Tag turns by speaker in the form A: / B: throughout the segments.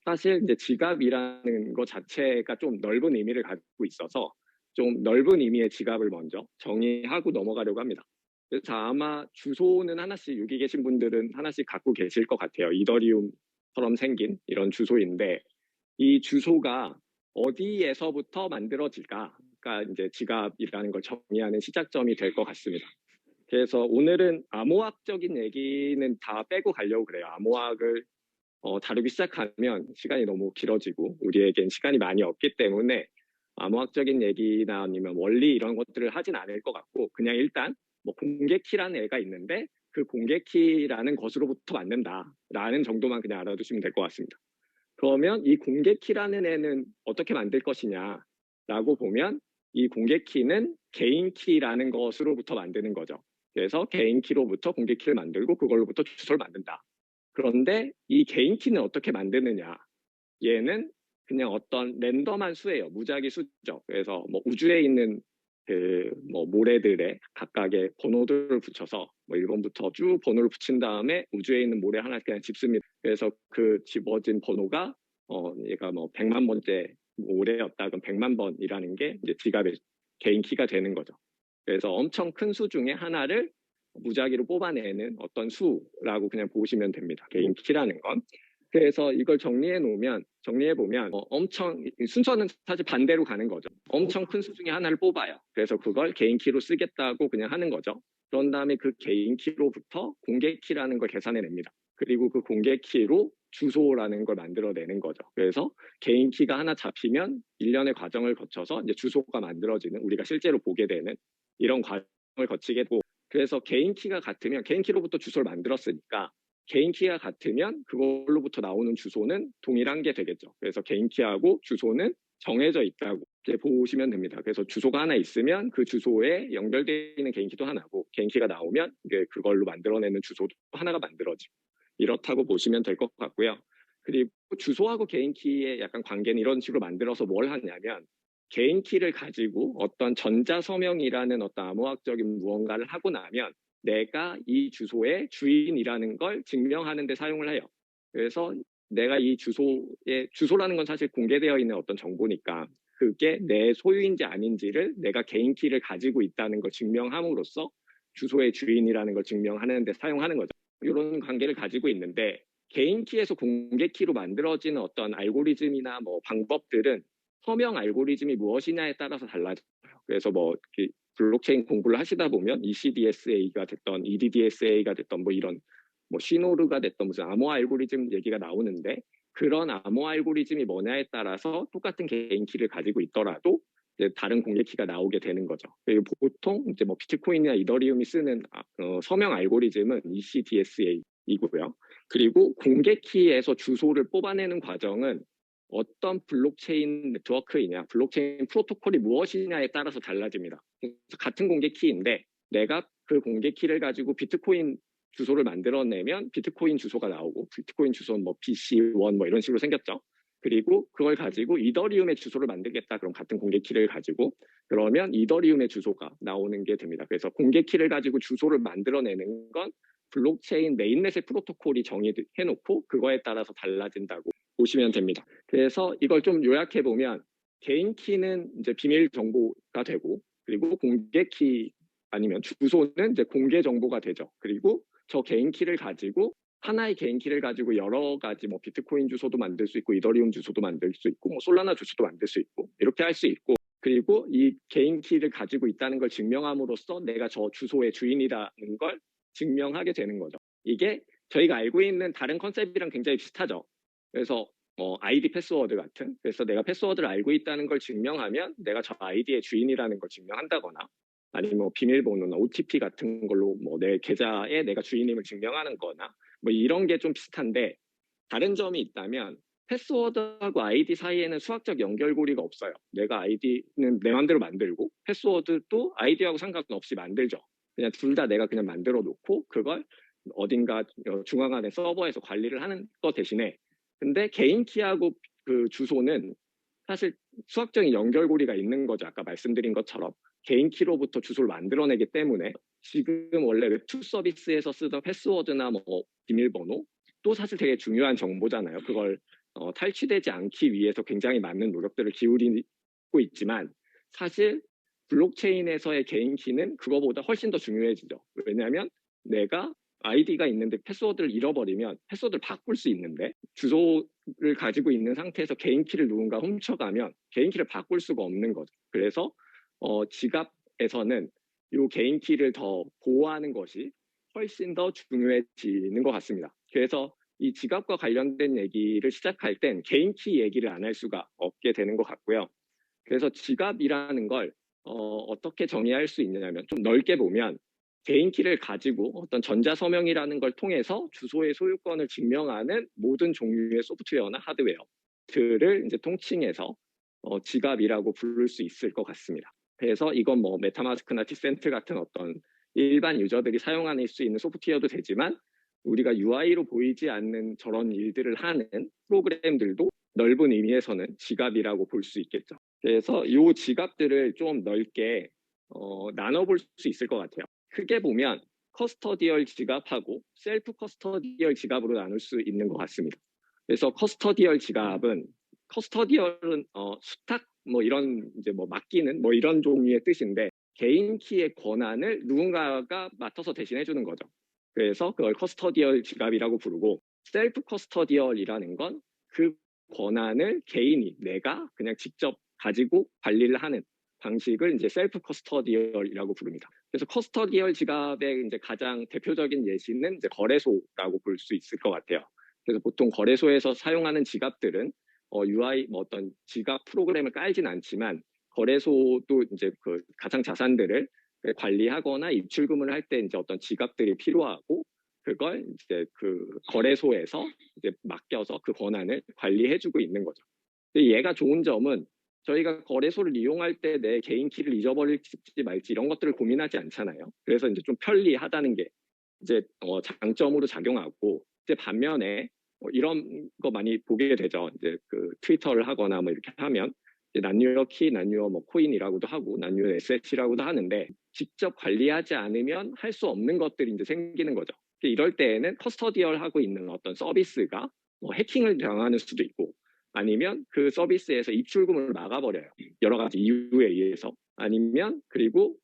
A: 사실 이제 지갑이라는 것 자체가 좀 넓은 의미를 가지고 있어서 좀 넓은 의미의 지갑을 먼저 정의하고 넘어가려고 합니다. 그래서 아마 주소는 하나씩 여기 계신 분들은 하나씩 갖고 계실 것 같아요. 이더리움처럼 생긴 이런 주소인데 이 주소가 어디에서부터 만들어질까가 이제 지갑이라는 걸 정의하는 시작점이 될 것 같습니다. 그래서 오늘은 암호학적인 얘기는 다 빼고 가려고 그래요. 암호학을 다루기 시작하면 시간이 너무 길어지고 우리에겐 시간이 많이 없기 때문에 암호학적인 얘기나 아니면 원리 이런 것들을 하진 않을 것 같고 그냥 일단 뭐 공개키라는 애가 있는데 그 공개키라는 것으로부터 만든다라는 정도만 그냥 알아두시면 될 것 같습니다. 그러면 이 공개키라는 애는 어떻게 만들 것이냐라고 보면 이 공개키는 개인키라는 것으로부터 만드는 거죠. 그래서 개인키로부터 공개키를 만들고 그걸로부터 주소를 만든다. 그런데 이 개인키는 어떻게 만드느냐? 얘는 그냥 어떤 랜덤한 수예요. 무작위 수죠. 그래서 뭐 우주에 있는 그 뭐 모래들의 각각의 번호들을 붙여서 뭐 1번부터 쭉 번호를 붙인 다음에 우주에 있는 모래 하나 그냥 집습니다. 그래서 그 집어진 번호가 얘가 뭐 100만 번째 모래였다. 그럼 100만 번이라는 게 이제 지갑의 개인 키가 되는 거죠. 그래서 엄청 큰 수 중에 하나를 무작위로 뽑아내는 어떤 수라고 그냥 보시면 됩니다. 개인 키라는 건. 그래서 이걸 정리해 보면 엄청 순서는 사실 반대로 가는 거죠. 엄청 큰 수 중에 하나를 뽑아요. 그래서 그걸 개인 키로 쓰겠다고 그냥 하는 거죠. 그런 다음에 그 개인 키로부터 공개 키라는 걸 계산해냅니다. 그리고 그 공개 키로 주소라는 걸 만들어내는 거죠. 그래서 개인 키가 하나 잡히면 일련의 과정을 거쳐서 이제 주소가 만들어지는 우리가 실제로 보게 되는 이런 과정을 거치게 되고 그래서 개인 키가 같으면 개인 키로부터 주소를 만들었으니까 개인 키가 같으면 그걸로부터 나오는 주소는 동일한 게 되겠죠. 그래서 개인 키하고 주소는 정해져 있다고 이렇게 보시면 됩니다. 그래서 주소가 하나 있으면 그 주소에 연결되어 있는 개인 키도 하나고 개인 키가 나오면 이게 그걸로 만들어내는 주소도 하나가 만들어지고 이렇다고 보시면 될 것 같고요. 그리고 주소하고 개인 키의 약간 관계는 이런 식으로 만들어서 뭘 하냐면 개인 키를 가지고 어떤 전자서명이라는 어떤 암호학적인 무언가를 하고 나면 내가 이 주소의 주인이라는 걸 증명하는 데 사용을 해요. 그래서 내가 이 주소라는 건 사실 공개되어 있는 어떤 정보니까 그게 내 소유인지 아닌지를 내가 개인 키를 가지고 있다는 걸 증명함으로써 주소의 주인이라는 걸 증명하는 데 사용하는 거죠. 이런 관계를 가지고 있는데 개인 키에서 공개 키로 만들어지는 어떤 알고리즘이나 뭐 방법들은 서명 알고리즘이 무엇이냐에 따라서 달라져요. 그래서 뭐 블록체인 공부를 하시다 보면 ECDSA가 됐던 EDDSA가 됐던 뭐 이런 뭐 시노르가 됐던 무슨 암호 알고리즘 얘기가 나오는데 그런 암호 알고리즘이 뭐냐에 따라서 똑같은 개인 키를 가지고 있더라도 이제 다른 공개 키가 나오게 되는 거죠. 그리고 보통 이제 뭐 비트코인이나 이더리움이 쓰는 서명 알고리즘은 ECDSA이고요. 그리고 공개 키에서 주소를 뽑아내는 과정은 어떤 블록체인 네트워크이냐, 블록체인 프로토콜이 무엇이냐에 따라서 달라집니다. 그래서 같은 공개 키인데 내가 그 공개 키를 가지고 비트코인 주소를 만들어내면 비트코인 주소가 나오고 비트코인 주소는 뭐 BC1 뭐 이런 식으로 생겼죠. 그리고 그걸 가지고 이더리움의 주소를 만들겠다. 그럼 같은 공개 키를 가지고 그러면 이더리움의 주소가 나오는 게 됩니다. 그래서 공개 키를 가지고 주소를 만들어내는 건 블록체인 메인넷의 프로토콜이 정의해놓고 그거에 따라서 달라진다고 보시면 됩니다. 그래서 이걸 좀 요약해 보면 개인 키는 이제 비밀 정보가 되고 그리고 공개 키 아니면 주소는 이제 공개 정보가 되죠. 그리고 저 개인 키를 가지고 하나의 개인 키를 가지고 여러 가지 뭐 비트코인 주소도 만들 수 있고 이더리움 주소도 만들 수 있고 뭐 솔라나 주소도 만들 수 있고 이렇게 할 수 있고 그리고 이 개인 키를 가지고 있다는 걸 증명함으로써 내가 저 주소의 주인이라는 걸 증명하게 되는 거죠. 이게 저희가 알고 있는 다른 컨셉이랑 굉장히 비슷하죠. 그래서 아이디 패스워드 같은 그래서 내가 패스워드를 알고 있다는 걸 증명하면 내가 저 아이디의 주인이라는 걸 증명한다거나 아니면 뭐 비밀번호나 OTP 같은 걸로 뭐 내 계좌에 내가 주인임을 증명하는 거나 뭐 이런 게 좀 비슷한데 다른 점이 있다면 패스워드하고 아이디 사이에는 수학적 연결고리가 없어요. 내가 아이디는 내 맘대로 만들고 패스워드도 아이디하고 상관없이 만들죠. 그냥 둘 다 내가 그냥 만들어 놓고 그걸 어딘가 중앙안의 서버에서 관리를 하는 것 대신에 근데 개인 키하고 그 주소는 사실 수학적인 연결고리가 있는 거죠. 아까 말씀드린 것처럼 개인 키로부터 주소를 만들어내기 때문에 지금 원래 웹2 서비스에서 쓰던 패스워드나 뭐 비밀번호 또 사실 되게 중요한 정보잖아요. 그걸 탈취되지 않기 위해서 굉장히 많은 노력들을 기울이고 있지만 사실 블록체인에서의 개인 키는 그거보다 훨씬 더 중요해지죠. 왜냐하면 내가 아이디가 있는데 패스워드를 잃어버리면 패스워드를 바꿀 수 있는데 주소를 가지고 있는 상태에서 개인 키를 누군가 훔쳐가면 개인 키를 바꿀 수가 없는 거죠. 그래서 지갑에서는 이 개인 키를 더 보호하는 것이 훨씬 더 중요해지는 것 같습니다. 그래서 이 지갑과 관련된 얘기를 시작할 땐 개인 키 얘기를 안 할 수가 없게 되는 것 같고요. 그래서 지갑이라는 걸 어떻게 정의할 수 있느냐면 좀 넓게 보면 개인 키를 가지고 어떤 전자서명이라는 걸 통해서 주소의 소유권을 증명하는 모든 종류의 소프트웨어나 하드웨어들을 이제 통칭해서 지갑이라고 부를 수 있을 것 같습니다. 그래서 이건 뭐 메타마스크나 티센트 같은 어떤 일반 유저들이 사용할 수 있는 소프트웨어도 되지만 우리가 UI로 보이지 않는 저런 일들을 하는 프로그램들도 넓은 의미에서는 지갑이라고 볼 수 있겠죠. 그래서 이 지갑들을 좀 넓게 나눠볼 수 있을 것 같아요. 크게 보면 커스터디얼 지갑하고 셀프 커스터디얼 지갑으로 나눌 수 있는 것 같습니다. 그래서 커스터디얼은 수탁 뭐 이런 이제 뭐 맡기는 뭐 이런 종류의 뜻인데 개인 키의 권한을 누군가가 맡아서 대신해 주는 거죠. 그래서 그걸 커스터디얼 지갑이라고 부르고 셀프 커스터디얼이라는 건 그 권한을 개인이 내가 그냥 직접 가지고 관리를 하는 방식을 이제 셀프 커스터디얼이라고 부릅니다. 그래서 커스터디얼 지갑의 이제 가장 대표적인 예시는 이제 거래소라고 볼 수 있을 것 같아요. 그래서 보통 거래소에서 사용하는 지갑들은 UI 뭐 어떤 지갑 프로그램을 깔진 않지만 거래소도 이제 그 가상 자산들을 관리하거나 입출금을 할 때 이제 어떤 지갑들이 필요하고 그걸 이제 그 거래소에서 이제 맡겨서 그 권한을 관리해주고 있는 거죠. 근데 얘가 좋은 점은 저희가 거래소를 이용할 때 내 개인 키를 잊어버릴지 말지 이런 것들을 고민하지 않잖아요. 그래서 이제 좀 편리하다는 게 이제 장점으로 작용하고 이제 반면에 이런 거 많이 보게 되죠. 이제 그 트위터를 하거나 뭐 이렇게 하면 난유어 키, 난유어 뭐 코인이라고도 하고 난유어 에셋이라고도 하는데 직접 관리하지 않으면 할 수 없는 것들이 이제 생기는 거죠. 이럴 때에는 커스터디얼하고 있는 어떤 서비스가 뭐 해킹을 당하는 수도 있고 아니면 그 서비스에서 입출금을 막아버려요. 여러 가지 이유에 의해서. 아니면 그리고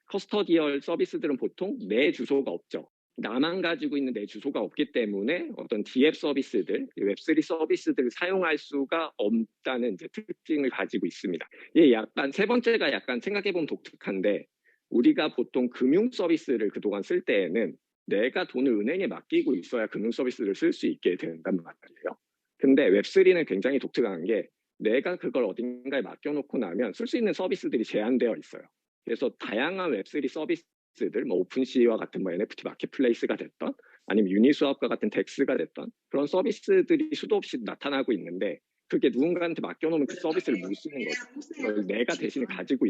A: 커스터디얼 서비스들은 보통 내 주소가 없죠. 나만 가지고 있는 내 주소가 없기 때문에 어떤 DF 서비스들, 웹3 서비스들을 사용할 수가 없다는 이제 특징을 가지고 있습니다. 이게 약간 세 번째가 약간 생각해보면 독특한데 우리가 보통 금융 서비스를 그동안 쓸 때에는 내가 돈을 은행에 맡기고 있어야 금융 서비스를 쓸 수 있게 된단 말이에요. 근데 웹3는 굉장히 독특한 게 내가 그걸 어딘가에 맡겨놓고 나면 쓸 수 있는 서비스들이 제한되어 있어요. 그래서 다양한 웹3 서비스들, 뭐 오픈C와 같은 뭐 NFT 마켓플레이스가 됐던 아니면 유니스왑과 같은 덱스가 됐던 그런 서비스들이 수도 없이 나타나고 있는데 그게 누군가한테 맡겨놓으면 그 서비스를 못 쓰는 거죠. 그걸 내가 대신에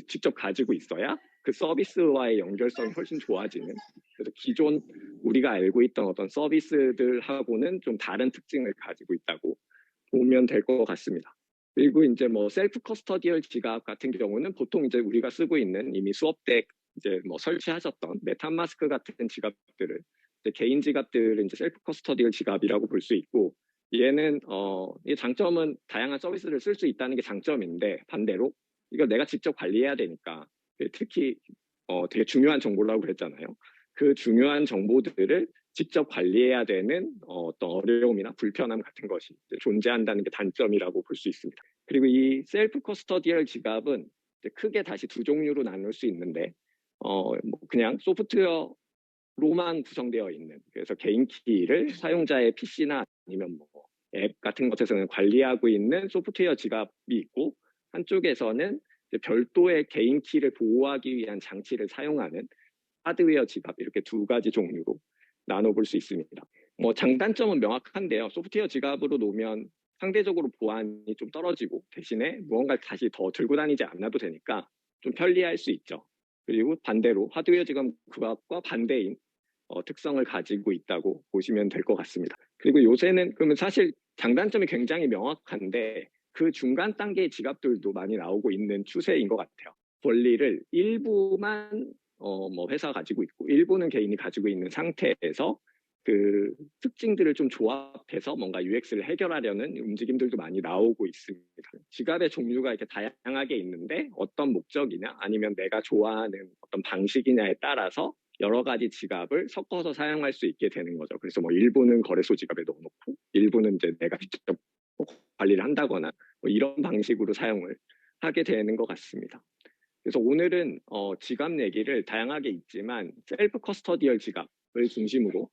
A: 직접 가지고 있어야 그 서비스와의 연결성이 훨씬 좋아지는. 그래서 기존 우리가 알고 있던 어떤 서비스들하고는 좀 다른 특징을 가지고 있다고 보면 될 것 같습니다. 그리고 이제 뭐 셀프 커스터디얼 지갑 같은 경우는 보통 이제 우리가 쓰고 있는 이미 수업때 이제 뭐 설치하셨던 메타마스크 같은 지갑들을 이제 개인 지갑들은 이제 셀프 커스터디얼 지갑이라고 볼 수 있고 얘는 이 장점은 다양한 서비스를 쓸 수 있다는 게 장점인데 반대로 이걸 내가 직접 관리해야 되니까 특히 되게 중요한 정보라고 그랬잖아요. 그 중요한 정보들을 직접 관리해야 되는 어떤 어려움이나 불편함 같은 것이 존재한다는 게 단점이라고 볼 수 있습니다. 그리고 이 셀프 커스터디얼 지갑은 크게 다시 두 종류로 나눌 수 있는데 뭐 그냥 소프트웨어로만 구성되어 있는 그래서 개인 키를 사용자의 PC나 아니면 뭐 앱 같은 것에서는 관리하고 있는 소프트웨어 지갑이 있고 한쪽에서는 별도의 개인 키를 보호하기 위한 장치를 사용하는 하드웨어 지갑 이렇게 두 가지 종류로 나눠볼 수 있습니다. 뭐 장단점은 명확한데요. 소프트웨어 지갑으로 놓으면 상대적으로 보안이 좀 떨어지고 대신에 무언가를 다시 더 들고 다니지 않아도 되니까 좀 편리할 수 있죠. 그리고 반대로 하드웨어 지갑과 반대인 특성을 가지고 있다고 보시면 될 것 같습니다. 그리고 요새는 그러면 사실 장단점이 굉장히 명확한데 그 중간 단계의 지갑들도 많이 나오고 있는 추세인 것 같아요. 권리를 일부만 뭐 회사가 가지고 있고 일부는 개인이 가지고 있는 상태에서 그 특징들을 좀 조합해서 뭔가 UX를 해결하려는 움직임들도 많이 나오고 있습니다. 지갑의 종류가 이렇게 다양하게 있는데 어떤 목적이냐 아니면 내가 좋아하는 어떤 방식이냐에 따라서 여러 가지 지갑을 섞어서 사용할 수 있게 되는 거죠. 그래서 뭐 일부는 거래소 지갑에 넣어놓고 일부는 이제 내가 직접 관리를 한다거나 뭐 이런 방식으로 사용을 하게 되는 것 같습니다. 그래서 오늘은 지갑 얘기를 다양하게 있지만 셀프 커스터디얼 지갑을 중심으로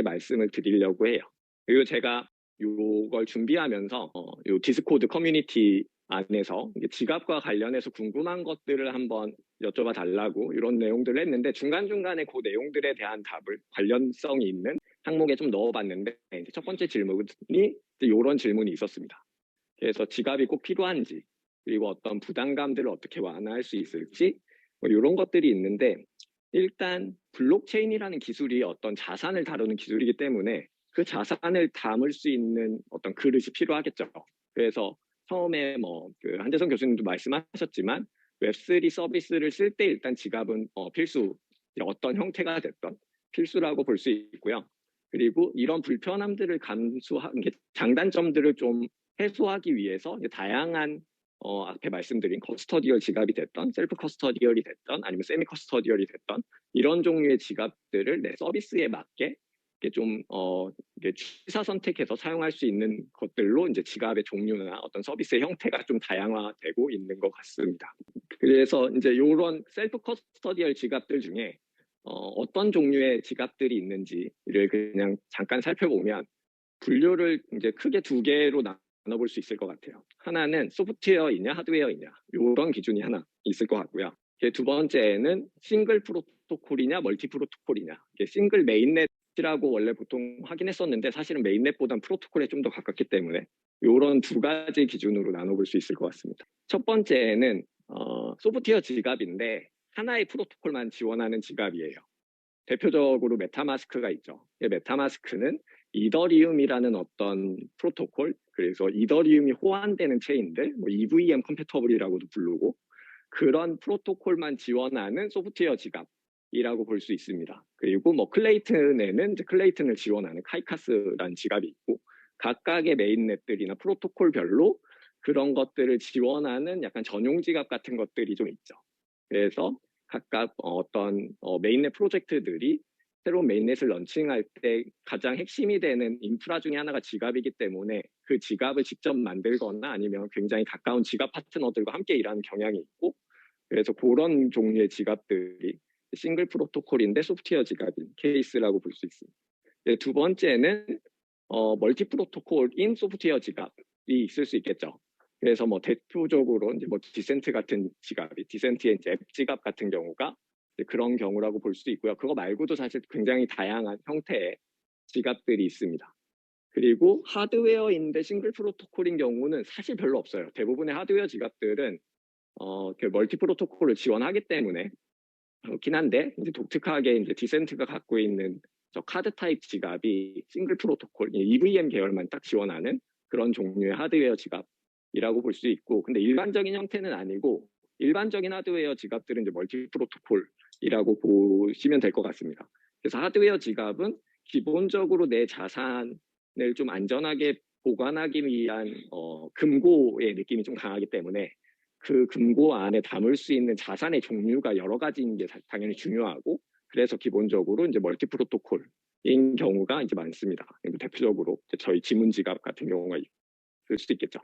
A: 말씀을 드리려고 해요. 그리고 제가 이걸 준비하면서 요 디스코드 커뮤니티 안에서 지갑과 관련해서 궁금한 것들을 한번 여쭤봐 달라고 이런 내용들을 했는데 중간중간에 그 내용들에 대한 답을 관련성이 있는 항목에 좀 넣어봤는데 첫 번째 질문이 이런 질문이 있었습니다. 그래서 지갑이 꼭 필요한지 그리고 어떤 부담감들을 어떻게 완화할 수 있을지 뭐 이런 것들이 있는데 일단 블록체인이라는 기술이 어떤 자산을 다루는 기술이기 때문에 그 자산을 담을 수 있는 어떤 그릇이 필요하겠죠. 그래서 처음에 그 한재성 교수님도 말씀하셨지만 웹3 서비스를 쓸 때 일단 지갑은 필수, 어떤 형태가 됐던 필수라고 볼 수 있고요. 그리고 이런 불편함들을 감수한 장단점들을 좀 해소하기 위해서 다양한 앞에 말씀드린 커스터디얼 지갑이 됐던 셀프 커스터디얼이 됐던 아니면 세미 커스터디얼이 됐던 이런 종류의 지갑들을 내 서비스에 맞게 좀 취사 선택해서 사용할 수 있는 것들로 이제 지갑의 종류나 어떤 서비스의 형태가 좀 다양화되고 있는 것 같습니다. 그래서 이제 이런 셀프 커스터디얼 지갑들 중에 어떤 종류의 지갑들이 있는지를 그냥 잠깐 살펴보면 분류를 이제 크게 두 개로 나눠볼 수 있을 것 같아요. 하나는 소프트웨어이냐 하드웨어이냐 이런 기준이 하나 있을 것 같고요. 두 번째는 싱글 프로토콜이냐 멀티 프로토콜이냐. 싱글 메인넷이라고 원래 보통 하긴 했었는데 사실은 메인넷보단 프로토콜에 좀 더 가깝기 때문에 이런 두 가지 기준으로 나눠볼 수 있을 것 같습니다. 첫 번째는 소프트웨어 지갑인데 하나의 프로토콜만 지원하는 지갑이에요. 대표적으로 메타마스크가 있죠. 메타마스크는 이더리움이라는 어떤 프로토콜, 그래서 이더리움이 호환되는 체인들, 뭐 EVM 컴패터블이라고도 부르고 그런 프로토콜만 지원하는 소프트웨어 지갑이라고 볼 수 있습니다. 그리고 뭐 클레이튼에는 이제 클레이튼을 지원하는 카이카스라는 지갑이 있고 각각의 메인넷들이나 프로토콜별로 그런 것들을 지원하는 약간 전용 지갑 같은 것들이 좀 있죠. 그래서 각각 어떤 메인넷 프로젝트들이 새로운 메인넷을 런칭할 때 가장 핵심이 되는 인프라 중에 하나가 지갑이기 때문에 그 지갑을 직접 만들거나 아니면 굉장히 가까운 지갑 파트너들과 함께 일하는 경향이 있고 그래서 그런 종류의 지갑들이 싱글 프로토콜인데 소프트웨어 지갑인 케이스라고 볼 수 있습니다. 두 번째는 멀티 프로토콜인 소프트웨어 지갑이 있을 수 있겠죠. 그래서 뭐 대표적으로 이제 뭐 디센트 같은 지갑이 디센트의 이제 앱 지갑 같은 경우가 그런 경우라고 볼 수 있고요. 그거 말고도 사실 굉장히 다양한 형태의 지갑들이 있습니다. 그리고 하드웨어인데 싱글 프로토콜인 경우는 사실 별로 없어요. 대부분의 하드웨어 지갑들은 그 멀티 프로토콜을 지원하기 때문에 그렇긴 한데 이제 독특하게 이제 디센트가 갖고 있는 저 카드 타입 지갑이 싱글 프로토콜 EVM 계열만 딱 지원하는 그런 종류의 하드웨어 지갑이라고 볼 수 있고 근데 일반적인 형태는 아니고 일반적인 하드웨어 지갑들은 이제 멀티 프로토콜이라고 보시면 될 것 같습니다. 그래서 하드웨어 지갑은 기본적으로 내 자산을 좀 안전하게 보관하기 위한 금고의 느낌이 좀 강하기 때문에 그 금고 안에 담을 수 있는 자산의 종류가 여러 가지인 게 당연히 중요하고 그래서 기본적으로 이제 멀티 프로토콜인 경우가 이제 많습니다. 대표적으로 저희 지문 지갑 같은 경우가 있을 수도 있겠죠.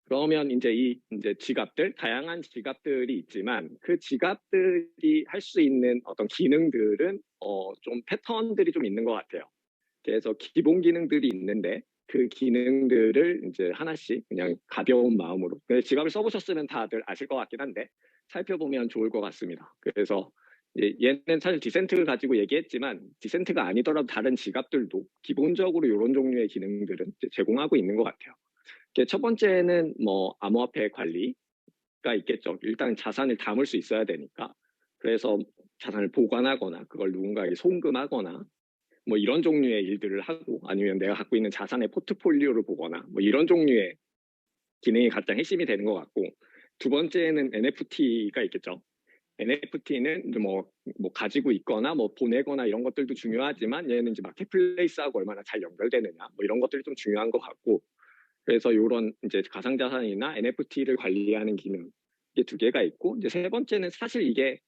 A: 그러면 이제 이제 지갑들 다양한 지갑들이 있지만 그 지갑들이 할 수 있는 어떤 기능들은 좀 패턴들이 좀 있는 것 같아요. 그래서 기본 기능들이 있는데 그 기능들을 이제 하나씩 그냥 가벼운 마음으로 지갑을 써보셨으면 다들 아실 것 같긴 한데 살펴보면 좋을 것 같습니다. 그래서 얘는 사실 디센트를 가지고 얘기했지만 디센트가 아니더라도 다른 지갑들도 기본적으로 이런 종류의 기능들은 제공하고 있는 것 같아요. 첫 번째는 뭐 암호화폐 관리가 있겠죠. 일단 자산을 담을 수 있어야 되니까 그래서 자산을 보관하거나 그걸 누군가에게 송금하거나 뭐 이런 종류의 일들을 하고 아니면 내가 갖고 있는 자산의 포트폴리오를 보거나 뭐 이런 종류의 기능이 가장 핵심이 되는 것 같고 두 번째는 NFT가 있겠죠. NFT는 뭐 가지고 있거나 뭐 보내거나 이런 것들도 중요하지만 얘는 이제 마켓플레이스하고 얼마나 잘 연결되느냐 뭐 이런 것들이 좀 중요한 것 같고 그래서 이런 이제 가상자산이나 NFT를 관리하는 기능 이게 두 개가 있고 이제 세 번째는 사실 이게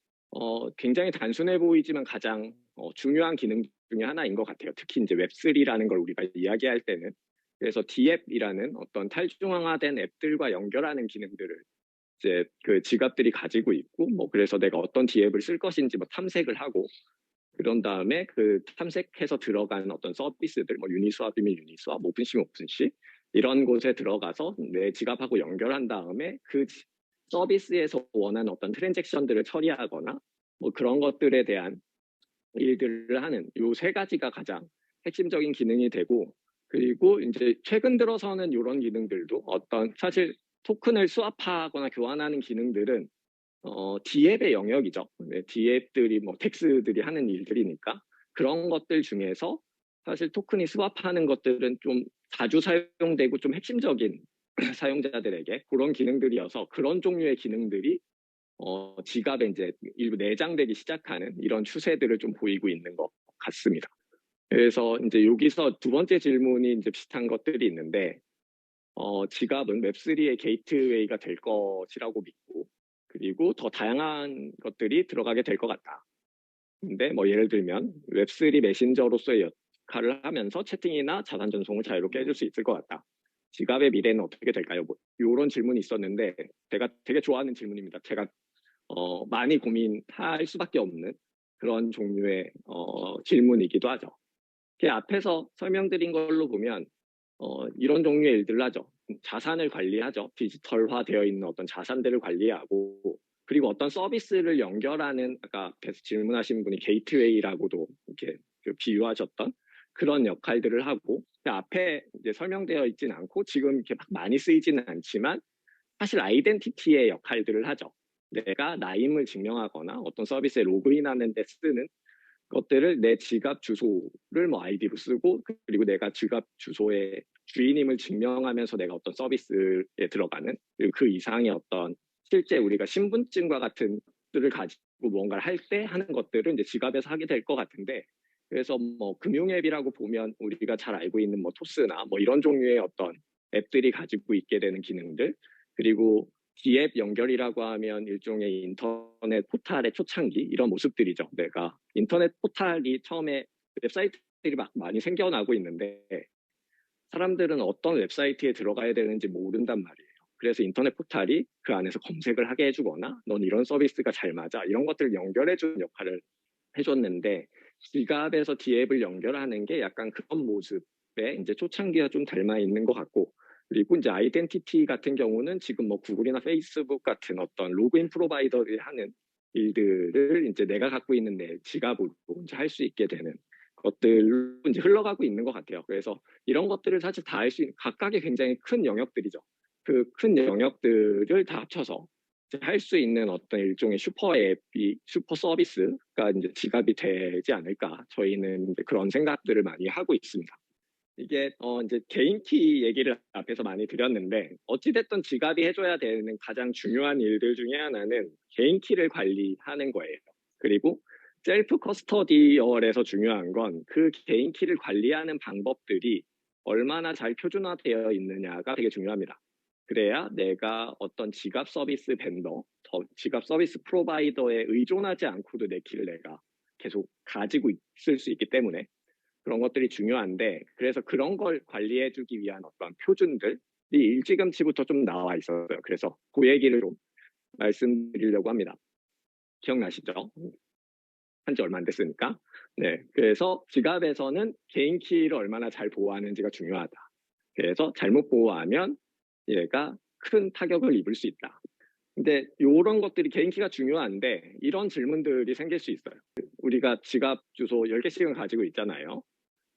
A: 굉장히 단순해 보이지만 가장 중요한 기능 중에 하나인 것 같아요. 특히 이제 웹3라는 걸 우리가 이야기할 때는 그래서 D앱이라는 어떤 탈중앙화된 앱들과 연결하는 기능들을 이제 그 지갑들이 가지고 있고 뭐 그래서 내가 어떤 D앱을 쓸 것인지 뭐 탐색을 하고 그런 다음에 그 탐색해서 들어가는 어떤 서비스들 뭐 유니스왑이면 유니스왑, 오픈시면 오픈시 이런 곳에 들어가서 내 지갑하고 연결한 다음에 그 서비스에서 원하는 어떤 트랜잭션들을 처리하거나 뭐 그런 것들에 대한 일들을 하는 요 세 가지가 가장 핵심적인 기능이 되고 그리고 이제 최근 들어서는 이런 기능들도 어떤 사실 토큰을 스왑하거나 교환하는 기능들은 D앱의 영역이죠. 네, D앱들이 뭐 텍스들이 하는 일들이니까 그런 것들 중에서 사실 토큰이 스왑하는 것들은 좀 자주 사용되고 좀 핵심적인 사용자들에게 그런 기능들이어서 그런 종류의 기능들이 지갑에 이제 일부 내장되기 시작하는 이런 추세들을 좀 보이고 있는 것 같습니다. 그래서 이제 여기서 두 번째 질문이 이제 비슷한 것들이 있는데 지갑은 웹3의 게이트웨이가 될 것이라고 믿고 그리고 더 다양한 것들이 들어가게 될 것 같다. 근데 뭐 예를 들면 웹3 메신저로서의 역할을 하면서 채팅이나 자산 전송을 자유롭게 해줄 수 있을 것 같다. 지갑의 미래는 어떻게 될까요? 뭐 이런 질문이 있었는데 제가 되게 좋아하는 질문입니다. 제가 많이 고민할 수밖에 없는 그런 종류의 질문이기도 하죠. 그 앞에서 설명드린 걸로 보면 이런 종류의 일들을 하죠. 자산을 관리하죠. 디지털화 되어 있는 어떤 자산들을 관리하고 그리고 어떤 서비스를 연결하는 아까 앞에서 질문하신 분이 게이트웨이라고도 이렇게 비유하셨던 그런 역할들을 하고 그 앞에 이제 설명되어 있지는 않고 지금 이렇게 막 많이 쓰이지는 않지만 사실 아이덴티티의 역할들을 하죠. 내가 나임을 증명하거나 어떤 서비스에 로그인하는 데 쓰는 것들을 내 지갑 주소를 뭐 아이디로 쓰고 그리고 내가 지갑 주소의 주인임을 증명하면서 내가 어떤 서비스에 들어가는 그리고 그 이상의 어떤 실제 우리가 신분증과 같은 것들을 가지고 뭔가를 할 때 하는 것들을 이제 지갑에서 하게 될 것 같은데 그래서 뭐 금융앱이라고 보면 우리가 잘 알고 있는 뭐 토스나 뭐 이런 종류의 어떤 앱들이 가지고 있게 되는 기능들 그리고 D앱 연결이라고 하면 일종의 인터넷 포탈의 초창기 이런 모습들이죠. 내가 인터넷 포탈이 처음에 웹사이트들이 막 많이 생겨나고 있는데 사람들은 어떤 웹사이트에 들어가야 되는지 모른단 말이에요. 그래서 인터넷 포탈이 그 안에서 검색을 하게 해주거나 넌 이런 서비스가 잘 맞아 이런 것들을 연결해주는 역할을 해줬는데 지갑에서 D앱을 연결하는 게 약간 그런 모습에 이제 초창기와 좀 닮아 있는 것 같고 그리고 이제 아이덴티티 같은 경우는 지금 뭐 구글이나 페이스북 같은 어떤 로그인 프로바이더들이 하는 일들을 이제 내가 갖고 있는 내 지갑으로 이제 할 수 있게 되는 것들로 이제 흘러가고 있는 것 같아요. 그래서 이런 것들을 사실 다 할 수 있는 각각의 굉장히 큰 영역들이죠. 그 큰 영역들을 다 합쳐서 할 수 있는 어떤 일종의 슈퍼 앱이 슈퍼 서비스가 이제 지갑이 되지 않을까 저희는 이제 그런 생각들을 많이 하고 있습니다. 이게 이제 개인키 얘기를 앞에서 많이 드렸는데 어찌됐든 지갑이 해줘야 되는 가장 중요한 일들 중에 하나는 개인키를 관리하는 거예요. 그리고 셀프 커스터디얼에서 중요한 건 그 개인키를 관리하는 방법들이 얼마나 잘 표준화되어 있느냐가 되게 중요합니다. 그래야 내가 어떤 지갑 서비스 벤더, 지갑 서비스 프로바이더에 의존하지 않고도 내 키를 내가 계속 가지고 있을 수 있기 때문에 그런 것들이 중요한데 그래서 그런 걸 관리해주기 위한 어떤 표준들이 일찌감치부터 좀 나와 있어요. 그래서 그 얘기를 좀 말씀드리려고 합니다. 기억나시죠? 한지 얼마 안 됐으니까. 네, 그래서 지갑에서는 개인 키를 얼마나 잘 보호하는지가 중요하다. 그래서 잘못 보호하면 얘가 큰 타격을 입을 수 있다. 근데 이런 것들이 개인 키가 중요한데 이런 질문들이 생길 수 있어요. 우리가 지갑 주소 10개씩은 가지고 있잖아요.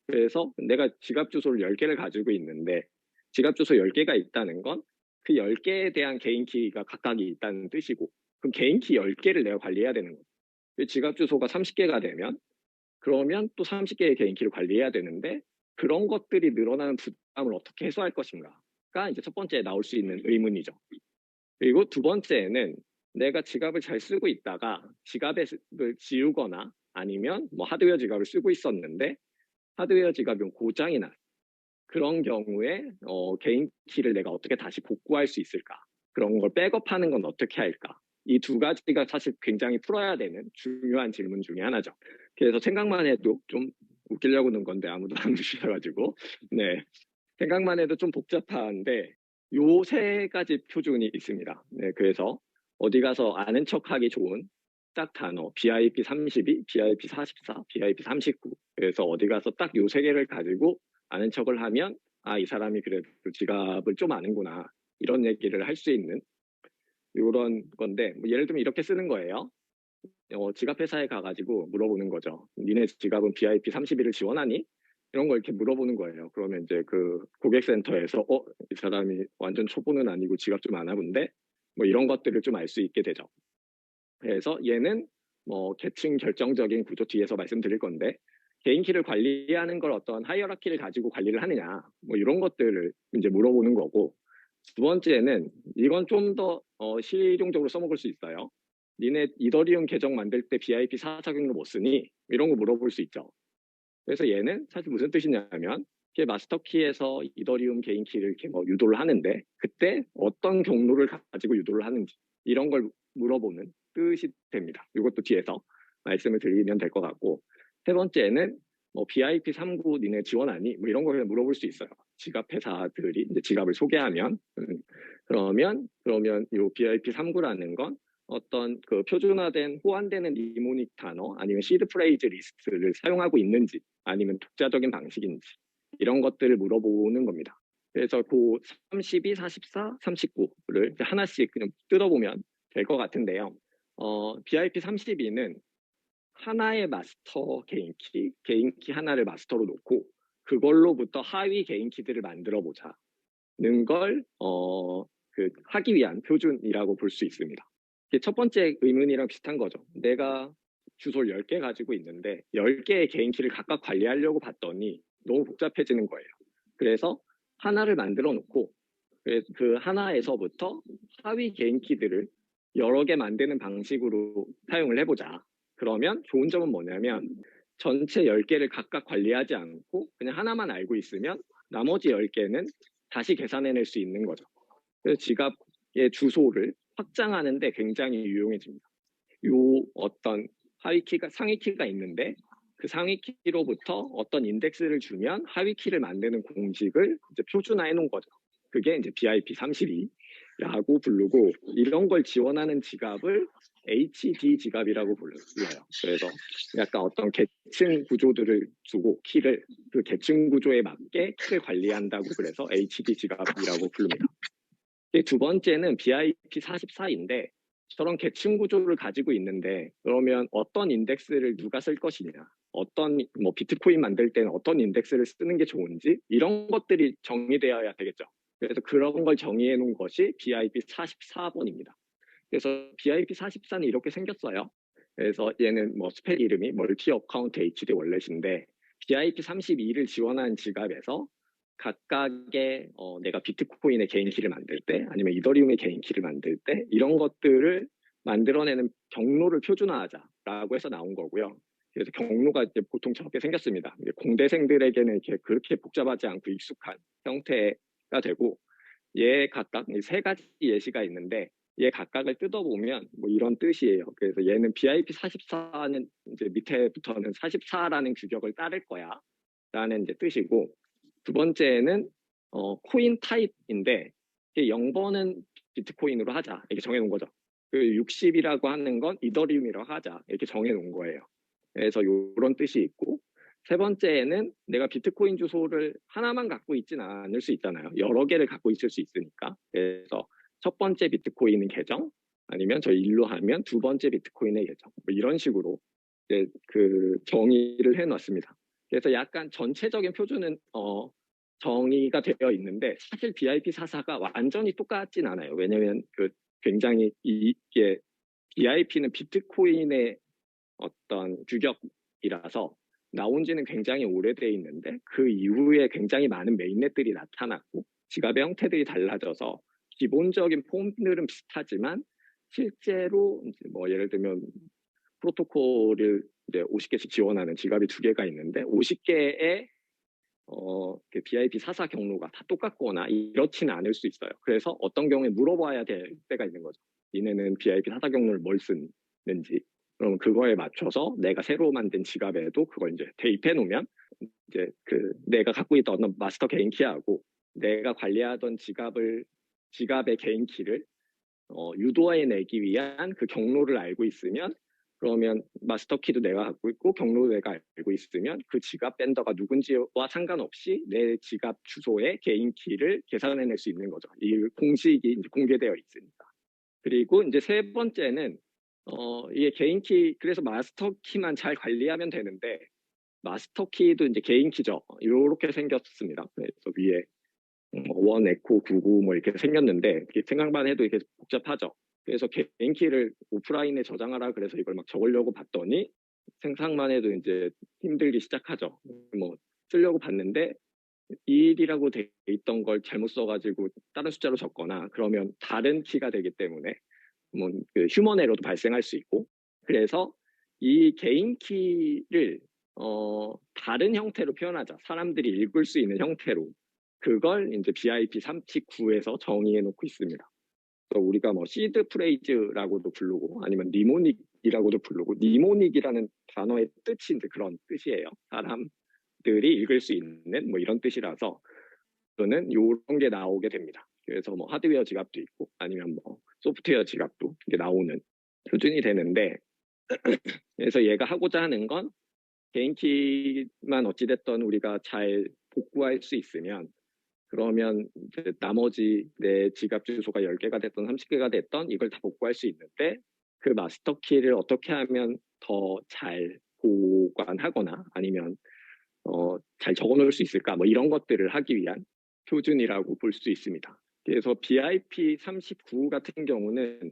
A: 그래서 내가 지갑 주소를 10개를 가지고 있는데 지갑 주소 10개가 있다는 건 그 10개에 대한 개인 키가 각각이 있다는 뜻이고 그럼 개인 키 10개를 내가 관리해야 되는 거예요. 지갑 주소가 30개가 되면 그러면 또 30개의 개인 키를 관리해야 되는데 그런 것들이 늘어나는 부담을 어떻게 해소할 것인가가 이제 첫 번째 나올 수 있는 의문이죠. 그리고 두 번째는 내가 지갑을 잘 쓰고 있다가 지갑을 지우거나 아니면 뭐 하드웨어 지갑을 쓰고 있었는데 하드웨어 지갑이 고장이 나. 그런 경우에 개인 키를 내가 어떻게 다시 복구할 수 있을까? 그런 걸 백업하는 건 어떻게 할까? 이 두 가지가 사실 굉장히 풀어야 되는 중요한 질문 중에 하나죠. 그래서 생각만 해도 좀 웃기려고 는 건데 아무도 안 웃으셔가지고 네, 생각만 해도 좀 복잡한데 요 세 가지 표준이 있습니다. 네, 그래서 어디 가서 아는 척하기 좋은 딱 단어 BIP 32, BIP 44, BIP 39. 그래서 어디 가서 딱 요 세 개를 가지고 아는 척을 하면 아, 이 사람이 그래도 지갑을 좀 아는구나 이런 얘기를 할 수 있는 이런 건데 뭐 예를 들면 이렇게 쓰는 거예요. 지갑 회사에 가가지고 물어보는 거죠. 니네 지갑은 BIP 32를 지원하니? 이런 걸 이렇게 물어보는 거예요. 그러면 이제 그 고객센터에서 이 사람이 완전 초보는 아니고 지갑 좀 아나 본데 뭐 이런 것들을 좀 알 수 있게 되죠. 그래서 얘는 뭐 계층 결정적인 구조 뒤에서 말씀드릴 건데 개인 키를 관리하는 걸 어떤 하이어라키를 가지고 관리를 하느냐 뭐 이런 것들을 이제 물어보는 거고 두 번째는 이건 좀 더 실용적으로 써먹을 수 있어요. 니네 이더리움 계정 만들 때 BIP 4자격로 못 쓰니? 이런 거 물어볼 수 있죠. 그래서 얘는 사실 무슨 뜻이냐면 마스터키에서 이더리움 개인 키를 이렇게 뭐 유도를 하는데 그때 어떤 경로를 가지고 유도를 하는지 이런 걸 물어보는 뜻이 됩니다. 이것도 뒤에서 말씀을 드리면 될 것 같고 세 번째는 뭐 BIP 39 니네 지원하니? 뭐 이런 걸 그냥 물어볼 수 있어요. 지갑 회사들이 이제 지갑을 소개하면 그러면 이 BIP 39라는 건 어떤 그 표준화된 호환되는 니모닉 단어 아니면 시드 프레이즈 리스트를 사용하고 있는지 아니면 독자적인 방식인지 이런 것들을 물어보는 겁니다. 그래서 그 32, 44, 39를 하나씩 그냥 뜯어보면 될 것 같은데요. BIP 32는 하나의 마스터 개인 키 하나를 마스터로 놓고 그걸로부터 하위 개인 키들을 만들어 보자는 걸 하기 위한 표준이라고 볼 수 있습니다. 첫 번째 의문이랑 비슷한 거죠. 내가 주소를 10개 가지고 있는데 10개의 개인 키를 각각 관리하려고 봤더니 너무 복잡해지는 거예요. 그래서 하나를 만들어 놓고 그 하나에서부터 하위 개인 키들을 여러 개 만드는 방식으로 사용을 해보자. 그러면 좋은 점은 뭐냐면 전체 10개를 각각 관리하지 않고 그냥 하나만 알고 있으면 나머지 10개는 다시 계산해낼 수 있는 거죠. 그래서 지갑의 주소를 확장하는 데 굉장히 유용해집니다. 요 어떤 하위 키가 상위 키가 있는데 그 상위 키로부터 어떤 인덱스를 주면 하위 키를 만드는 공식을 이제 표준화해 놓은 거죠. 그게 이제 BIP 32라고 부르고 이런 걸 지원하는 지갑을 HD 지갑이라고 불러요. 그래서 약간 어떤 계층 구조들을 주고 키를 그 계층 구조에 맞게 키를 관리한다고 그래서 HD 지갑이라고 부릅니다. 두 번째는 BIP 44인데 저런 계층 구조를 가지고 있는데 그러면 어떤 인덱스를 누가 쓸 것이냐 어떤 뭐 비트코인 만들 때는 어떤 인덱스를 쓰는 게 좋은지 이런 것들이 정의되어야 되겠죠. 그래서 그런 걸 정의해 놓은 것이 BIP 44번입니다. 그래서 BIP 44는 이렇게 생겼어요. 그래서 얘는 뭐 스펙 이름이 멀티 어카운트 HD 월렛인데 BIP 32를 지원하는 지갑에서 각각의 내가 비트코인의 개인 키를 만들 때 아니면 이더리움의 개인 키를 만들 때 이런 것들을 만들어내는 경로를 표준화하자라고 해서 나온 거고요. 그래서 경로가 이제 보통 저렇게 생겼습니다. 공대생들에게는 이렇게 그렇게 복잡하지 않고 익숙한 형태가 되고 얘 각각 세 가지 예시가 있는데 얘 각각을 뜯어보면 뭐 이런 뜻이에요. 그래서 얘는 BIP 44는 이제 밑에부터는 44라는 규격을 따를 거야 라는 이제 뜻이고 두 번째는 코인 타입인데 0번은 비트코인으로 하자 이렇게 정해놓은 거죠. 그 60이라고 하는 건 이더리움이라고 하자 이렇게 정해놓은 거예요. 그래서 이런 뜻이 있고 세 번째는 내가 비트코인 주소를 하나만 갖고 있지는 않을 수 있잖아요. 여러 개를 갖고 있을 수 있으니까. 그래서 첫 번째 비트코인 계정 아니면 저 일로 하면 두 번째 비트코인의 계정 뭐 이런 식으로 이제 그 정의를 해놨습니다. 그래서 약간 전체적인 표준은 정의가 되어 있는데 사실 BIP44가 완전히 똑같진 않아요. 왜냐하면 그 굉장히 이게 BIP는 비트코인의 어떤 규격이라서 나온 지는 굉장히 오래돼 있는데 그 이후에 굉장히 많은 메인넷들이 나타났고 지갑의 형태들이 달라져서 기본적인 폼들은 비슷하지만 실제로 이제 뭐 예를 들면 프로토콜을 이제 50개씩 지원하는 지갑이 2개가 있는데 50개의 그 BIP 사사 경로가 다 똑같거나 이렇지는 않을 수 있어요. 그래서 어떤 경우에 물어봐야 될 때가 있는 거죠. 니네는 BIP 사사 경로를 뭘 쓰는지. 그럼 그거에 맞춰서 내가 새로 만든 지갑에도 그걸 이제 대입해 놓으면 이제 그 내가 갖고 있던 어떤 마스터 개인키하고 내가 관리하던 지갑의 개인키를 유도해내기 위한 그 경로를 알고 있으면 그러면 마스터 키도 내가 갖고 있고 경로도 내가 알고 있으면 그 지갑 밴더가 누군지와 상관없이 내 지갑 주소의 개인 키를 계산해낼 수 있는 거죠. 이 공식이 이제 공개되어 있으니까. 그리고 이제 세 번째는 이게 개인 키 그래서 마스터 키만 잘 관리하면 되는데 마스터 키도 이제 개인 키죠. 이렇게 생겼습니다. 그래서 위에 원 에코 99 뭐 이렇게 생겼는데 생각만 해도 이렇게 복잡하죠. 그래서 개인 키를 오프라인에 저장하라 그래서 이걸 막 적으려고 봤더니 생각만 해도 이제 힘들기 시작하죠. 뭐 쓰려고 봤는데 2일이라고 돼 있던 걸 잘못 써가지고 다른 숫자로 적거나 그러면 다른 키가 되기 때문에 뭐 그 휴먼 에러도 발생할 수 있고 그래서 이 개인 키를 다른 형태로 표현하자. 사람들이 읽을 수 있는 형태로 그걸 이제 BIP 39에서 정의해 놓고 있습니다. 그래서 우리가 뭐 시드 프레이즈라고도 부르고 아니면 니모닉이라고도 부르고 니모닉이라는 단어의 뜻이 이제 그런 뜻이에요. 사람들이 읽을 수 있는 뭐 이런 뜻이라서 저는 이런 게 나오게 됩니다. 그래서 뭐 하드웨어 지갑도 있고 아니면 뭐 소프트웨어 지갑도 이게 나오는 표준이 되는데 그래서 얘가 하고자 하는 건 개인 키만 어찌됐든 우리가 잘 복구할 수 있으면 그러면 이제 나머지 내 지갑 주소가 10개가 됐던 30개가 됐던 이걸 다 복구할 수 있는데 그 마스터 키를 어떻게 하면 더 잘 보관하거나 아니면 잘 적어놓을 수 있을까 뭐 이런 것들을 하기 위한 표준이라고 볼 수 있습니다. 그래서 BIP 39 같은 경우는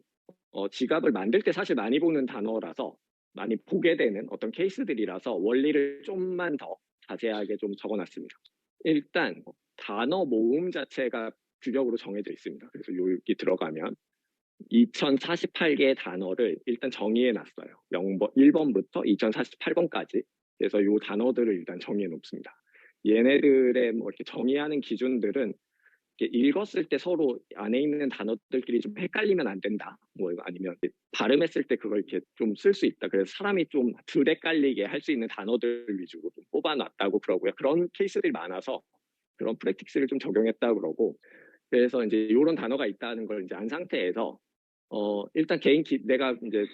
A: 지갑을 만들 때 사실 많이 보는 단어라서 많이 보게 되는 어떤 케이스들이라서 원리를 좀만 더 자세하게 좀 적어놨습니다. 일단 단어 모음 자체가 규격으로 정해져 있습니다. 그래서 여기 들어가면 2048개의 단어를 일단 정의해 놨어요. 1번부터 2048번까지. 그래서 이 단어들을 일단 정의해 놓습니다. 얘네들의 뭐 이렇게 정의하는 기준들은 읽었을 때 서로 안에 있는 단어들끼리 좀 헷갈리면 안 된다. 뭐 아니면 발음했을 때 그걸 이렇게 좀 쓸 수 있다. 그래서 사람이 좀 덜 헷갈리게 할 수 있는 단어들 위주로 좀 뽑아놨다고 그러고요. 그런 케이스들이 많아서 그런 프랙틱스를 좀 적용했다고 그러고 그래서 이제 이런 단어가 있다는 걸 이제 안 상태에서 일단 개인키 내가 이제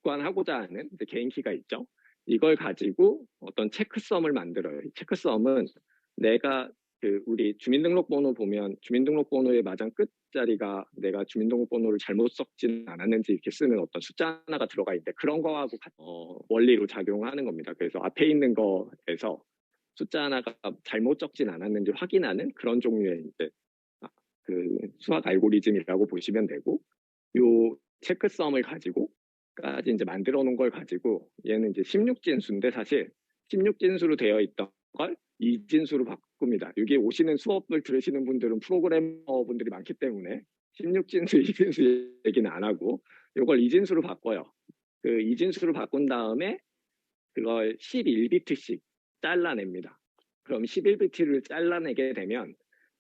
A: 보관하고자 하는 개인키가 있죠. 이걸 가지고 어떤 체크썸을 만들어요. 이 체크썸은 내가 우리 주민등록번호 보면 주민등록번호의 마장 끝자리가 내가 주민등록번호를 잘못 적지는 않았는지 이렇게 쓰는 어떤 숫자 하나가 들어가 있는데 그런 거하고 원리로 작용하는 겁니다. 그래서 앞에 있는 거에서 숫자 하나가 잘못 적진 않았는지 확인하는 그런 종류의 이제 그 수학 알고리즘이라고 보시면 되고 요 체크썸을 가지고까지 이제 만들어 놓은 걸 가지고 얘는 이제 16진수인데 사실 16진수로 되어 있던 걸 2진수로 바꿉니다. 여기 오시는 수업을 들으시는 분들은 프로그래머 분들이 많기 때문에 16진수, 2진수 얘기는 안 하고 이걸 2진수로 바꿔요. 그 2진수로 바꾼 다음에 그걸 11비트씩 잘라냅니다. 그럼 11비트를 잘라내게 되면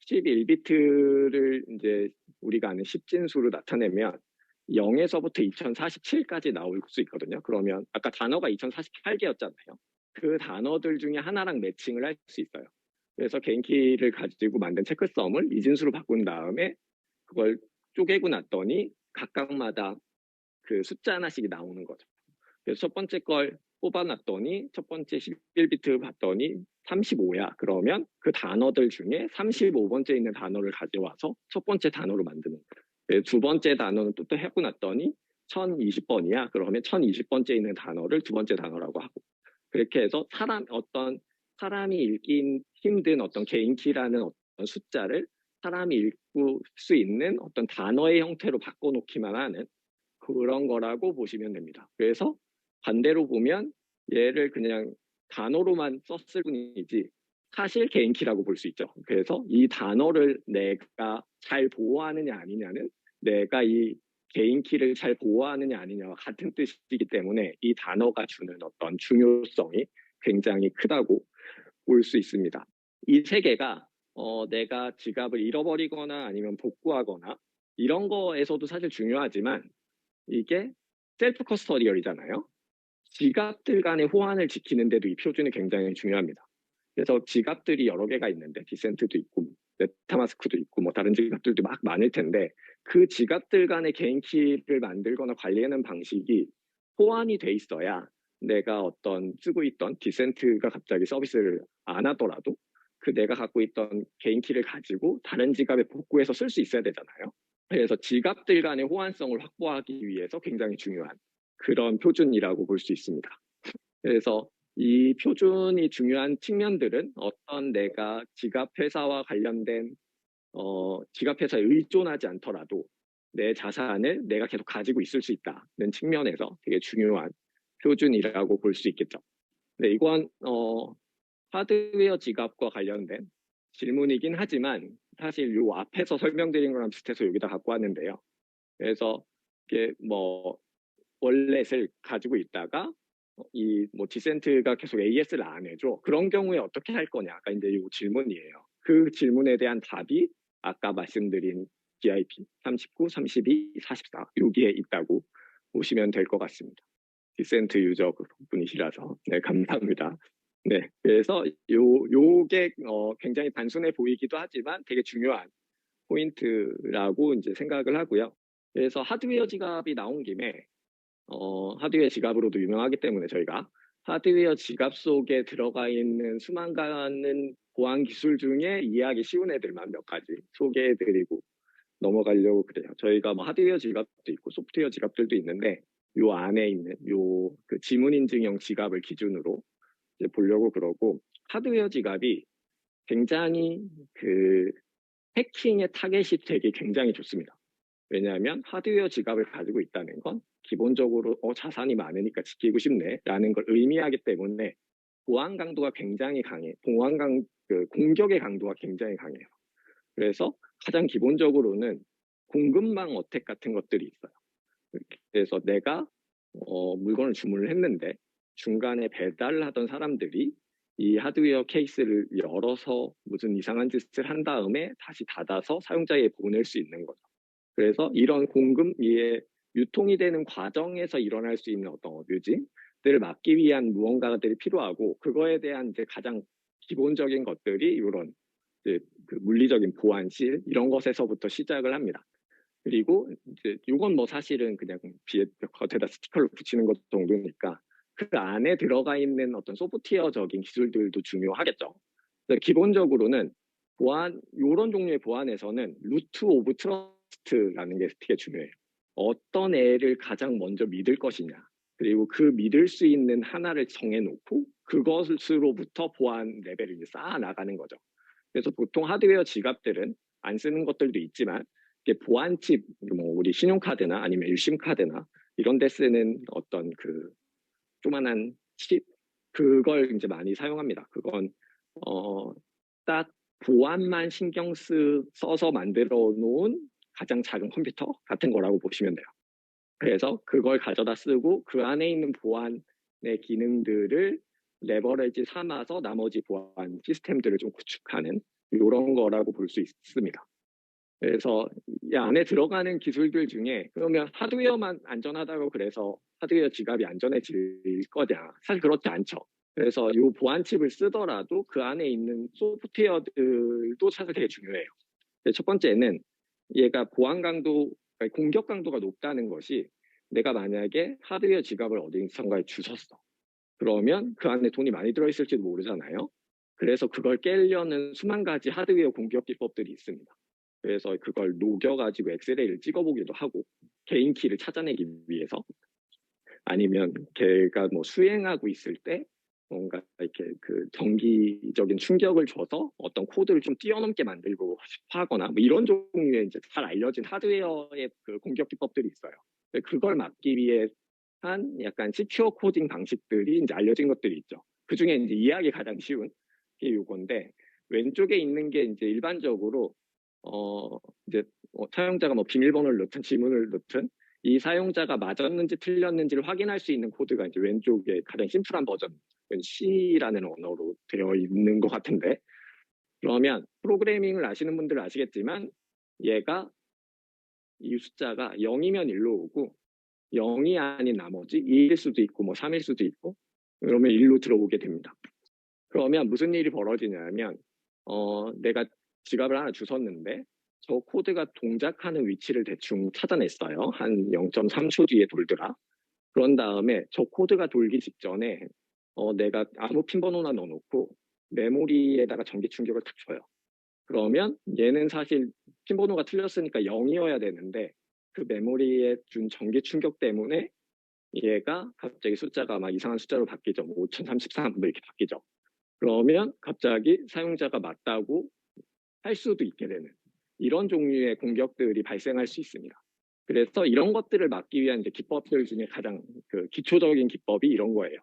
A: 11비트를 이제 우리가 아는 10진수로 나타내면 0에서부터 2047까지 나올 수 있거든요. 그러면 아까 단어가 2048개였잖아요. 그 단어들 중에 하나랑 매칭을 할 수 있어요. 그래서 개인키를 가지고 만든 체크썸을 이진수로 바꾼 다음에 그걸 쪼개고 났더니 각각마다 그 숫자 하나씩이 나오는 거죠. 그래서 첫 번째 걸 뽑아놨더니 첫 번째 11비트 봤더니 35야. 그러면 그 단어들 중에 35번째 있는 단어를 가져와서 첫 번째 단어로 만드는 거예요. 두 번째 단어는 또 하고 났더니 1020번이야. 그러면 1020번째 있는 단어를 두 번째 단어라고 하고 그렇게 해서 어떤 사람이 읽기 힘든 어떤 개인키라는 어떤 숫자를 사람이 읽을 수 있는 어떤 단어의 형태로 바꿔놓기만 하는 그런 거라고 보시면 됩니다. 그래서 반대로 보면 얘를 그냥 단어로만 썼을 뿐이지 사실 개인키라고 볼 수 있죠. 그래서 이 단어를 내가 잘 보호하느냐 아니냐는 내가 이 개인 키를 잘 보호하느냐 아니냐와 같은 뜻이기 때문에 이 단어가 주는 어떤 중요성이 굉장히 크다고 볼 수 있습니다. 이 세 개가 내가 지갑을 잃어버리거나 아니면 복구하거나 이런 거에서도 사실 중요하지만 이게 셀프 커스터디얼이잖아요. 지갑들 간의 호환을 지키는데도 이 표준이 굉장히 중요합니다. 그래서 지갑들이 여러 개가 있는데 디센트도 있고 메타마스크도 있고 뭐 다른 지갑들도 막 많을 텐데 그 지갑들 간의 개인 키를 만들거나 관리하는 방식이 호환이 돼 있어야 내가 어떤 쓰고 있던 디센트가 갑자기 서비스를 안 하더라도 그 내가 갖고 있던 개인 키를 가지고 다른 지갑에 복구해서 쓸 수 있어야 되잖아요. 그래서 지갑들 간의 호환성을 확보하기 위해서 굉장히 중요한 그런 표준이라고 볼 수 있습니다. 그래서 이 표준이 중요한 측면들은 어떤 내가 지갑 회사와 관련된 지갑 회사에 의존하지 않더라도 내 자산을 내가 계속 가지고 있을 수 있다는 측면에서 되게 중요한 표준이라고 볼 수 있겠죠. 네, 이건 하드웨어 지갑과 관련된 질문이긴 하지만 사실 요 앞에서 설명드린 거랑 비슷해서 여기다 갖고 왔는데요. 그래서 이게 뭐 월렛을 가지고 있다가 이 뭐 디센트가 계속 AS를 안 해줘. 그런 경우에 어떻게 할 거냐가 이제 이 질문이에요. 그 질문에 대한 답이 아까 말씀드린 BIP 39, 32, 44 여기에 있다고 보시면 될 것 같습니다. 디센트 유저 분이시라서 네, 감사합니다. 네, 그래서 요게 굉장히 단순해 보이기도 하지만 되게 중요한 포인트라고 이제 생각을 하고요. 그래서 하드웨어 지갑이 나온 김에 하드웨어 지갑으로도 유명하기 때문에 저희가 하드웨어 지갑 속에 들어가 있는 수많은 보안 기술 중에 이해하기 쉬운 애들만 몇 가지 소개해드리고 넘어가려고 그래요. 저희가 뭐 하드웨어 지갑도 있고 소프트웨어 지갑들도 있는데 요 안에 있는 요 그 지문 인증형 지갑을 기준으로 이제 보려고 그러고 하드웨어 지갑이 굉장히 그 해킹의 타겟이 되기 굉장히 좋습니다. 왜냐하면 하드웨어 지갑을 가지고 있다는 건 기본적으로 자산이 많으니까 지키고 싶네 라는 걸 의미하기 때문에 보안 강도가 굉장히 강해. 공격의 강도가 굉장히 강해요. 그래서 가장 기본적으로는 공급망 어택 같은 것들이 있어요. 그래서 내가 물건을 주문을 했는데 중간에 배달을 하던 사람들이 이 하드웨어 케이스를 열어서 무슨 이상한 짓을 한 다음에 다시 닫아서 사용자에게 보낼 수 있는 거죠. 그래서 이런 공급이 유통이 되는 과정에서 일어날 수 있는 어떤 어뷰징들을 막기 위한 무언가들이 필요하고 그거에 대한 이제 가장 기본적인 것들이 이런 이제 그 물리적인 보안실 이런 것에서부터 시작을 합니다. 그리고 이제 이건 뭐 사실은 그냥 겉에다 스티커를 붙이는 것 정도니까 그 안에 들어가 있는 어떤 소프트웨어적인 기술들도 중요하겠죠. 기본적으로는 보안 이런 종류의 보안에서는 루트 오브 트러스트라는 게 되게 중요해요. 어떤 애를 가장 먼저 믿을 것이냐. 그리고 그 믿을 수 있는 하나를 정해놓고 그것으로부터 보안 레벨을 이제 쌓아 나가는 거죠. 그래서 보통 하드웨어 지갑들은 안 쓰는 것들도 있지만 보안칩, 뭐 우리 신용카드나 아니면 일심카드나 이런 데 쓰는 어떤 그 조만한 칩 그걸 이제 많이 사용합니다. 그건 딱 보안만 신경 써서 만들어 놓은 가장 작은 컴퓨터 같은 거라고 보시면 돼요. 그래서 그걸 가져다 쓰고 그 안에 있는 보안의 기능들을 레버리지 삼아서 나머지 보안 시스템들을 좀 구축하는 이런 거라고 볼 수 있습니다. 그래서 이 안에 들어가는 기술들 중에 그러면 하드웨어만 안전하다고 그래서 하드웨어 지갑이 안전해질 거냐? 사실 그렇지 않죠. 그래서 이 보안칩을 쓰더라도 그 안에 있는 소프트웨어들도 사실 되게 중요해요. 첫 번째는 얘가 보안 강도, 공격 강도가 높다는 것이 내가 만약에 하드웨어 지갑을 어디선가에 주웠어. 그러면 그 안에 돈이 많이 들어있을지도 모르잖아요. 그래서 그걸 깨려는 수만 가지 하드웨어 공격 기법들이 있습니다. 그래서 그걸 녹여가지고 엑스레이를 찍어보기도 하고 개인 키를 찾아내기 위해서 아니면 걔가 뭐 수행하고 있을 때 뭔가 이렇게 그 정기적인 충격을 줘서 어떤 코드를 좀 뛰어넘게 만들고 싶어 하거나 뭐 이런 종류의 이제 잘 알려진 하드웨어의 그 공격 기법들이 있어요. 그걸 막기 위해 한 약간 시큐어 코딩 방식들이 이제 알려진 것들이 있죠. 그 중에 이제 이해하기 가장 쉬운 게 요건데 왼쪽에 있는 게 이제 일반적으로 이제 사용자가 뭐 비밀번호를 넣든 지문을 넣든 이 사용자가 맞았는지 틀렸는지를 확인할 수 있는 코드가 이제 왼쪽에 가장 심플한 버전 C라는 언어로 되어 있는 것 같은데, 그러면 프로그래밍을 아시는 분들은 아시겠지만 얘가 이 숫자가 0이면 1로 오고 0이 아닌 나머지 2일 수도 있고 뭐 3일 수도 있고 그러면 1로 들어오게 됩니다. 그러면 무슨 일이 벌어지냐면 내가 지갑을 하나 주웠는데 저 코드가 동작하는 위치를 대충 찾아냈어요. 한 0.3초 뒤에 돌더라. 그런 다음에 저 코드가 돌기 직전에 내가 아무 핀 번호나 넣어놓고 메모리에다가 전기 충격을 탁 줘요. 그러면 얘는 사실 핀 번호가 틀렸으니까 0이어야 되는데 그 메모리에 준 전기 충격 때문에 얘가 갑자기 숫자가 막 이상한 숫자로 바뀌죠. 5033 이렇게 바뀌죠. 그러면 갑자기 사용자가 맞다고 할 수도 있게 되는 이런 종류의 공격들이 발생할 수 있습니다. 그래서 이런 것들을 막기 위한 이제 기법들 중에 가장 그 기초적인 기법이 이런 거예요.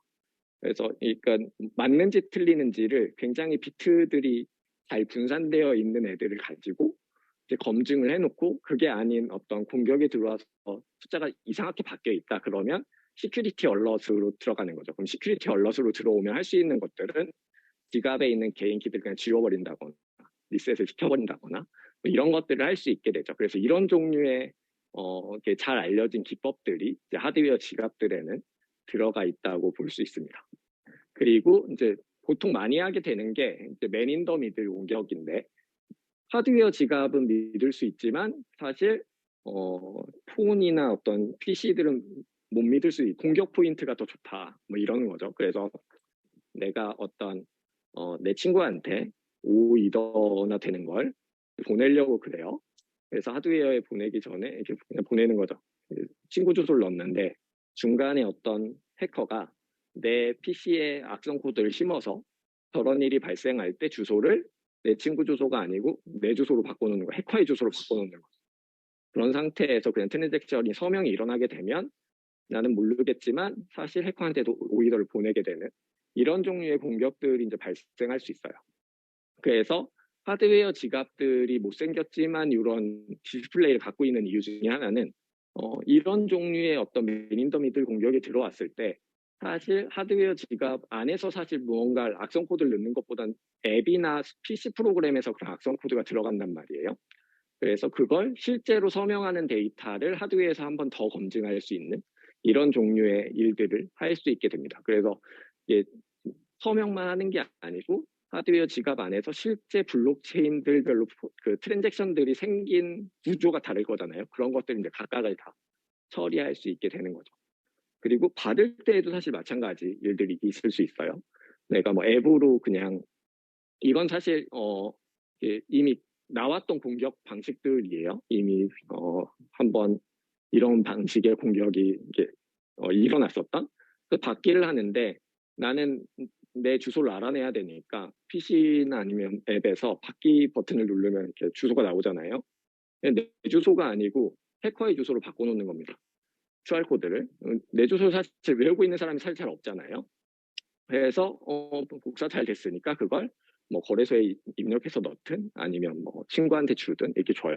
A: 그래서 그러니까 맞는지 틀리는지를 굉장히 비트들이 잘 분산되어 있는 애들을 가지고 이제 검증을 해놓고 그게 아닌 어떤 공격이 들어와서 숫자가 이상하게 바뀌어 있다 그러면 시큐리티 얼럿으로 들어가는 거죠. 그럼 시큐리티 얼럿으로 들어오면 할 수 있는 것들은 지갑에 있는 개인 키들을 그냥 지워버린다거나 리셋을 시켜버린다거나 뭐 이런 것들을 할 수 있게 되죠. 그래서 이런 종류의 잘 알려진 기법들이 이제 하드웨어 지갑들에는 들어가 있다고 볼 수 있습니다. 그리고 이제 보통 많이 하게 되는 게 이제 맨 인 더 미들 공격인데 하드웨어 지갑은 믿을 수 있지만 사실 폰이나 어떤 PC들은 못 믿을 수 있고 공격 포인트가 더 좋다 뭐 이러는 거죠. 그래서 내가 어떤 내 친구한테 5이더나 되는 걸 보내려고 그래요. 그래서 하드웨어에 보내기 전에 이렇게 그냥 보내는 거죠. 친구 주소를 넣었는데 중간에 어떤 해커가 내 PC에 악성 코드를 심어서 저런 일이 발생할 때 주소를 내 친구 주소가 아니고 내 주소로 바꿔놓는 거, 해커의 주소로 바꿔놓는 거. 그런 상태에서 그냥 트랜잭션이 서명이 일어나게 되면 나는 모르겠지만 사실 해커한테도 오이더를 보내게 되는 이런 종류의 공격들이 이제 발생할 수 있어요. 그래서 하드웨어 지갑들이 못생겼지만 이런 디스플레이를 갖고 있는 이유 중에 하나는 이런 종류의 어떤 맨 인 더 미들 공격이 들어왔을 때 사실 하드웨어 지갑 안에서 사실 무언가 악성 코드를 넣는 것보단 앱이나 PC 프로그램에서 그런 악성 코드가 들어간단 말이에요. 그래서 그걸 실제로 서명하는 데이터를 하드웨어에서 한 번 더 검증할 수 있는 이런 종류의 일들을 할 수 있게 됩니다. 그래서 이게 서명만 하는 게 아니고 하드웨어 지갑 안에서 실제 블록체인들별로 그 트랜잭션들이 생긴 구조가 다를 거잖아요. 그런 것들을 이제 각각을 다 처리할 수 있게 되는 거죠. 그리고 받을 때에도 사실 마찬가지 일들이 있을 수 있어요. 내가 뭐 앱으로 그냥 이건 사실 이미 나왔던 공격 방식들이에요. 이미 한번 이런 방식의 공격이 이게 일어났었던 그 받기를 하는데 나는 내 주소를 알아내야 되니까 PC나 아니면 앱에서 받기 버튼을 누르면 이렇게 주소가 나오잖아요. 내 주소가 아니고 해커의 주소로 바꿔놓는 겁니다. QR코드를. 내 주소를 사실 외우고 있는 사람이 사실 잘 없잖아요. 그래서 복사 잘 됐으니까 그걸 뭐 거래소에 입력해서 넣든 아니면 뭐 친구한테 주든 이렇게 줘요.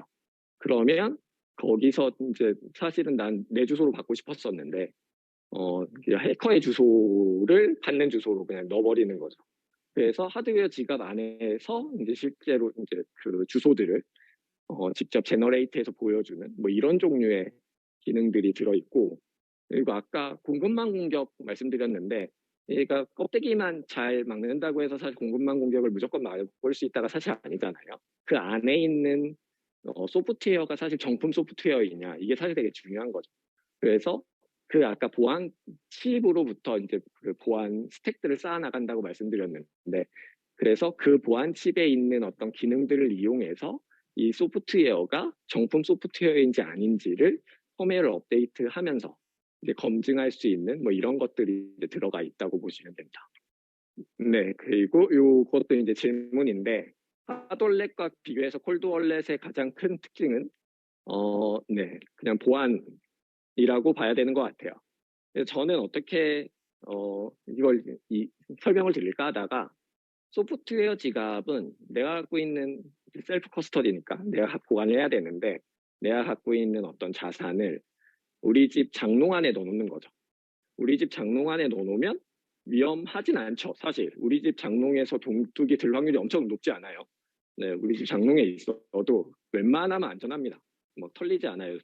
A: 그러면 거기서 이제 사실은 난 내 주소로 받고 싶었었는데 해커의 주소를 받는 주소로 그냥 넣어버리는 거죠. 그래서 하드웨어 지갑 안에서 이제 실제로 이제 그 주소들을 직접 제너레이트해서 보여주는 뭐 이런 종류의 기능들이 들어있고 그리고 아까 공급망 공격 말씀드렸는데 얘가 껍데기만 잘 막는다고 해서 사실 공급망 공격을 무조건 막을 수 있다가 사실 아니잖아요. 그 안에 있는 소프트웨어가 사실 정품 소프트웨어이냐 이게 사실 되게 중요한 거죠. 그래서 그 아까 보안 칩으로부터 이제 그 보안 스택들을 쌓아 나간다고 말씀드렸는데 그래서 그 보안 칩에 있는 어떤 기능들을 이용해서 이 소프트웨어가 정품 소프트웨어인지 아닌지를 펌웨어를 업데이트하면서 이제 검증할 수 있는 뭐 이런 것들이 이제 들어가 있다고 보시면 됩니다. 네, 그리고 이것도 이제 질문인데 핫월렛과 비교해서 콜드월렛의 가장 큰 특징은 네, 그냥 보안이라고 봐야 되는 것 같아요. 그래서 저는 어떻게 이걸 설명을 드릴까 하다가 소프트웨어 지갑은 내가 갖고 있는 셀프 커스터디니까 내가 보관을 해야 되는데 내가 갖고 있는 어떤 자산을 우리 집 장롱 안에 넣어놓는 거죠. 우리 집 장롱 안에 넣어놓으면 위험하진 않죠. 사실 우리 집 장롱에서 동뚝이 들 확률이 엄청 높지 않아요. 네, 우리 집 장롱에 있어도 웬만하면 안전합니다. 뭐 털리지 않아요.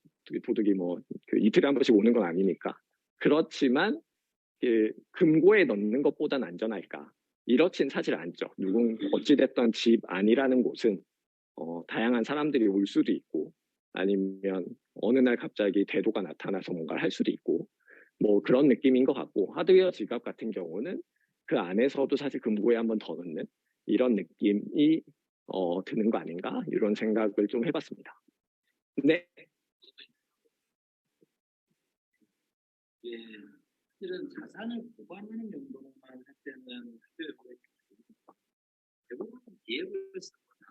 A: 도둑이 뭐그 이틀에 한 번씩 오는 건 아니니까. 그렇지만 그 금고에 넣는 것보단 안전할까? 이렇진 사실 않죠. 어찌됐던 집 안이라는 곳은 다양한 사람들이 올 수도 있고, 아니면 어느 날 갑자기 대도가 나타나서 뭔가를 할 수도 있고, 뭐 그런 느낌인 것 같고, 하드웨어 지갑 같은 경우는 그 안에서도 사실 금고에 한 번 더 넣는 이런 느낌이 드는 거 아닌가? 이런 생각을 좀 해봤습니다. 네.
B: 예, 실은 자산을 보관하는 용도로만 할 때는 대부분 기획을 쓰거나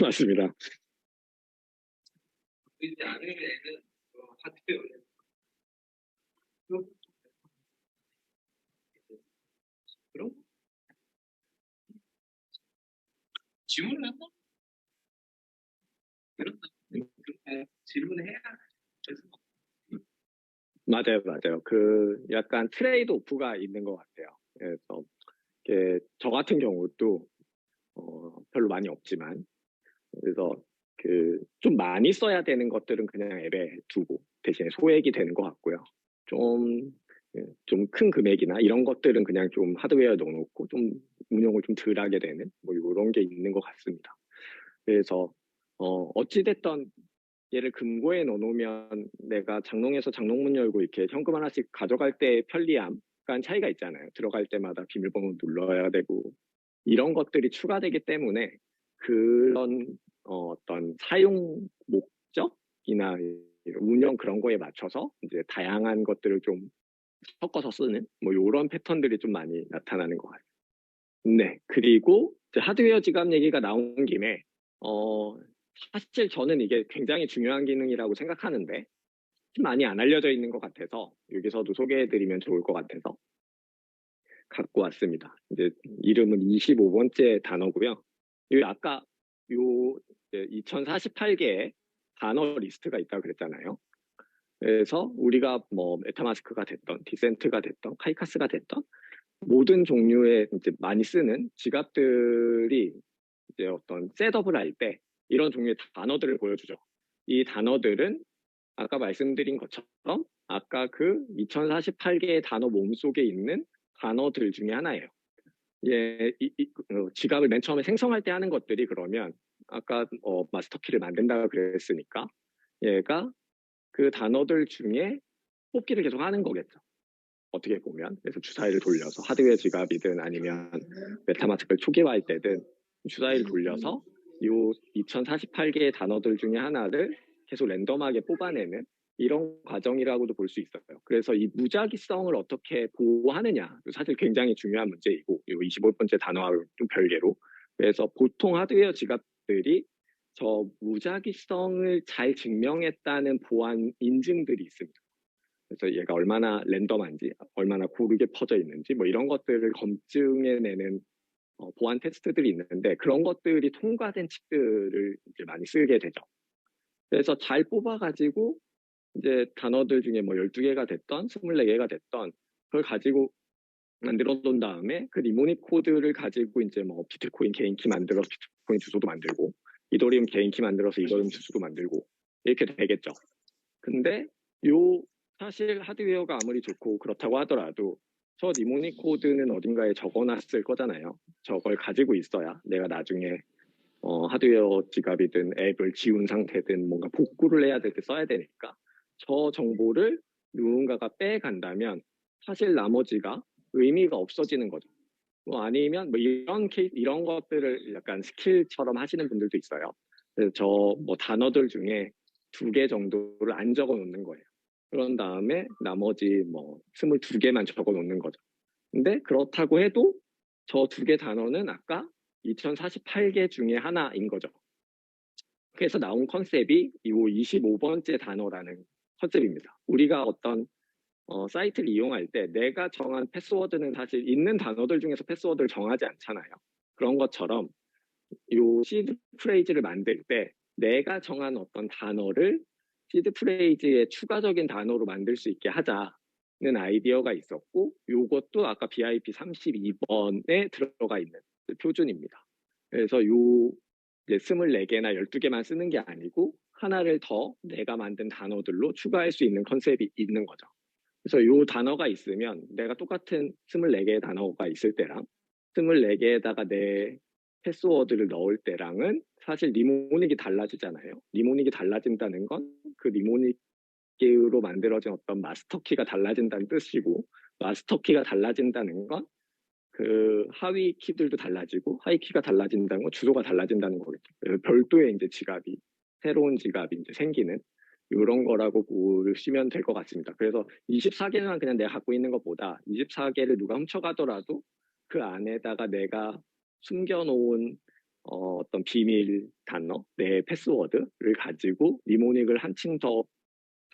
A: 맞습니다.
B: 이제 아래에는 하드웨어를 그럼 질문을 한번 그렇다 질문해야 그래서
A: 맞아요. 그 약간 트레이드 오프가 있는 것 같아요. 그래서 저 같은 경우도 별로 많이 없지만, 그래서 그 좀 많이 써야 되는 것들은 그냥 앱에 두고 대신에 소액이 되는 것 같고요. 좀 큰 금액이나 이런 것들은 그냥 좀 하드웨어에 넣어놓고 좀 운용을 좀 덜 하게 되는 뭐 이런 게 있는 것 같습니다. 그래서 어찌됐던 얘를 금고에 넣어놓으면 내가 장롱에서 장롱문 열고 이렇게 현금 하나씩 가져갈 때 편리함, 간 차이가 있잖아요. 들어갈 때마다 비밀번호 눌러야 되고 이런 것들이 추가되기 때문에 그런 어떤 사용 목적이나 운영 그런 거에 맞춰서 이제 다양한 것들을 좀 섞어서 쓰는 뭐 이런 패턴들이 좀 많이 나타나는 것 같아요. 네, 그리고 하드웨어 지갑 얘기가 나온 김에 어, 사실 저는 이게 굉장히 중요한 기능이라고 생각하는데 많이 안 알려져 있는 것 같아서 여기서도 소개해드리면 좋을 것 같아서 갖고 왔습니다. 이제 이름은 25번째 단어고요. 이 아까 요 2048개의 단어 리스트가 있다고 그랬잖아요. 그래서 우리가 뭐 메타마스크가 됐던 디센트가 됐던 카이카스가 됐던 모든 종류의 이제 많이 쓰는 지갑들이 이제 어떤 셋업을 할 때 이런 종류의 단어들을 보여주죠. 이 단어들은 아까 말씀드린 것처럼 아까 그 2048개의 단어 몸속에 있는 단어들 중에 하나예요. 예, 지갑을 맨 처음에 생성할 때 하는 것들이 그러면 아까 마스터키를 만든다고 그랬으니까 얘가 그 단어들 중에 뽑기를 계속 하는 거겠죠. 어떻게 보면. 그래서 주사위를 돌려서 하드웨어 지갑이든 아니면 메타마스크를 초기화할 때든 주사위를 돌려서 이 2048개의 단어들 중에 하나를 계속 랜덤하게 뽑아내는 이런 과정이라고도 볼 수 있어요. 그래서 이 무작위성을 어떻게 보호하느냐 사실 굉장히 중요한 문제이고 이 25번째 단어하고 좀 별개로 그래서 보통 하드웨어 지갑들이 저 무작위성을 잘 증명했다는 보안 인증들이 있습니다. 그래서 얘가 얼마나 랜덤한지, 얼마나 고르게 퍼져 있는지, 뭐 이런 것들을 검증해내는 보안 테스트들이 있는데 그런 것들이 통과된 칩들을 이제 많이 쓰게 되죠. 그래서 잘 뽑아가지고 이제 단어들 중에 뭐 12개가 됐던, 24개가 됐던 그걸 가지고 만들어 놓은 다음에 그 리모닉 코드를 가지고 이제 뭐 비트코인 개인키 만들어서 비트코인 주소도 만들고 이더리움 개인키 만들어서 이더리움 주소도 만들고 이렇게 되겠죠. 근데 요 사실 하드웨어가 아무리 좋고 그렇다고 하더라도 저 니모닉 코드는 어딘가에 적어놨을 거잖아요. 저걸 가지고 있어야 내가 나중에 하드웨어 지갑이든 앱을 지운 상태든 뭔가 복구를 해야 될 때 써야 되니까 저 정보를 누군가가 빼간다면 사실 나머지가 의미가 없어지는 거죠. 뭐 아니면 뭐 이런 것들을 약간 스킬처럼 하시는 분들도 있어요. 그래서 저 뭐 단어들 중에 2개 정도를 안 적어 놓는 거예요. 그런 다음에 나머지 뭐 22개만 적어 놓는 거죠. 근데 그렇다고 해도 저 2개 단어는 아까 2048개 중에 하나인 거죠. 그래서 나온 컨셉이 이 25번째 단어라는 컨셉입니다. 우리가 어떤 사이트를 이용할 때 내가 정한 패스워드는 사실 있는 단어들 중에서 패스워드를 정하지 않잖아요. 그런 것처럼 요 시드 프레이즈를 만들 때 내가 정한 어떤 단어를 시드 프레이즈의 추가적인 단어로 만들 수 있게 하자는 아이디어가 있었고, 요것도 아까 BIP 32번에 들어가 있는 표준입니다. 그래서 요 이제 24개나 12개만 쓰는 게 아니고 하나를 더 내가 만든 단어들로 추가할 수 있는 컨셉이 있는 거죠. 그래서 요 단어가 있으면 내가 똑같은 24개의 단어가 있을 때랑 24개에다가 내 패스워드를 넣을 때랑은 사실 니모닉이 달라지잖아요. 니모닉이 달라진다는 건 그 니모닉으로 만들어진 어떤 마스터키가 달라진다는 뜻이고, 마스터키가 달라진다는 건 그 하위 키들도 달라지고 하위 키가 달라진다는 건 주소가 달라진다는 거겠죠. 별도의 이제 지갑이, 새로운 지갑이 이제 생기는 이런 거라고 보시면 될 것 같습니다. 그래서 24개만 그냥 내가 갖고 있는 것보다 24개를 누가 훔쳐가더라도 그 안에다가 내가 숨겨놓은 어떤 비밀 단어, 내 패스워드를 가지고 니모닉을 한층 더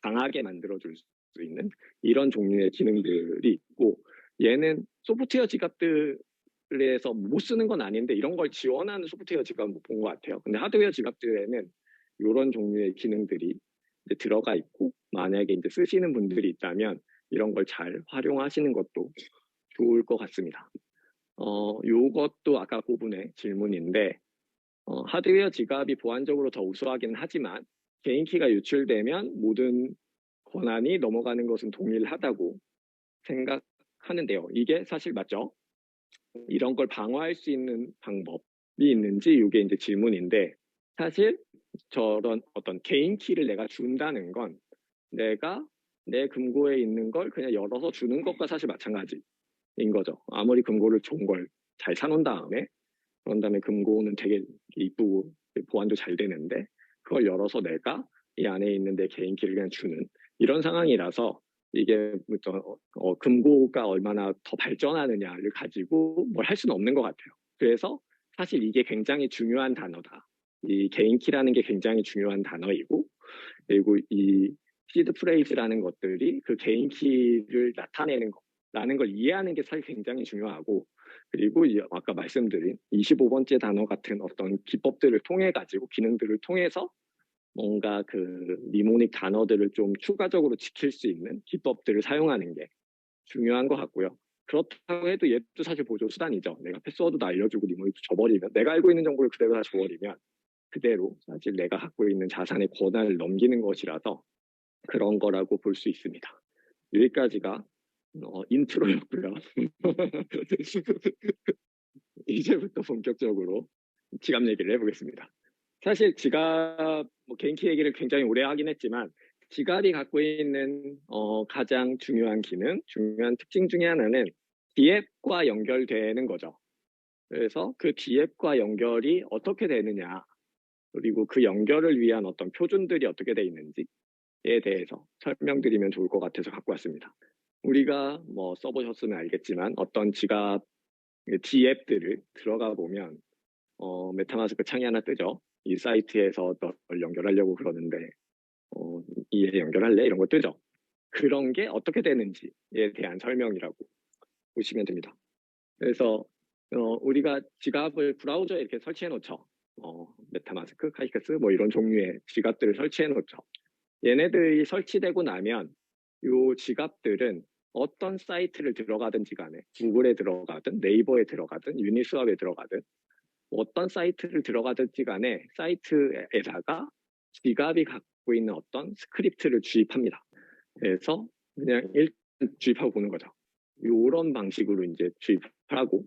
A: 강하게 만들어줄 수 있는 이런 종류의 기능들이 있고, 얘는 소프트웨어 지갑들에서 못 쓰는 건 아닌데 이런 걸 지원하는 소프트웨어 지갑은 못 본 것 같아요. 근데 하드웨어 지갑들에는 이런 종류의 기능들이 이제 들어가 있고, 만약에 이제 쓰시는 분들이 있다면 이런 걸 잘 활용하시는 것도 좋을 것 같습니다. 요것도 아까 그분의 질문인데, 하드웨어 지갑이 보안적으로 더 우수하긴 하지만 개인키가 유출되면 모든 권한이 넘어가는 것은 동일하다고 생각하는데요. 이게 사실 맞죠? 이런 걸 방어할 수 있는 방법이 있는지 이게 이제 질문인데, 사실 저런 어떤 개인키를 내가 준다는 건 내가 내 금고에 있는 걸 그냥 열어서 주는 것과 사실 마찬가지인 거죠. 아무리 금고를 좋은 걸 잘 사놓은 다음에, 그런 다음에 금고는 되게 이쁘고 보안도 잘 되는데 그걸 열어서 내가 이 안에 있는 내 개인키를 그냥 주는 이런 상황이라서, 이게 금고가 얼마나 더 발전하느냐를 가지고 뭘 할 수는 없는 것 같아요. 그래서 사실 이게 굉장히 중요한 단어다. 이 개인키라는 게 굉장히 중요한 단어이고, 그리고 이 시드 프레이즈라는 것들이 그 개인키를 나타내는 거라는 걸 이해하는 게 사실 굉장히 중요하고, 그리고 아까 말씀드린 25번째 단어 같은 어떤 기법들을 통해 가지고, 기능들을 통해서 뭔가 그 니모닉 단어들을 좀 추가적으로 지킬 수 있는 기법들을 사용하는 게 중요한 것 같고요. 그렇다고 해도 얘도 사실 보조 수단이죠. 내가 패스워드도 알려주고 니모닉도 줘버리면, 내가 알고 있는 정보를 그대로 다 줘버리면 그대로 사실 내가 갖고 있는 자산의 권한을 넘기는 것이라서 그런 거라고 볼 수 있습니다. 여기까지가 인트로였고요. 이제부터 본격적으로 지갑 얘기를 해보겠습니다. 사실 지갑, 개인키 얘기를 굉장히 오래 하긴 했지만, 지갑이 갖고 있는 가장 중요한 기능, 중요한 특징 중에 하나는 D앱과 연결되는 거죠. 그래서 그 D앱과 연결이 어떻게 되느냐, 그리고 그 연결을 위한 어떤 표준들이 어떻게 돼 있는지에 대해서 설명드리면 좋을 것 같아서 갖고 왔습니다. 우리가 뭐 써보셨으면 알겠지만 어떤 지갑 D앱들을 들어가 보면 메타마스크 창이 하나 뜨죠. 이 사이트에서 널 연결하려고 그러는데 이에 연결할래? 이런 거 뜨죠. 그런 게 어떻게 되는지에 대한 설명이라고 보시면 됩니다. 그래서 우리가 지갑을 브라우저에 이렇게 설치해 놓죠. 메타마스크, 카이크스 뭐 이런 종류의 지갑들을 설치해 놓죠. 얘네들이 설치되고 나면 이 지갑들은 어떤 사이트를 들어가든지 간에, 구글에 들어가든 네이버에 들어가든 유니스왑에 들어가든 어떤 사이트를 들어가든지 간에 사이트에다가 지갑이 갖고 있는 어떤 스크립트를 주입합니다. 그래서 그냥 일단 주입하고 보는 거죠. 이런 방식으로 이제 주입하고,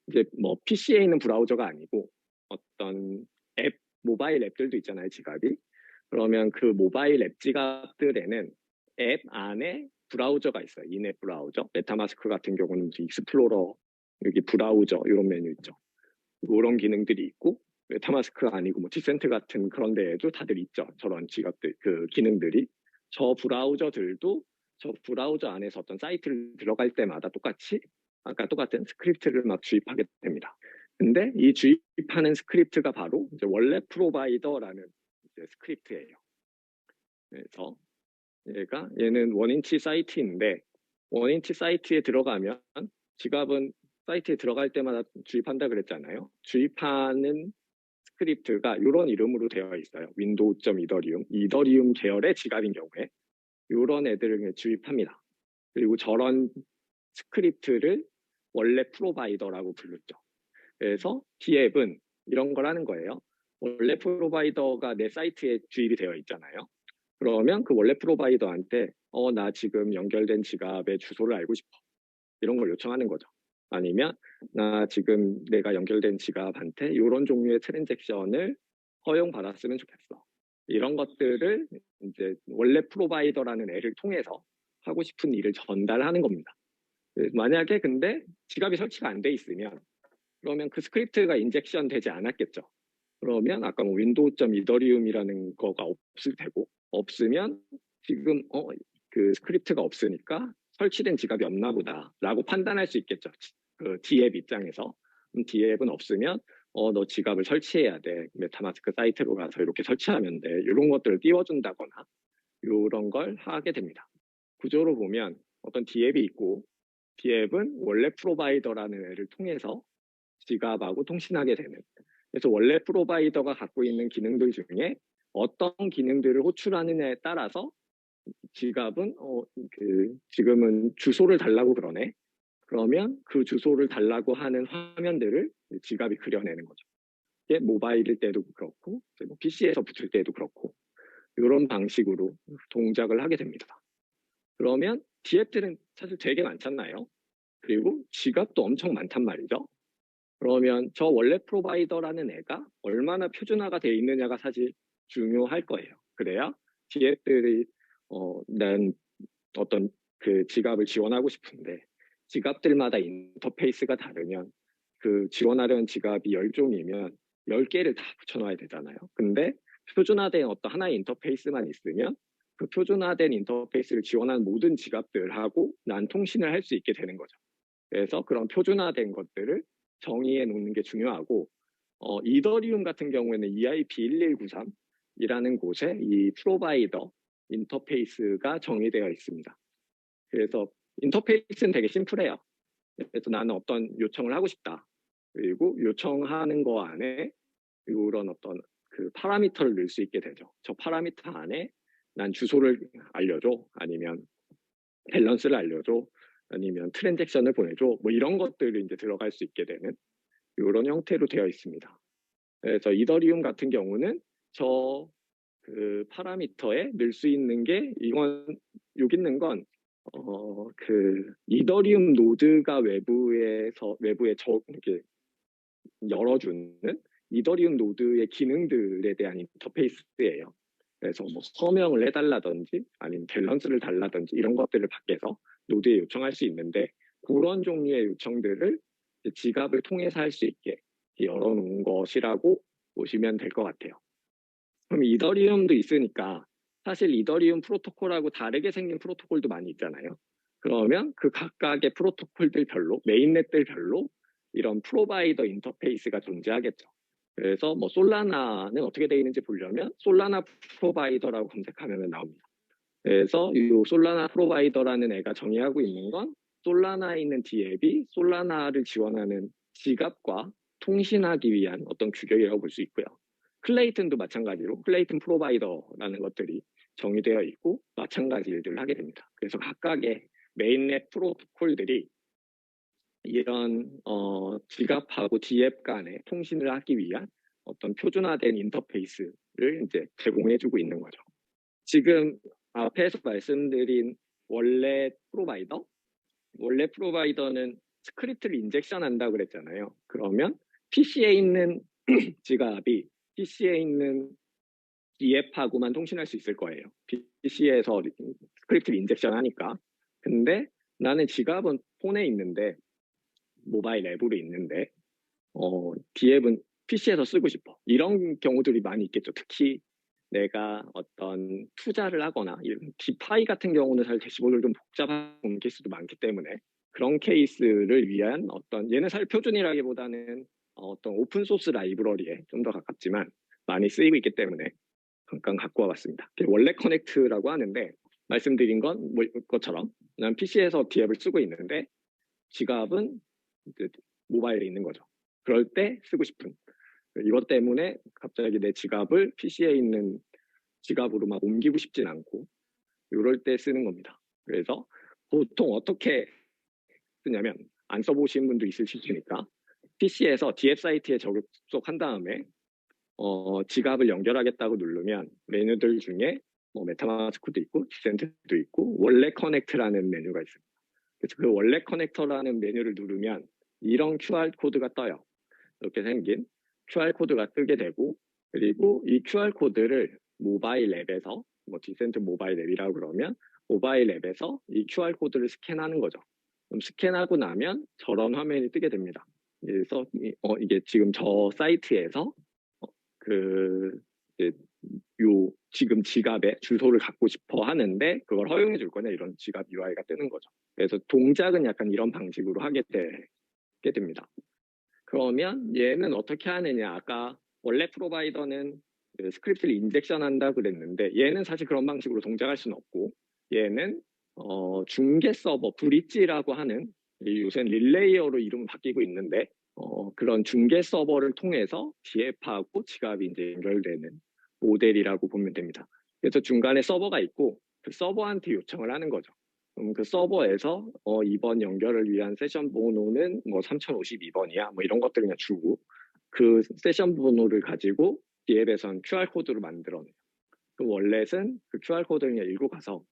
A: 이제 뭐 PC에 있는 브라우저가 아니고 어떤 앱, 모바일 앱들도 있잖아요, 지갑이. 그러면 그 모바일 앱 지갑들에는 앱 안에 브라우저가 있어요. 인앱 브라우저. 메타마스크 같은 경우는 익스플로러, 여기 브라우저 이런 메뉴 있죠. 이런 기능들이 있고, 메타마스크 아니고 뭐 티센트 같은 그런 데에도 다들 있죠. 저런 지갑들, 그 기능들이. 저 브라우저들도 저 브라우저 안에서 어떤 사이트를 들어갈 때마다 똑같이 아까 똑같은 스크립트를 막 주입하게 됩니다. 근데 이 주입하는 스크립트가 바로 이제 원래 프로바이더라는 이제 스크립트예요. 그래서 얘는 원인치 사이트인데, 원인치 사이트에 들어가면 지갑은 사이트에 들어갈 때마다 주입한다 그랬잖아요. 주입하는 스크립트가 이런 이름으로 되어 있어요. 윈도우.이더리움, 이더리움 계열의 지갑인 경우에 이런 애들을 주입합니다. 그리고 저런 스크립트를 원래 프로바이더라고 부르죠. 그래서 D앱은 이런 걸 하는 거예요. 원래 프로바이더가 내 사이트에 주입이 되어 있잖아요. 그러면 그 원래 프로바이더한테 나 지금 연결된 지갑의 주소를 알고 싶어. 이런 걸 요청하는 거죠. 아니면 나 지금 내가 연결된 지갑한테 이런 종류의 트랜잭션을 허용받았으면 좋겠어. 이런 것들을 이제 원래 프로바이더라는 애를 통해서 하고 싶은 일을 전달하는 겁니다. 만약에 근데 지갑이 설치가 안 돼 있으면 그러면 그 스크립트가 인젝션 되지 않았겠죠. 그러면 아까 뭐 윈도우.이더리움이라는 거가 없을 테고 없으면 지금 그 스크립트가 없으니까 설치된 지갑이 없나 보다라고 판단할 수 있겠죠. 그 D앱 입장에서. D앱은 없으면 너 지갑을 설치해야 돼. 메타마스크 사이트로 가서 이렇게 설치하면 돼. 이런 것들을 띄워준다거나 이런 걸 하게 됩니다. 구조로 보면 어떤 D앱이 있고 D앱은 원래 프로바이더라는 애를 통해서 지갑하고 통신하게 되는. 그래서 원래 프로바이더가 갖고 있는 기능들 중에 어떤 기능들을 호출하느냐에 따라서 지갑은 지금은 주소를 달라고 그러네. 그러면 그 주소를 달라고 하는 화면들을 지갑이 그려내는 거죠. 이게 모바일일 때도 그렇고 뭐 PC에서 붙을 때도 그렇고 이런 방식으로 동작을 하게 됩니다. 그러면 D앱들은 사실 되게 많잖아요. 그리고 지갑도 엄청 많단 말이죠. 그러면 저 원래 프로바이더라는 애가 얼마나 표준화가 돼 있느냐가 사실 중요할 거예요. 그래야 D앱들이 난 어떤 그 지갑을 지원하고 싶은데 지갑들마다 인터페이스가 다르면 그 지원하려는 지갑이 10종이면 10개를 다 붙여놔야 되잖아요. 근데 표준화된 어떤 하나의 인터페이스만 있으면 그 표준화된 인터페이스를 지원하는 모든 지갑들하고 난 통신을 할 수 있게 되는 거죠. 그래서 그런 표준화된 것들을 정의해 놓는 게 중요하고 이더리움 같은 경우에는 EIP1193이라는 곳에 이 프로바이더 인터페이스가 정의되어 있습니다. 그래서 인터페이스는 되게 심플해요. 그래서 나는 어떤 요청을 하고 싶다. 그리고 요청하는 거 안에 이런 어떤 그 파라미터를 넣을 수 있게 되죠. 저 파라미터 안에 난 주소를 알려줘. 아니면 밸런스를 알려줘. 아니면 트랜잭션을 보내줘. 뭐 이런 것들이 이제 들어갈 수 있게 되는 이런 형태로 되어 있습니다. 그래서 이더리움 같은 경우는 저 그 파라미터에 넣을 수 있는 게 이건 여기 있는 건 그 이더리움 노드가 외부에 이렇게 열어주는 이더리움 노드의 기능들에 대한 인터페이스예요. 그래서 뭐 서명을 해달라든지 아니면 밸런스를 달라든지 이런 것들을 밖에서 노드에 요청할 수 있는데 그런 종류의 요청들을 지갑을 통해서 할 수 있게 열어놓은 것이라고 보시면 될 것 같아요. 그럼 이더리움도 있으니까 사실 이더리움 프로토콜하고 다르게 생긴 프로토콜도 많이 있잖아요. 그러면 그 각각의 프로토콜들별로 메인넷들별로 이런 프로바이더 인터페이스가 존재하겠죠. 그래서 뭐 솔라나는 어떻게 되어 있는지 보려면 솔라나 프로바이더라고 검색하면 나옵니다. 그래서 이 솔라나 프로바이더라는 애가 정의하고 있는 건 솔라나에 있는 D앱이 솔라나를 지원하는 지갑과 통신하기 위한 어떤 규격이라고 볼 수 있고요. 클레이튼도 마찬가지로 클레이튼 프로바이더라는 것들이 정의되어 있고 마찬가지 일들을 하게 됩니다. 그래서 각각의 메인넷 프로토콜들이 이런 지갑하고 D앱 간의 통신을 하기 위한 어떤 표준화된 인터페이스를 이제 제공해주고 있는 거죠. 지금 앞에서 말씀드린 원래 프로바이더는 스크립트를 인젝션 한다고 그랬잖아요. 그러면 PC에 있는 지갑이 PC에 있는 D앱하고만 통신할 수 있을 거예요. PC에서 스크립트를 인젝션 하니까. 근데 나는 지갑은 폰에 있는데 모바일 앱으로 있는데 D앱은 PC에서 쓰고 싶어. 이런 경우들이 많이 있겠죠. 특히 내가 어떤 투자를 하거나 디파이 같은 경우는 사실 대시보드를 좀 복잡한 케이스도 많기 때문에 그런 케이스를 위한 어떤 얘는 사실 표준이라기보다는 어떤 오픈소스 라이브러리에 좀 더 가깝지만 많이 쓰이고 있기 때문에 잠깐 갖고 와봤습니다. 원래 커넥트라고 하는데 말씀드린 건 것처럼 난 PC에서 D앱을 쓰고 있는데 지갑은 모바일에 있는 거죠. 그럴 때 쓰고 싶은 이것 때문에 갑자기 내 지갑을 PC에 있는 지갑으로 막 옮기고 싶진 않고 이럴 때 쓰는 겁니다. 그래서 보통 어떻게 쓰냐면 안 써보신 분도 있으실 테니까 PC에서 DF 사이트에 접속한 다음에 지갑을 연결하겠다고 누르면 메뉴들 중에 뭐 메타마스크도 있고 디센트도 있고 월렛 커넥트라는 메뉴가 있습니다. 그래서 그 월렛 커넥터라는 메뉴를 누르면 이런 QR 코드가 떠요. 이렇게 생긴 QR 코드가 뜨게 되고 그리고 이 QR 코드를 모바일 앱에서 뭐 디센트 모바일 앱이라고 그러면 모바일 앱에서 이 QR 코드를 스캔하는 거죠. 그럼 스캔하고 나면 저런 화면이 뜨게 됩니다. 그래서 이게 지금 저 사이트에서 그 이제 지금 지갑에 주소를 갖고 싶어 하는데 그걸 허용해 줄 거냐 이런 지갑 UI가 뜨는 거죠. 그래서 동작은 약간 이런 방식으로 하게 됩니다. 그러면 얘는 어떻게 하느냐? 아까 원래 프로바이더는 그 스크립트를 인젝션 한다 그랬는데 얘는 사실 그런 방식으로 동작할 수는 없고 얘는 중계 서버 브릿지라고 하는 요새 릴레이어로 이름 바뀌고 있는데 그런 중계 서버를 통해서 DF하고 지갑이 이제 연결되는 모델이라고 보면 됩니다. 그래서 중간에 서버가 있고 그 서버한테 요청을 하는 거죠. 그럼 그 서버에서 이번 연결을 위한 세션 번호는 뭐 3052번이야 뭐 이런 것들 그냥 주고 그 세션 번호를 가지고 DF에선 QR코드로 만들어내요. 그 월렛은 그 QR코드를 그냥 읽고 가서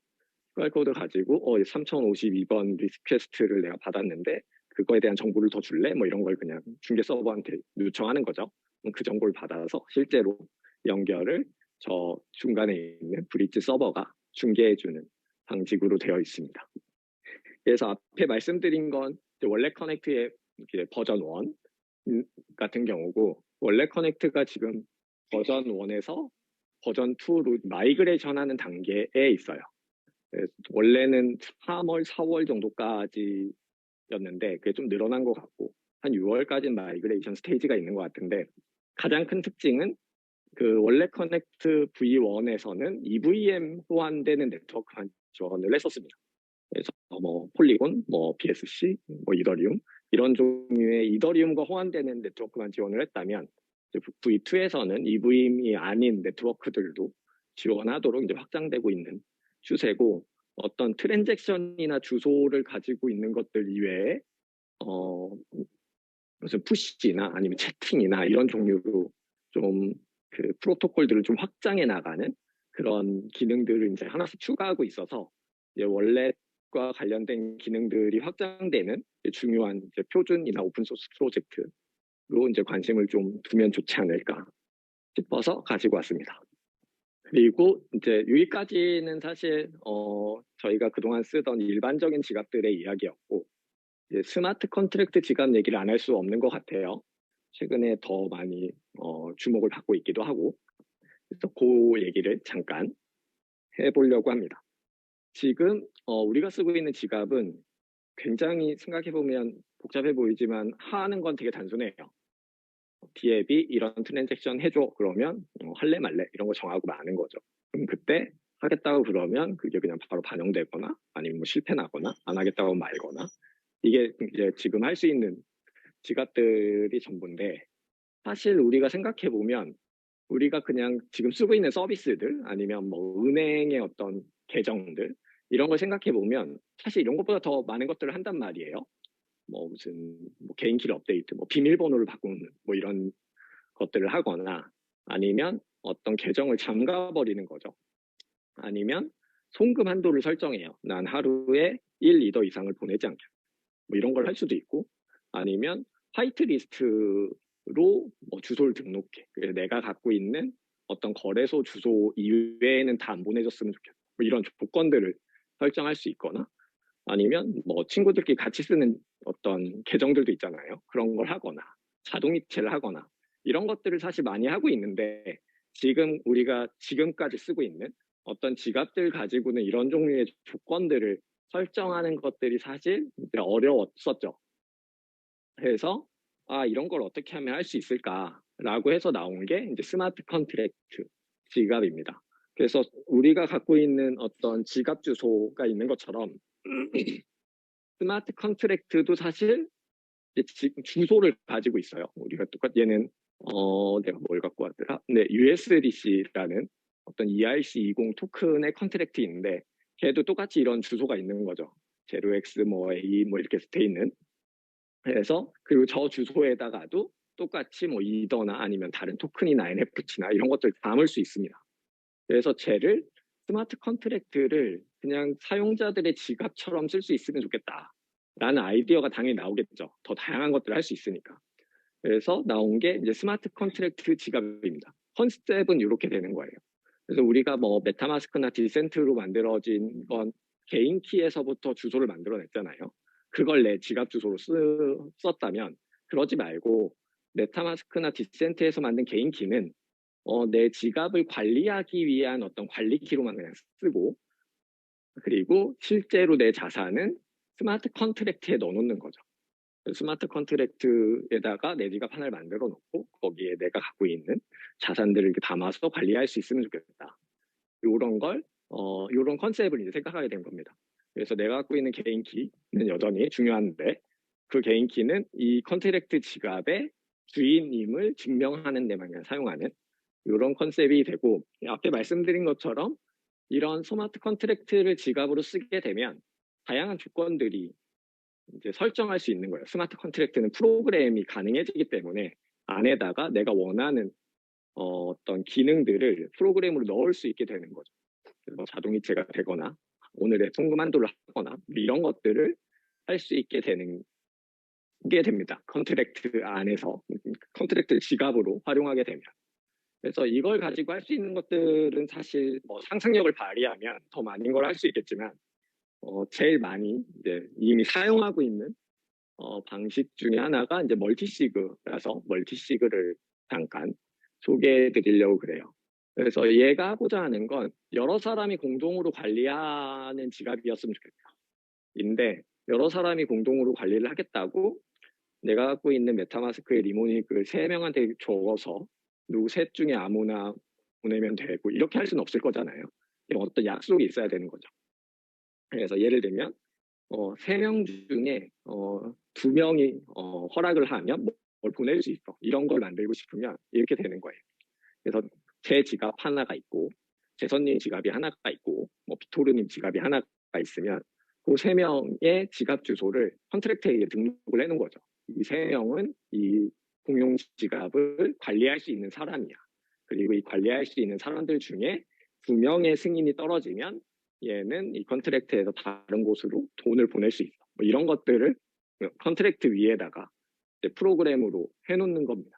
A: QR코드 가지고 3052번 리퀘스트를 내가 받았는데 그거에 대한 정보를 더 줄래? 뭐 이런 걸 그냥 중개 서버한테 요청하는 거죠. 그 정보를 받아서 실제로 연결을 저 중간에 있는 브릿지 서버가 중개해주는 방식으로 되어 있습니다. 그래서 앞에 말씀드린 건 원래 커넥트의 버전 1 같은 경우고 원래 커넥트가 지금 버전 1에서 버전 2로 마이그레이션하는 단계에 있어요. 원래는 3월, 4월 정도까지였는데 그게 좀 늘어난 것 같고 한 6월까지는 마이그레이션 스테이지가 있는 것 같은데 가장 큰 특징은 그 원래 커넥트 V1에서는 EVM 호환되는 네트워크만 지원을 했었습니다. 그래서 뭐 폴리곤, 뭐 BSC, 뭐 이더리움 이런 종류의 이더리움과 호환되는 네트워크만 지원을 했다면 V2에서는 EVM이 아닌 네트워크들도 지원하도록 이제 확장되고 있는 추세고 어떤 트랜잭션이나 주소를 가지고 있는 것들 이외에 무슨 푸시나 아니면 채팅이나 이런 종류로 좀 그 프로토콜들을 좀 확장해 나가는 그런 기능들을 이제 하나씩 추가하고 있어서 이제 원래과 관련된 기능들이 확장되는 중요한 이제 표준이나 오픈소스 프로젝트로 이제 관심을 좀 두면 좋지 않을까 싶어서 가지고 왔습니다. 그리고 이제 여기까지는 사실 저희가 그동안 쓰던 일반적인 지갑들의 이야기였고 이제 스마트 컨트랙트 지갑 얘기를 안 할 수 없는 것 같아요. 최근에 더 많이 주목을 받고 있기도 하고 그래서 그 얘기를 잠깐 해보려고 합니다. 지금 우리가 쓰고 있는 지갑은 굉장히 생각해보면 복잡해 보이지만 하는 건 되게 단순해요. DAB 이런 트랜잭션 해줘 그러면 할래 말래 이런 거 정하고 마는 거죠. 그럼 그때 하겠다고 그러면 그게 그냥 바로 반영되거나 아니면 뭐 실패 나거나 안 하겠다고 말거나 이게 이제 지금 할 수 있는 지갑들이 전부인데 사실 우리가 생각해 보면 우리가 그냥 지금 쓰고 있는 서비스들 아니면 뭐 은행의 어떤 계정들 이런 걸 생각해 보면 사실 이런 것보다 더 많은 것들을 한단 말이에요. 뭐 무슨 뭐 개인키 업데이트, 뭐 비밀번호를 바꾸는 뭐 이런 것들을 하거나 아니면 어떤 계정을 잠가버리는 거죠. 아니면 송금 한도를 설정해요. 난 하루에 1 리더 이상을 보내지 않겠다. 뭐 이런 걸 할 수도 있고 아니면 화이트리스트로 뭐 주소를 등록해. 그래서 내가 갖고 있는 어떤 거래소 주소 이외에는 다 안 보내줬으면 좋겠다. 뭐 이런 조건들을 설정할 수 있거나 아니면 뭐 친구들끼리 같이 쓰는 어떤 계정들도 있잖아요. 그런 걸 하거나 자동이체를 하거나 이런 것들을 사실 많이 하고 있는데 지금 우리가 지금까지 쓰고 있는 어떤 지갑들 가지고는 이런 종류의 조건들을 설정하는 것들이 사실 어려웠었죠. 그래서 이런 걸 어떻게 하면 할 수 있을까라고 해서 나온 게 이제 스마트 컨트랙트 지갑입니다. 그래서 우리가 갖고 있는 어떤 지갑 주소가 있는 것처럼 스마트 컨트랙트도 사실 주소를 가지고 있어요. 우리가 똑같이 얘는 내가 뭘 갖고 왔더라? 네, USDC라는 어떤 ERC20 토큰의 컨트랙트 있는데 걔도 똑같이 이런 주소가 있는 거죠. 0x 뭐 A 뭐 이렇게 돼 있는. 그래서 그리고 저 주소에다가도 똑같이 뭐 이더나 아니면 다른 토큰이나 NFT나 이런 것들 담을 수 있습니다. 그래서 쟤를 스마트 컨트랙트를 그냥 사용자들의 지갑처럼 쓸 수 있으면 좋겠다라는 아이디어가 당연히 나오겠죠. 더 다양한 것들을 할 수 있으니까. 그래서 나온 게 이제 스마트 컨트랙트 지갑입니다. 컨셉은 이렇게 되는 거예요. 그래서 우리가 뭐 메타마스크나 디센트로 만들어진 건 개인 키에서부터 주소를 만들어냈잖아요. 그걸 내 지갑 주소로 썼다면 그러지 말고 메타마스크나 디센트에서 만든 개인 키는 내 지갑을 관리하기 위한 어떤 관리 키로만 그냥 쓰고 그리고 실제로 내 자산은 스마트 컨트랙트에 넣어놓는 거죠. 스마트 컨트랙트에다가 내 지갑 하나를 만들어 놓고 거기에 내가 갖고 있는 자산들을 이렇게 담아서 관리할 수 있으면 좋겠다. 이런 컨셉을 이제 생각하게 된 겁니다. 그래서 내가 갖고 있는 개인 키는 여전히 중요한데 그 개인 키는 이 컨트랙트 지갑의 주인임을 증명하는 데만 그냥 사용하는 이런 컨셉이 되고 앞에 말씀드린 것처럼 이런 스마트 컨트랙트를 지갑으로 쓰게 되면 다양한 조건들이 이제 설정할 수 있는 거예요. 스마트 컨트랙트는 프로그램이 가능해지기 때문에 안에다가 내가 원하는 어떤 기능들을 프로그램으로 넣을 수 있게 되는 거죠. 뭐 자동이체가 되거나 오늘의 송금 한도를 하거나 이런 것들을 할 수 있게 되는 게 됩니다. 컨트랙트 안에서 컨트랙트 지갑으로 활용하게 되면. 그래서 이걸 가지고 할 수 있는 것들은 사실 뭐 상상력을 발휘하면 더 많은 걸 할 수 있겠지만 제일 많이 이제 이미 사용하고 있는 방식 중에 하나가 이제 멀티시그라서 멀티시그를 잠깐 소개해 드리려고 그래요. 그래서 얘가 하고자 하는 건 여러 사람이 공동으로 관리하는 지갑이었으면 좋겠다. 인데 여러 사람이 공동으로 관리를 하겠다고 내가 갖고 있는 메타마스크의 리모닉을 3명한테 줘서 누구 셋 중에 아무나 보내면 되고 이렇게 할 수는 없을 거잖아요. 어떤 약속이 있어야 되는 거죠. 그래서 예를 들면 3명 중에 2명이 허락을 하면 뭘 보낼 수 있어. 이런 걸 만들고 싶으면 이렇게 되는 거예요. 그래서 제 지갑 하나가 있고 재선님 지갑이 하나가 있고 뭐 비토르님 지갑이 하나가 있으면 그 3명의 지갑 주소를 컨트랙트에 등록을 해놓은 거죠. 이 3명은 이 공용 지갑을 관리할 수 있는 사람이야. 그리고 이 관리할 수 있는 사람들 중에 2명의 승인이 떨어지면 얘는 이 컨트랙트에서 다른 곳으로 돈을 보낼 수 있어. 뭐 이런 것들을 컨트랙트 위에다가 프로그램으로 해놓는 겁니다.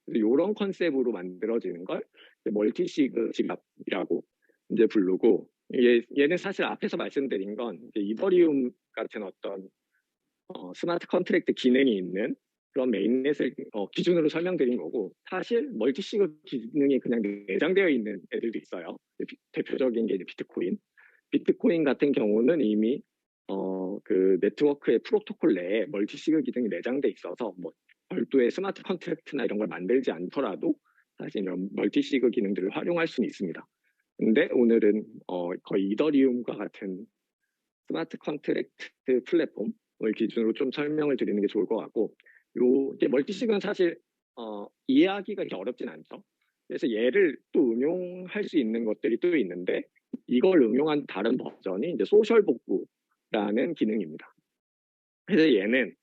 A: 이런 컨셉으로 만들어지는 걸 멀티시그 지갑이라고 이제 부르고 얘는 사실 앞에서 말씀드린 건 이더리움 같은 어떤 스마트 컨트랙트 기능이 있는 그런 메인넷을 기준으로 설명드린 거고 사실 멀티시그 기능이 그냥 내장되어 있는 애들도 있어요. 대표적인 게 이제 비트코인 같은 경우는 이미 그 네트워크의 프로토콜 내에 멀티시그 기능이 내장돼 있어서 뭐 별도의 스마트 컨트랙트나 이런 걸 만들지 않더라도 사실 이런 멀티시그 기능들을 활용할 수는 있습니다. 근데 오늘은 거의 이더리움과 같은 스마트 컨트랙트 플랫폼을 기준으로 좀 설명을 드리는 게 좋을 것 같고 이게 멀티시그는 사실 이해하기가 이렇게 어렵진 않죠. 그래서 얘를 또 응용할 수 있는 것들이 또 있는데 이걸 응용한 다른 버전이 이제 소셜 복구라는 기능입니다. 그래서 얘는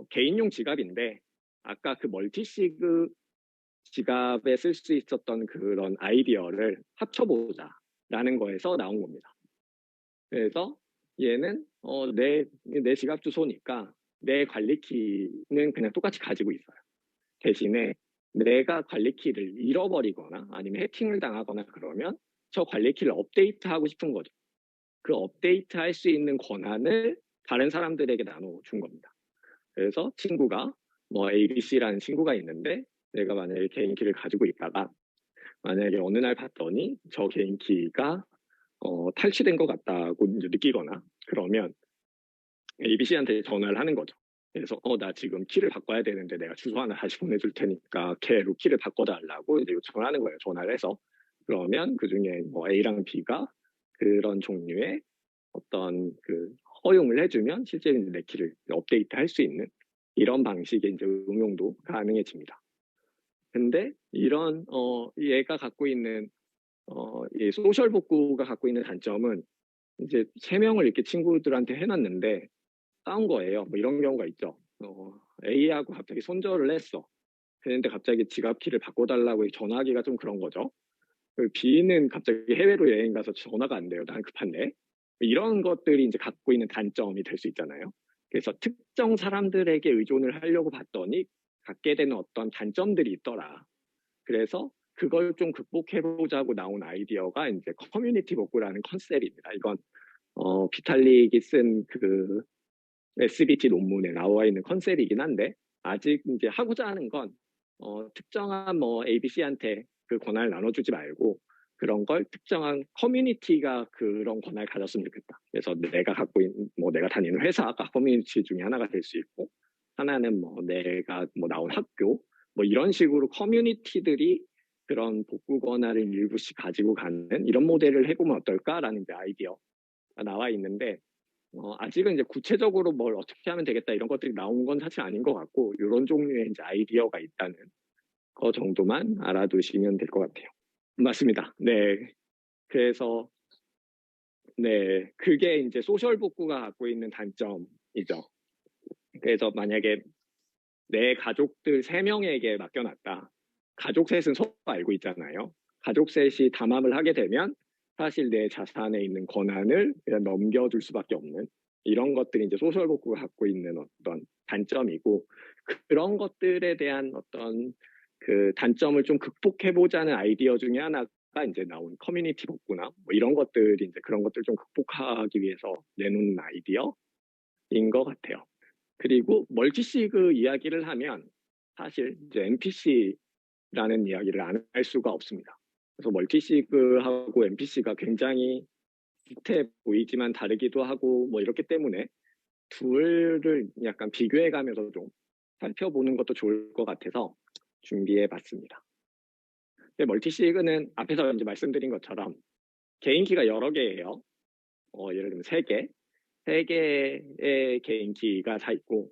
A: 개인용 지갑인데 아까 그 멀티시그 지갑에 쓸 수 있었던 그런 아이디어를 합쳐보자라는 거에서 나온 겁니다. 그래서 얘는 내 지갑 주소니까 내 관리키는 그냥 똑같이 가지고 있어요. 대신에 내가 관리키를 잃어버리거나 아니면 해킹을 당하거나 그러면 저 관리키를 업데이트하고 싶은 거죠. 그 업데이트할 수 있는 권한을 다른 사람들에게 나눠준 겁니다. 그래서 친구가 뭐 ABC라는 친구가 있는데 내가 만약에 개인키를 가지고 있다가 만약에 어느 날 봤더니 저 개인키가 탈취된 것 같다고 이제 느끼거나 그러면 ABC한테 전화를 하는 거죠. 그래서 나 지금 키를 바꿔야 되는데 내가 주소 하나 다시 보내줄 테니까 걔로 키를 바꿔달라고 이제 요청을 하는 거예요. 전화를 해서. 그러면 그중에 뭐 A랑 B가 그런 종류의 어떤 그 허용을 해주면 실제로 내 키를 업데이트 할 수 있는 이런 방식의 이제 응용도 가능해집니다. 근데 이런 얘가 갖고 있는 이 소셜 복구가 갖고 있는 단점은 이제 3명을 이렇게 친구들한테 해놨는데 싸운 거예요. 뭐 이런 경우가 있죠. A하고 갑자기 손절을 했어. 그런데 갑자기 지갑 키를 바꿔달라고 전화하기가 좀 그런 거죠. 그리고 B는 갑자기 해외로 여행 가서 전화가 안 돼요. 난 급한데. 이런 것들이 이제 갖고 있는 단점이 될 수 있잖아요. 그래서 특정 사람들에게 의존을 하려고 봤더니 갖게 되는 어떤 단점들이 있더라. 그래서 그걸 좀 극복해보자고 나온 아이디어가 이제 커뮤니티 복구라는 컨셉입니다. 이건 비탈릭이 쓴 그 SBT 논문에 나와 있는 컨셉이긴 한데 아직 이제 하고자 하는 건 특정한 뭐 ABC한테 그 권한을 나눠주지 말고 그런 걸 특정한 커뮤니티가 그런 권한을 가졌으면 좋겠다. 그래서 내가 갖고 있는 뭐 내가 다니는 회사가 커뮤니티 중에 하나가 될 수 있고 하나는 뭐 내가 뭐 나온 학교 뭐 이런 식으로 커뮤니티들이 그런 복구 권한을 일부씩 가지고 가는 이런 모델을 해보면 어떨까라는 이제 아이디어가 나와 있는데 아직은 이제 구체적으로 뭘 어떻게 하면 되겠다 이런 것들이 나온 건 사실 아닌 것 같고 이런 종류의 이제 아이디어가 있다는 거 정도만 알아두시면 될 것 같아요. 맞습니다. 네. 그래서 네 그게 이제 소셜 복구가 갖고 있는 단점이죠. 그래서 만약에 내 가족들 3명에게 맡겨놨다. 가족 셋은 서로 알고 있잖아요. 가족 셋이 담합을 하게 되면 사실 내 자산에 있는 권한을 그냥 넘겨줄 수밖에 없는 이런 것들이 이제 소셜 복구가 갖고 있는 어떤 단점이고 그런 것들에 대한 어떤 그 단점을 좀 극복해보자는 아이디어 중에 하나가 이제 나온 커뮤니티 복구나 뭐 이런 것들이 이제 그런 것들 좀 극복하기 위해서 내놓는 아이디어인 것 같아요. 그리고 멀티시그 이야기를 하면 사실 이제 NPC라는 이야기를 안 할 수가 없습니다. 그래서 멀티시그하고 NPC가 굉장히 비슷해 보이지만 다르기도 하고 뭐 이렇기 때문에 둘을 약간 비교해가면서 좀 살펴보는 것도 좋을 것 같아서 준비해봤습니다. 멀티시그는 앞에서 이제 말씀드린 것처럼 개인키가 여러 개예요. 예를 들면 3개, 3개의 개인키가 다 있고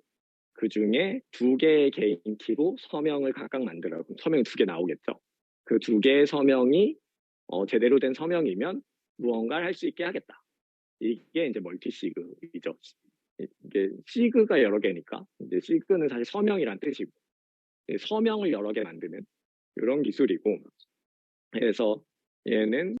A: 그 중에 2개의 개인키로 서명을 각각 만들어요. 그럼 서명이 2개 나오겠죠. 그 2개의 서명이 제대로 된 서명이면 무언가를 할 수 있게 하겠다. 이게 이제 멀티시그이죠. 이게 시그가 여러 개니까 이제 시그는 사실 서명이란 뜻이고 서명을 여러 개 만드는 이런 기술이고 그래서 얘는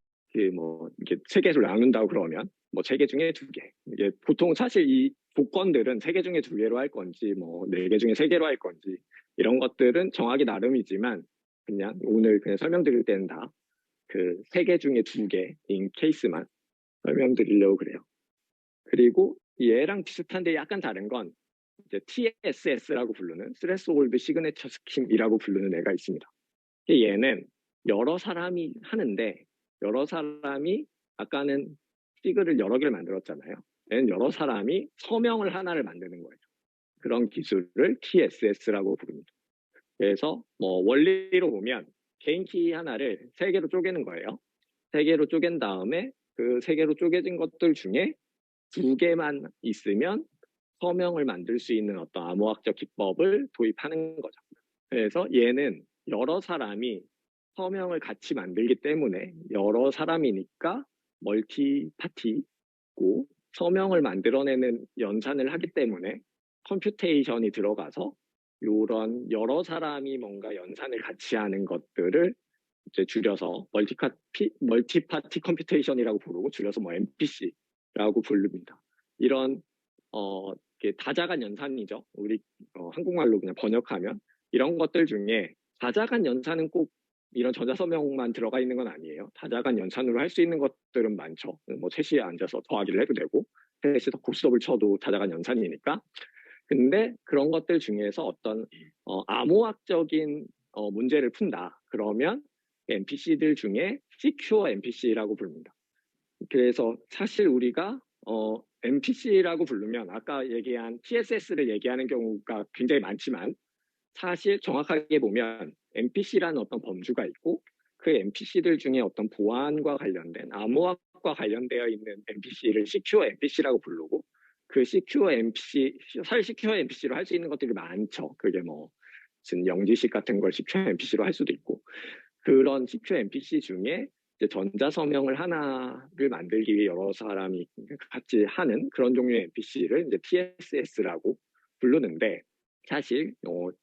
A: 뭐 이렇게 3개를 나눈다고 그러면 뭐 3개 중에 2개. 이게 보통 사실 이 조건들은 3개 중에 2개로 할 건지 뭐 4개 중에 3개로 할 건지 이런 것들은 정하기 나름이지만 그냥 오늘 그냥 설명드릴 때는 다 그 3개 중에 2개인 케이스만 설명드리려고 그래요. 그리고 얘랑 비슷한데 약간 다른 건 이제 TSS라고 부르는 스레스홀드 시그네처 스킴이라고 부르는 애가 있습니다. 얘는 여러 사람이 하는데 여러 사람이 아까는 시그를 여러 개를 만들었잖아요. 얘는 여러 사람이 서명을 하나를 만드는 거예요. 그런 기술을 TSS라고 부릅니다. 그래서 뭐 원리로 보면 개인키 하나를 3개로 쪼개는 거예요. 3개로 쪼갠 다음에 그 3개로 쪼개진 것들 중에 2개만 있으면 서명을 만들 수 있는 어떤 암호학적 기법을 도입하는 거죠. 그래서 얘는 여러 사람이 서명을 같이 만들기 때문에 여러 사람이니까 멀티파티고 서명을 만들어내는 연산을 하기 때문에 컴퓨테이션이 들어가서 이런 여러 사람이 뭔가 연산을 같이 하는 것들을 이제 줄여서 멀티파티 컴퓨테이션이라고 부르고 줄여서 뭐 MPC라고 부릅니다. 이런 다자간 연산이죠. 우리 한국말로 그냥 번역하면 이런 것들 중에 다자간 연산은 꼭 이런 전자서명만 들어가 있는 건 아니에요. 다자간 연산으로 할 수 있는 것들은 많죠. 뭐 셋이 앉아서 더하기를 해도 되고 셋이 고스톱을 쳐도 다자간 연산이니까. 근데 그런 것들 중에서 어떤 암호학적인 문제를 푼다. 그러면 NPC들 중에 Secure NPC라고 부릅니다. 그래서 사실 우리가 NPC라고 부르면 아까 얘기한 TSS를 얘기하는 경우가 굉장히 많지만 사실 정확하게 보면 NPC라는 어떤 범주가 있고 그 NPC들 중에 어떤 보안과 관련된 암호학과 관련되어 있는 NPC를 Secure NPC라고 부르고 그 Secure NPC, 사실 Secure NPC로 할 수 있는 것들이 많죠. 그게 뭐 무슨 영지식 같은 걸 시큐어 MPC로 할 수도 있고 그런 시큐어 MPC 중에 이제 전자서명을 하나를 만들기 위해 여러 사람이 같이 하는 그런 종류의 MPC를 이제 TSS라고 부르는데 사실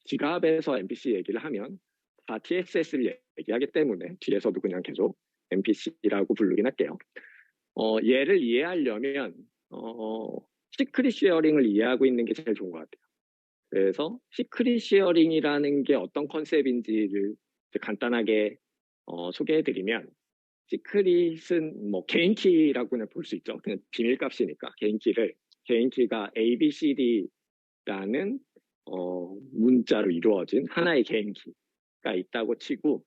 A: 지갑에서 MPC 얘기를 하면 다 TSS를 얘기하기 때문에 뒤에서도 그냥 계속 MPC라고 부르긴 할게요. 얘를 이해하려면 시크릿 쉐어링을 이해하고 있는 게 제일 좋은 것 같아요. 그래서 시크릿 쉐어링이라는 게 어떤 컨셉인지를 간단하게 소개해드리면 시크릿은 뭐 개인키라고는 볼 수 있죠. 그냥 비밀값이니까 개인키가 ABCD라는 문자로 이루어진 하나의 개인키가 있다고 치고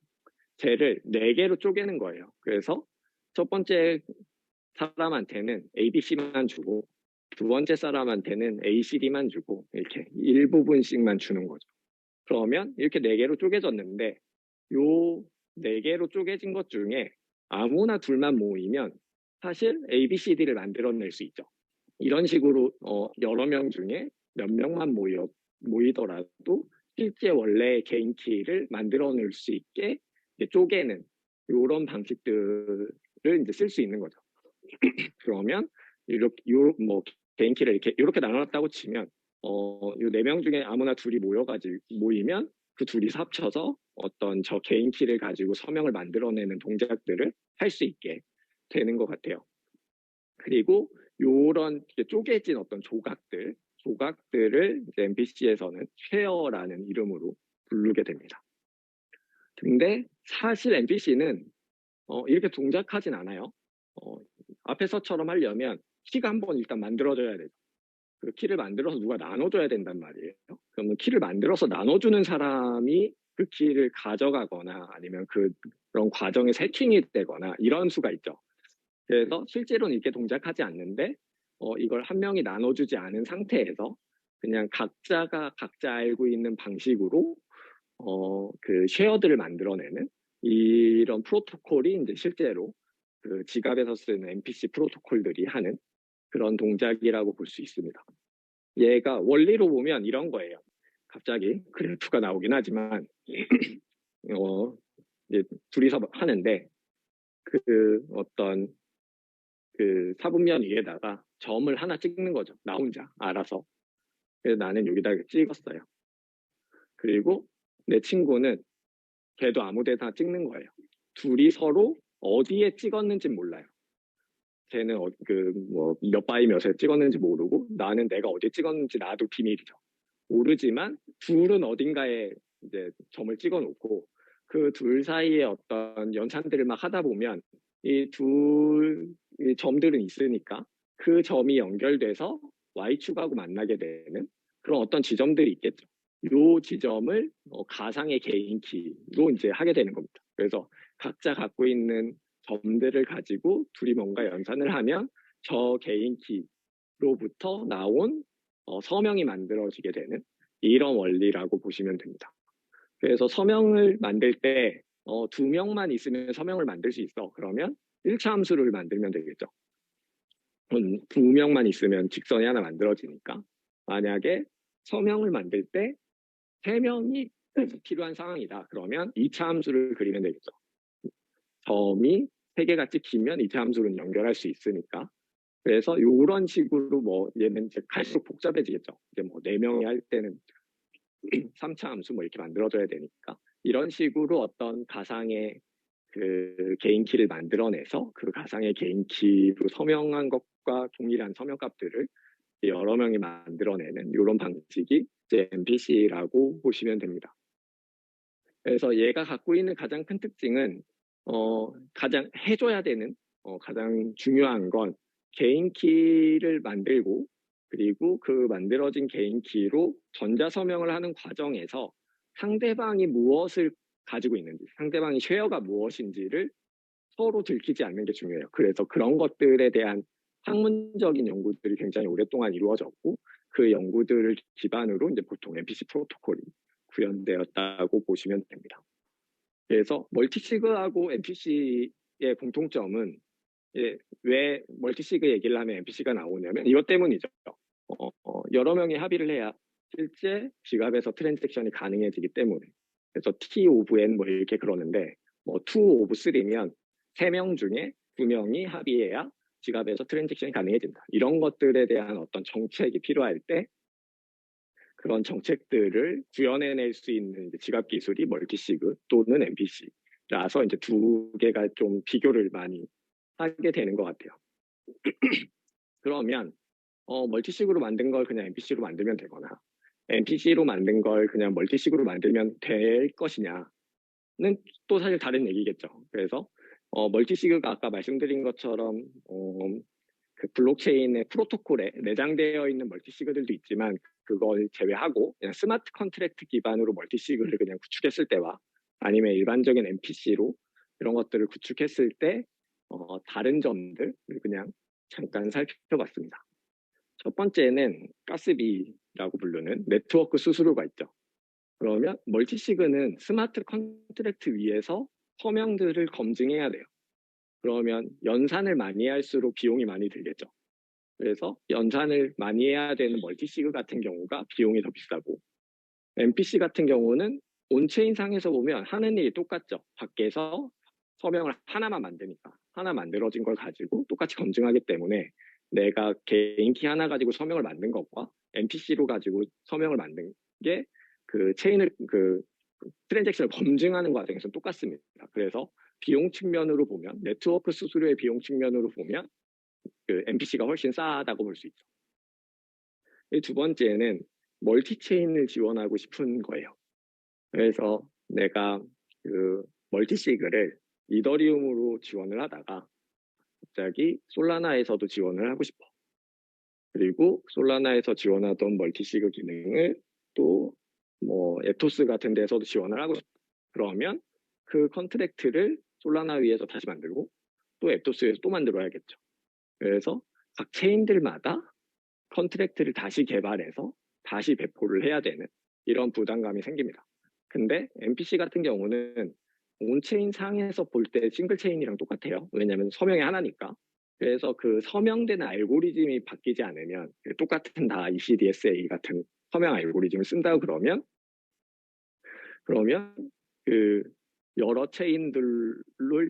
A: 쟤를 4개로 쪼개는 거예요. 그래서 첫 번째 사람한테는 ABC만 주고 두 번째 사람한테는 ACD만 주고 이렇게 일부분씩만 주는 거죠. 그러면 이렇게 4개로 쪼개졌는데 요 4개로 쪼개진 것 중에 아무나 둘만 모이면 사실 ABCD를 만들어낼 수 있죠. 이런 식으로 여러 명 중에 몇 명만 모이더라도 실제 원래 개인 키를 만들어낼 수 있게 쪼개는 이런 방식들을 이제 쓸 수 있는 거죠. 그러면 이렇게 뭐 개인 키를 이렇게 나눴다고 치면 요 4명 중에 아무나 둘이 모이면 그 둘이서 합쳐서 어떤 저 개인 키를 가지고 서명을 만들어내는 동작들을 할 수 있게 되는 것 같아요. 그리고 요런 쪼개진 어떤 조각들을 이제 MPC에서는 쉐어라는 이름으로 부르게 됩니다. 근데 사실 MPC는 이렇게 동작하진 않아요. 앞에서처럼 하려면 키가 한번 일단 만들어져야 되죠. 그 키를 만들어서 누가 나눠줘야 된단 말이에요. 그러면 키를 만들어서 나눠주는 사람이 그 키를 가져가거나 아니면 그런 과정에 해킹이 되거나 이런 수가 있죠. 그래서 실제로는 이렇게 동작하지 않는데 이걸 한 명이 나눠주지 않은 상태에서 그냥 각자가 각자 알고 있는 방식으로 그 쉐어들을 만들어내는 이런 프로토콜이 이제 실제로 그 지갑에서 쓰는 MPC 프로토콜들이 하는 그런 동작이라고 볼 수 있습니다. 얘가 원리로 보면 이런 거예요. 갑자기 그래프가 나오긴 하지만 이제 둘이서 하는데 그 어떤 그 사분면 위에다가 점을 하나 찍는 거죠. 나 혼자 알아서. 그래서 나는 여기다 찍었어요. 그리고 내 친구는 걔도 아무 데나 찍는 거예요. 둘이 서로 어디에 찍었는지 몰라요. 쟤는 뭐 몇 바이 몇에 찍었는지 모르고 나는 내가 어디에 찍었는지 나도 비밀이죠. 모르지만 둘은 어딘가에 이제 점을 찍어놓고 그 둘 사이에 어떤 연산들을 막 하다 보면 이 점들은 있으니까 그 점이 연결돼서 Y축하고 만나게 되는 그런 어떤 지점들이 있겠죠. 이 지점을 가상의 개인 키로 이제 하게 되는 겁니다. 그래서 각자 갖고 있는 점들을 가지고 둘이 뭔가 연산을 하면 저 개인 키로부터 나온 서명이 만들어지게 되는 이런 원리라고 보시면 됩니다. 그래서 서명을 만들 때 2명만 있으면 서명을 만들 수 있어. 그러면 1차 함수를 만들면 되겠죠. 2명만 있으면 직선이 하나 만들어지니까 만약에 서명을 만들 때 3명이 필요한 상황이다. 그러면 2차 함수를 그리면 되겠죠. 점이 3개가 찍히면 2차 함수는 연결할 수 있으니까 그래서 이런 식으로 뭐 얘는 이제 갈수록 복잡해지겠죠. 이제 뭐 4명이 할 때는 3차 함수 뭐 이렇게 만들어져야 되니까 이런 식으로 어떤 가상의 그 개인 키를 만들어내서 그 가상의 개인 키로 서명한 것과 동일한 서명 값들을 여러 명이 만들어내는 이런 방식이 이제 MPC라고 보시면 됩니다. 그래서 얘가 갖고 있는 가장 큰 특징은 가장 해줘야 되는 가장 중요한 건 개인 키를 만들고 그리고 그 만들어진 개인 키로 전자서명을 하는 과정에서 상대방이 무엇을 가지고 있는지 상대방이 쉐어가 무엇인지를 서로 들키지 않는 게 중요해요. 그래서 그런 것들에 대한 학문적인 연구들이 굉장히 오랫동안 이루어졌고 그 연구들을 기반으로 이제 보통 MPC 프로토콜이 구현되었다고 보시면 됩니다. 그래서 멀티시그하고 MPC의 공통점은 왜 멀티시그 얘기를 하면 MPC가 나오냐면 이것 때문이죠. 여러 명이 합의를 해야 실제 지갑에서 트랜잭션이 가능해지기 때문에. 그래서 T 오브 N 뭐 이렇게 그러는데 뭐 2 오브 3면 3명 중에 2명이 합의해야 지갑에서 트랜잭션이 가능해진다. 이런 것들에 대한 어떤 정책이 필요할 때 그런 정책들을 구현해낼 수 있는 지갑 기술이 멀티시그 또는 MPC라서 이제 두 개가 좀 비교를 많이 하게 되는 것 같아요. 그러면 멀티식으로 만든 걸 그냥 MPC로 만들면 되거나 MPC로 만든 걸 그냥 멀티식으로 만들면 될 것이냐는 또 사실 다른 얘기겠죠. 그래서 멀티시그가 아까 말씀드린 것처럼 그 블록체인의 프로토콜에 내장되어 있는 멀티시그들도 있지만 그걸 제외하고 그냥 스마트 컨트랙트 기반으로 멀티시그를 그냥 구축했을 때와 아니면 일반적인 MPC로 이런 것들을 구축했을 때 다른 점들을 그냥 잠깐 살펴봤습니다. 첫 번째는 가스비라고 부르는 네트워크 수수료가 있죠. 그러면 멀티시그는 스마트 컨트랙트 위에서 서명들을 검증해야 돼요. 그러면 연산을 많이 할수록 비용이 많이 들겠죠. 그래서 연산을 많이 해야 되는 멀티시그 같은 경우가 비용이 더 비싸고 MPC 같은 경우는 온체인 상에서 보면 하는 일이 똑같죠. 밖에서 서명을 하나만 만드니까 하나 만들어진 걸 가지고 똑같이 검증하기 때문에 내가 개인키 하나 가지고 서명을 만든 것과 MPC로 가지고 서명을 만든 게 그 체인을 그 트랜잭션을 검증하는 과정에서 똑같습니다. 그래서 비용 측면으로 보면 네트워크 수수료의 비용 측면으로 보면 그 MPC가 훨씬 싸다고 볼 수 있죠. 두 번째는 멀티체인을 지원하고 싶은 거예요. 그래서 내가 그 멀티시그를 이더리움으로 지원을 하다가 갑자기 솔라나에서도 지원을 하고 싶어. 그리고 솔라나에서 지원하던 멀티시그 기능을 또 뭐 에토스 같은 데서도 지원을 하고 싶어. 그러면 그 컨트랙트를 솔라나 위에서 다시 만들고 또 에토스에서 또 만들어야겠죠. 그래서 각 체인들마다 컨트랙트를 다시 개발해서 다시 배포를 해야 되는 이런 부담감이 생깁니다. 근데 MPC 같은 경우는 온체인 상에서 볼 때 싱글 체인이랑 똑같아요. 왜냐하면 서명이 하나니까. 그래서 그 서명되는 알고리즘이 바뀌지 않으면 똑같은 다 ECDSA 같은 서명 알고리즘을 쓴다고 그러면 그 여러 체인들을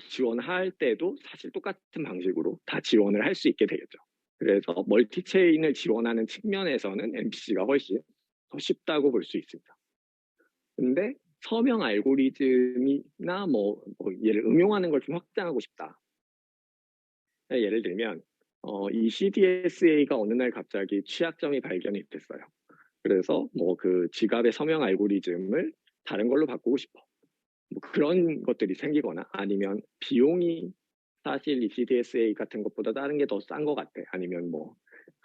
A: 지원할 때도 사실 똑같은 방식으로 다 지원을 할 수 있게 되겠죠. 그래서 멀티 체인을 지원하는 측면에서는 MPC가 훨씬 더 쉽다고 볼 수 있습니다. 근데 서명 알고리즘이나 뭐 얘를 응용하는 걸 좀 확장하고 싶다. 예를 들면 이 CDSA가 어느 날 갑자기 취약점이 발견이 됐어요. 그래서 뭐 그 지갑의 서명 알고리즘을 다른 걸로 바꾸고 싶어. 뭐 그런 것들이 생기거나 아니면 비용이 사실 이 CDSA 같은 것보다 다른 게 더 싼 것 같아. 아니면 뭐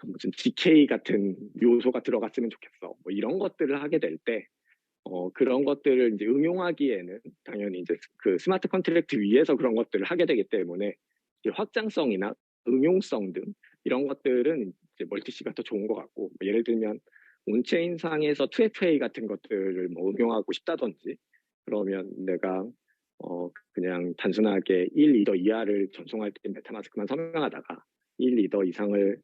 A: 무슨 GK 같은 요소가 들어갔으면 좋겠어. 뭐 이런 것들을 하게 될 때 그런 것들을 이제 응용하기에는 당연히 이제 그 스마트 컨트랙트 위에서 그런 것들을 하게 되기 때문에 확장성이나 응용성 등 이런 것들은 이제 멀티시가 더 좋은 것 같고 뭐 예를 들면 온체인 상에서 2FA 같은 것들을 뭐 응용하고 싶다든지 그러면 내가 그냥 단순하게 1이더 이하를 전송할 때 메타마스크만 서명하다가 1이더 이상을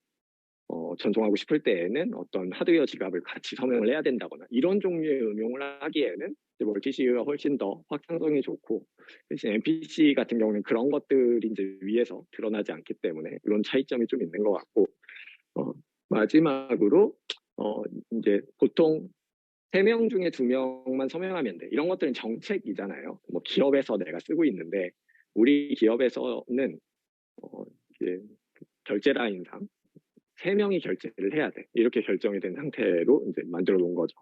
A: 전송하고 싶을 때에는 어떤 하드웨어 지갑을 같이 서명을 해야 된다거나 이런 종류의 응용을 하기에는 멀티시가 훨씬 더 확장성이 좋고 대신 MPC 같은 경우는 그런 것들이 이제 위에서 드러나지 않기 때문에 이런 차이점이 좀 있는 것 같고 마지막으로 이제 보통 3명 중에 2명만 서명하면 돼. 이런 것들은 정책이잖아요. 뭐 기업에서 내가 쓰고 있는데 우리 기업에서는 이제 결제 라인상 3명이 결제를 해야 돼. 이렇게 결정이 된 상태로 이제 만들어 놓은 거죠.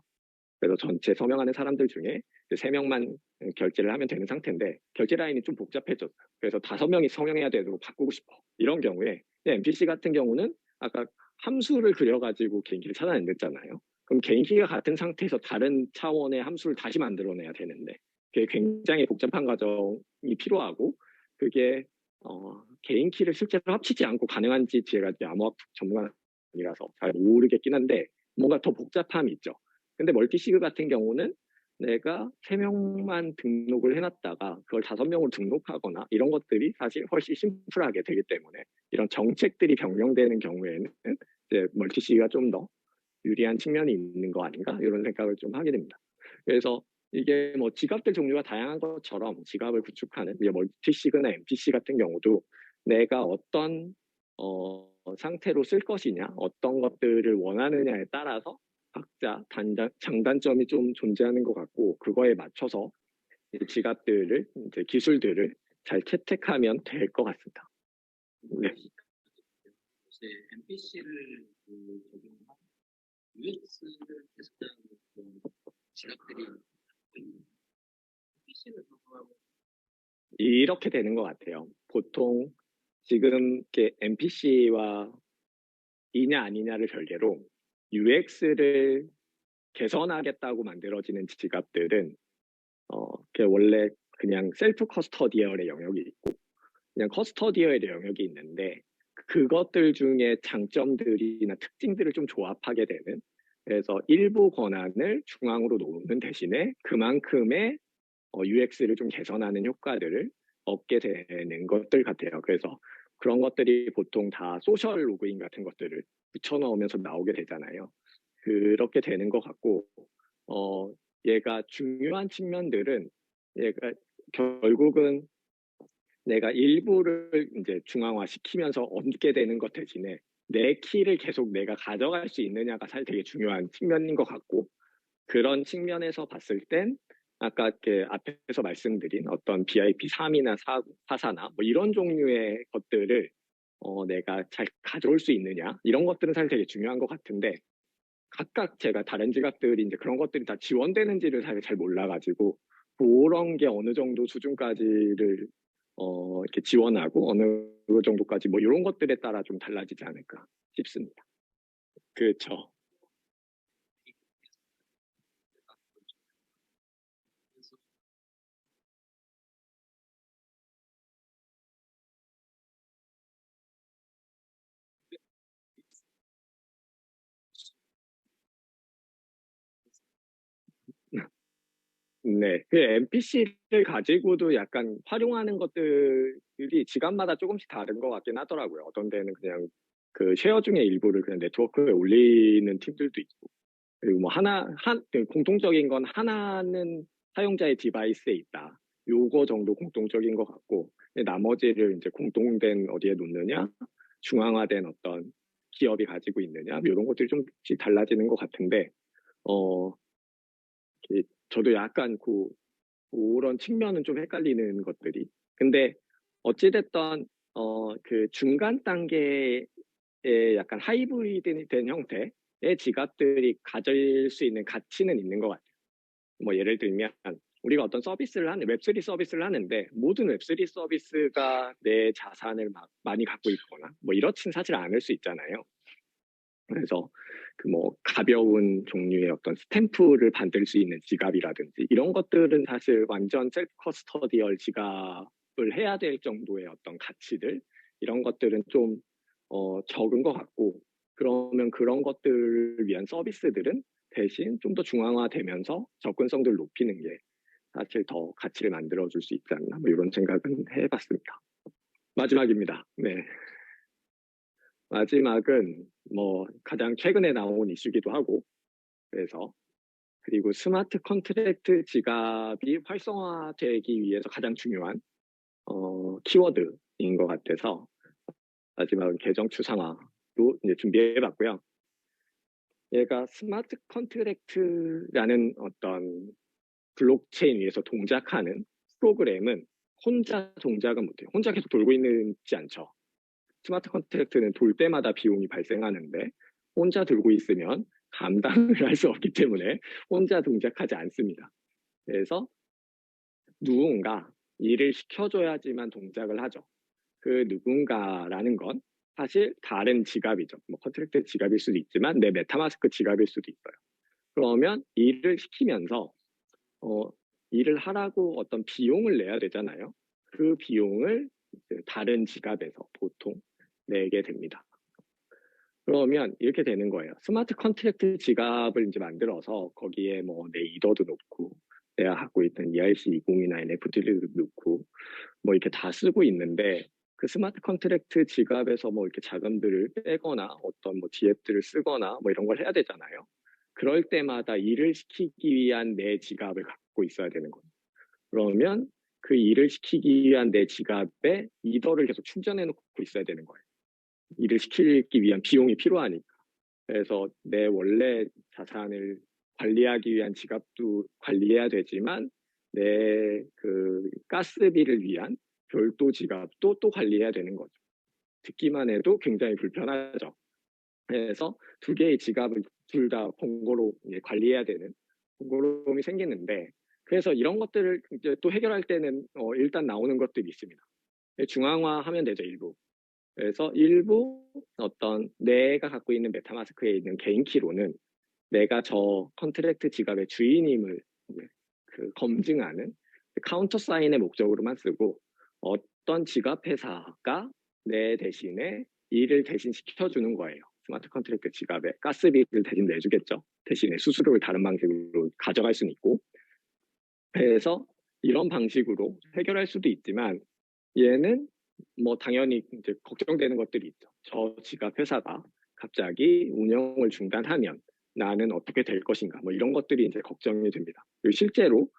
A: 그래서 전체 서명하는 사람들 중에 3명만 결제를 하면 되는 상태인데 결제 라인이 좀 복잡해졌어요. 그래서 5명이 서명해야 되도록 바꾸고 싶어. 이런 경우에 MPC 같은 경우는 아까 함수를 그려가지고 개인키를 찾아냈잖아요. 그럼 개인키가 같은 상태에서 다른 차원의 함수를 다시 만들어내야 되는데 그게 굉장히 복잡한 과정이 필요하고 그게 개인키를 실제로 합치지 않고 가능한지 제가 암호학 전문가라서 잘 모르겠긴 한데 뭔가 더 복잡함이 있죠. 근데 멀티시그 같은 경우는 내가 3명만 등록을 해놨다가 그걸 5명으로 등록하거나 이런 것들이 사실 훨씬 심플하게 되기 때문에 이런 정책들이 변경되는 경우에는 이제 멀티시그가 좀 더 유리한 측면이 있는 거 아닌가 이런 생각을 좀 하게 됩니다. 그래서 이게 뭐 지갑들 종류가 다양한 것처럼 지갑을 구축하는 멀티시그나 MPC 같은 경우도 내가 어떤 상태로 쓸 것이냐, 어떤 것들을 원하느냐에 따라서 각자 장단점이 좀 존재하는 것 같고 그거에 맞춰서 지갑들을 이제 기술들을 잘 채택하면 될 것 같습니다. 네.
B: 이제 NPC를 적용하고 UX를 테스트하는 그런 지갑들이 NPC를 적용하고
A: 이렇게 되는 것 같아요. 보통 지금 NPC와 이냐 아니냐를 별개로 UX를 개선하겠다고 만들어지는 지갑들은 원래 그냥 셀프 커스터디얼의 영역이 있고 그냥 커스터디얼의 영역이 있는데 그것들 중에 장점들이나 특징들을 좀 조합하게 되는 그래서 일부 권한을 중앙으로 놓는 대신에 그만큼의 UX를 좀 개선하는 효과들을 얻게 되는 것들 같아요. 그래서 그런 것들이 보통 다 소셜 로그인 같은 것들을 붙여넣으면서 나오게 되잖아요. 그렇게 되는 것 같고 얘가 중요한 측면들은 얘가 결국은 내가 일부를 이제 중앙화 시키면서 얻게 되는 것 대신에 내 키를 계속 내가 가져갈 수 있느냐가 사실 되게 중요한 측면인 것 같고 그런 측면에서 봤을 땐 아까 앞에서 말씀드린 어떤 BIP 3이나 4사나 뭐 이런 종류의 것들을 내가 잘 가져올 수 있느냐 이런 것들은 사실 되게 중요한 것 같은데 각각 제가 다른 지갑들이 이제 그런 것들이 다 지원되는지를 사실 잘 몰라가지고 그런 게 어느 정도 수준까지를 이렇게 지원하고 어느 정도까지 뭐 이런 것들에 따라 좀 달라지지 않을까 싶습니다. 그렇죠. 네, 그 NPC를 가지고도 약간 활용하는 것들이 지갑마다 조금씩 다른 것 같긴 하더라고요. 어떤 데는 그냥 그 쉐어 중의 일부를 그냥 네트워크에 올리는 팀들도 있고, 그리고 뭐 공통적인 건 하나는 사용자의 디바이스에 있다. 요거 정도 공통적인 것 같고, 나머지를 이제 공통된 어디에 놓느냐, 중앙화된 어떤 기업이 가지고 있느냐, 이런 것들이 좀씩 달라지는 것 같은데, 어, 저도 약간 그런 측면은 좀 헷갈리는 것들이. 근데 어찌됐던 그 중간 단계의 약간 하이브리드 된 형태의 지갑들이 가질 수 있는 가치는 있는 것 같아요. 뭐 예를 들면 우리가 어떤 웹3 서비스를 하는데 모든 웹3 서비스가 내 자산을 많이 갖고 있거나 뭐 이렇진 사실 않을 수 있잖아요. 그래서 그 뭐 가벼운 종류의 어떤 스탬프를 받을 수 있는 지갑이라든지 이런 것들은 사실 완전 셀프 커스터디얼 지갑을 해야 될 정도의 어떤 가치들 이런 것들은 좀 적은 것 같고 그러면 그런 것들을 위한 서비스들은 대신 좀 더 중앙화되면서 접근성들을 높이는 게 사실 더 가치를 만들어줄 수 있지 않나 뭐 이런 생각은 해봤습니다. 마지막입니다. 네. 마지막은 뭐 가장 최근에 나온 이슈기도 하고 그래서 그리고 스마트 컨트랙트 지갑이 활성화되기 위해서 가장 중요한 키워드인 것 같아서 마지막은 계정 추상화로 이제 준비해봤고요. 얘가 스마트 컨트랙트라는 어떤 블록체인 위에서 동작하는 프로그램은 혼자 동작은 못해요. 혼자 계속 돌고 있지 않죠. 스마트 컨트랙트는 돌 때마다 비용이 발생하는데 혼자 들고 있으면 감당을 할 수 없기 때문에 혼자 동작하지 않습니다. 그래서 누군가 일을 시켜줘야지만 동작을 하죠. 그 누군가라는 건 사실 다른 지갑이죠. 뭐 컨트랙트 지갑일 수도 있지만 내 메타마스크 지갑일 수도 있어요. 그러면 일을 시키면서 일을 하라고 어떤 비용을 내야 되잖아요. 그 비용을 다른 지갑에서 보통 내게 됩니다. 그러면 이렇게 되는 거예요. 스마트 컨트랙트 지갑을 이제 만들어서 거기에 뭐 내 이더도 놓고 내가 갖고 있던 ERC20이나 NFT를 넣고 뭐 이렇게 다 쓰고 있는데 그 스마트 컨트랙트 지갑에서 뭐 이렇게 자금들을 빼거나 어떤 뭐 DF들을 쓰거나 뭐 이런 걸 해야 되잖아요. 그럴 때마다 일을 시키기 위한 내 지갑을 갖고 있어야 되는 거예요. 그러면 그 일을 시키기 위한 내 지갑에 이더를 계속 충전해 놓고 있어야 되는 거예요. 일을 시키기 위한 비용이 필요하니까. 그래서 내 원래 자산을 관리하기 위한 지갑도 관리해야 되지만 내 그 가스비를 위한 별도 지갑도 또 관리해야 되는 거죠. 듣기만 해도 굉장히 불편하죠. 그래서 두 개의 지갑을 둘 다 번거로 관리해야 되는 번거로움이 생기는데, 그래서 이런 것들을 이제 또 해결할 때는 일단 나오는 것들이 있습니다. 중앙화하면 되죠, 일부. 그래서 일부 어떤 내가 갖고 있는 메타마스크에 있는 개인 키로는 내가 저 컨트랙트 지갑의 주인임을 그 검증하는 카운터 사인의 목적으로만 쓰고, 어떤 지갑 회사가 내 대신에 일을 대신 시켜주는 거예요. 스마트 컨트랙트 지갑에 가스비를 대신 내주겠죠. 대신에 수수료를 다른 방식으로 가져갈 수는 있고. 그래서 이런 방식으로 해결할 수도 있지만, 얘는 뭐 당연히 이제 걱정되는 것들이 있죠. 저 지갑 회사가 갑자기 운영을 중단하면 나는 어떻게 될 것인가, 뭐 이런 것들이 이제 걱정이 됩니다. 그리고 실제로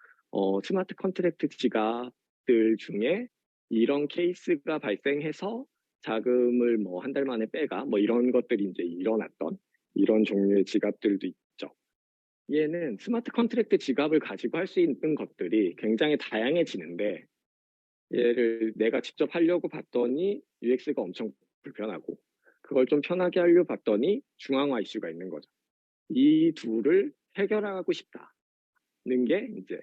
A: 스마트 컨트랙트 지갑들 중에 이런 케이스가 발생해서 자금을 뭐 한 달 만에 빼가 뭐 이런 것들이 이제 일어났던 이런 종류의 지갑들도 있죠. 얘는 스마트 컨트랙트 지갑을 가지고 할 수 있는 것들이 굉장히 다양해지는데, 얘를 내가 직접 하려고 봤더니 UX가 엄청 불편하고, 그걸 좀 편하게 하려고 봤더니 중앙화 이슈가 있는 거죠. 이 둘을 해결하고 싶다는 게 이제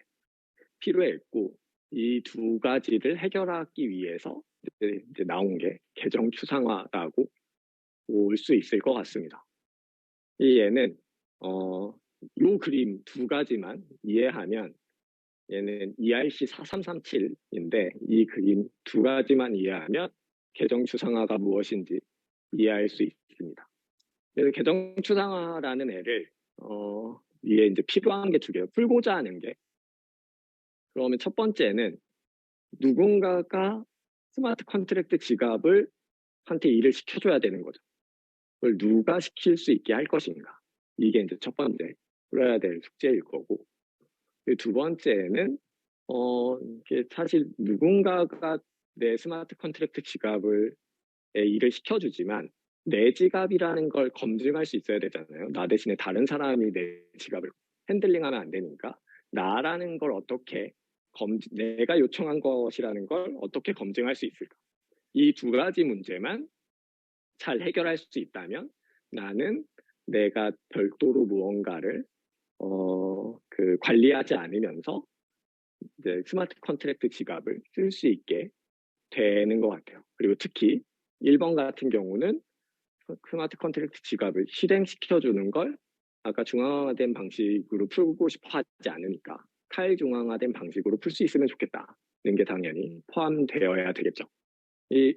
A: 필요했고, 이 두 가지를 해결하기 위해서 이제 나온 게 계정 추상화라고 볼 수 있을 것 같습니다. 이 얘는 요 그림 두 가지만 이해하면, 얘는 ERC 4337인데 이 그림 두 가지만 이해하면 계정 추상화가 무엇인지 이해할 수 있습니다. 그래서 계정 추상화라는 애를 위에 이제 필요한 게 두 개예요. 풀고자 하는 게. 그러면 첫 번째는 누군가가 스마트 컨트랙트 지갑을 한테 일을 시켜줘야 되는 거죠. 그걸 누가 시킬 수 있게 할 것인가. 이게 이제 첫 번째 풀어야 될 숙제일 거고. 두 번째는 이게 사실 누군가가 내 스마트 컨트랙트 지갑을 일을 시켜주지만 내 지갑이라는 걸 검증할 수 있어야 되잖아요. 나 대신에 다른 사람이 내 지갑을 핸들링하면 안 되니까 나라는 걸 어떻게 내가 요청한 것이라는 걸 어떻게 검증할 수 있을까? 이 두 가지 문제만 잘 해결할 수 있다면 나는 내가 별도로 무언가를 관리하지 않으면서 이제 스마트 컨트랙트 지갑을 쓸 수 있게 되는 것 같아요. 그리고 특히 1번 같은 경우는 스마트 컨트랙트 지갑을 실행시켜주는 걸 아까 중앙화된 방식으로 풀고 싶어 하지 않으니까 탈중앙화된 방식으로 풀 수 있으면 좋겠다는 게 당연히 포함되어야 되겠죠.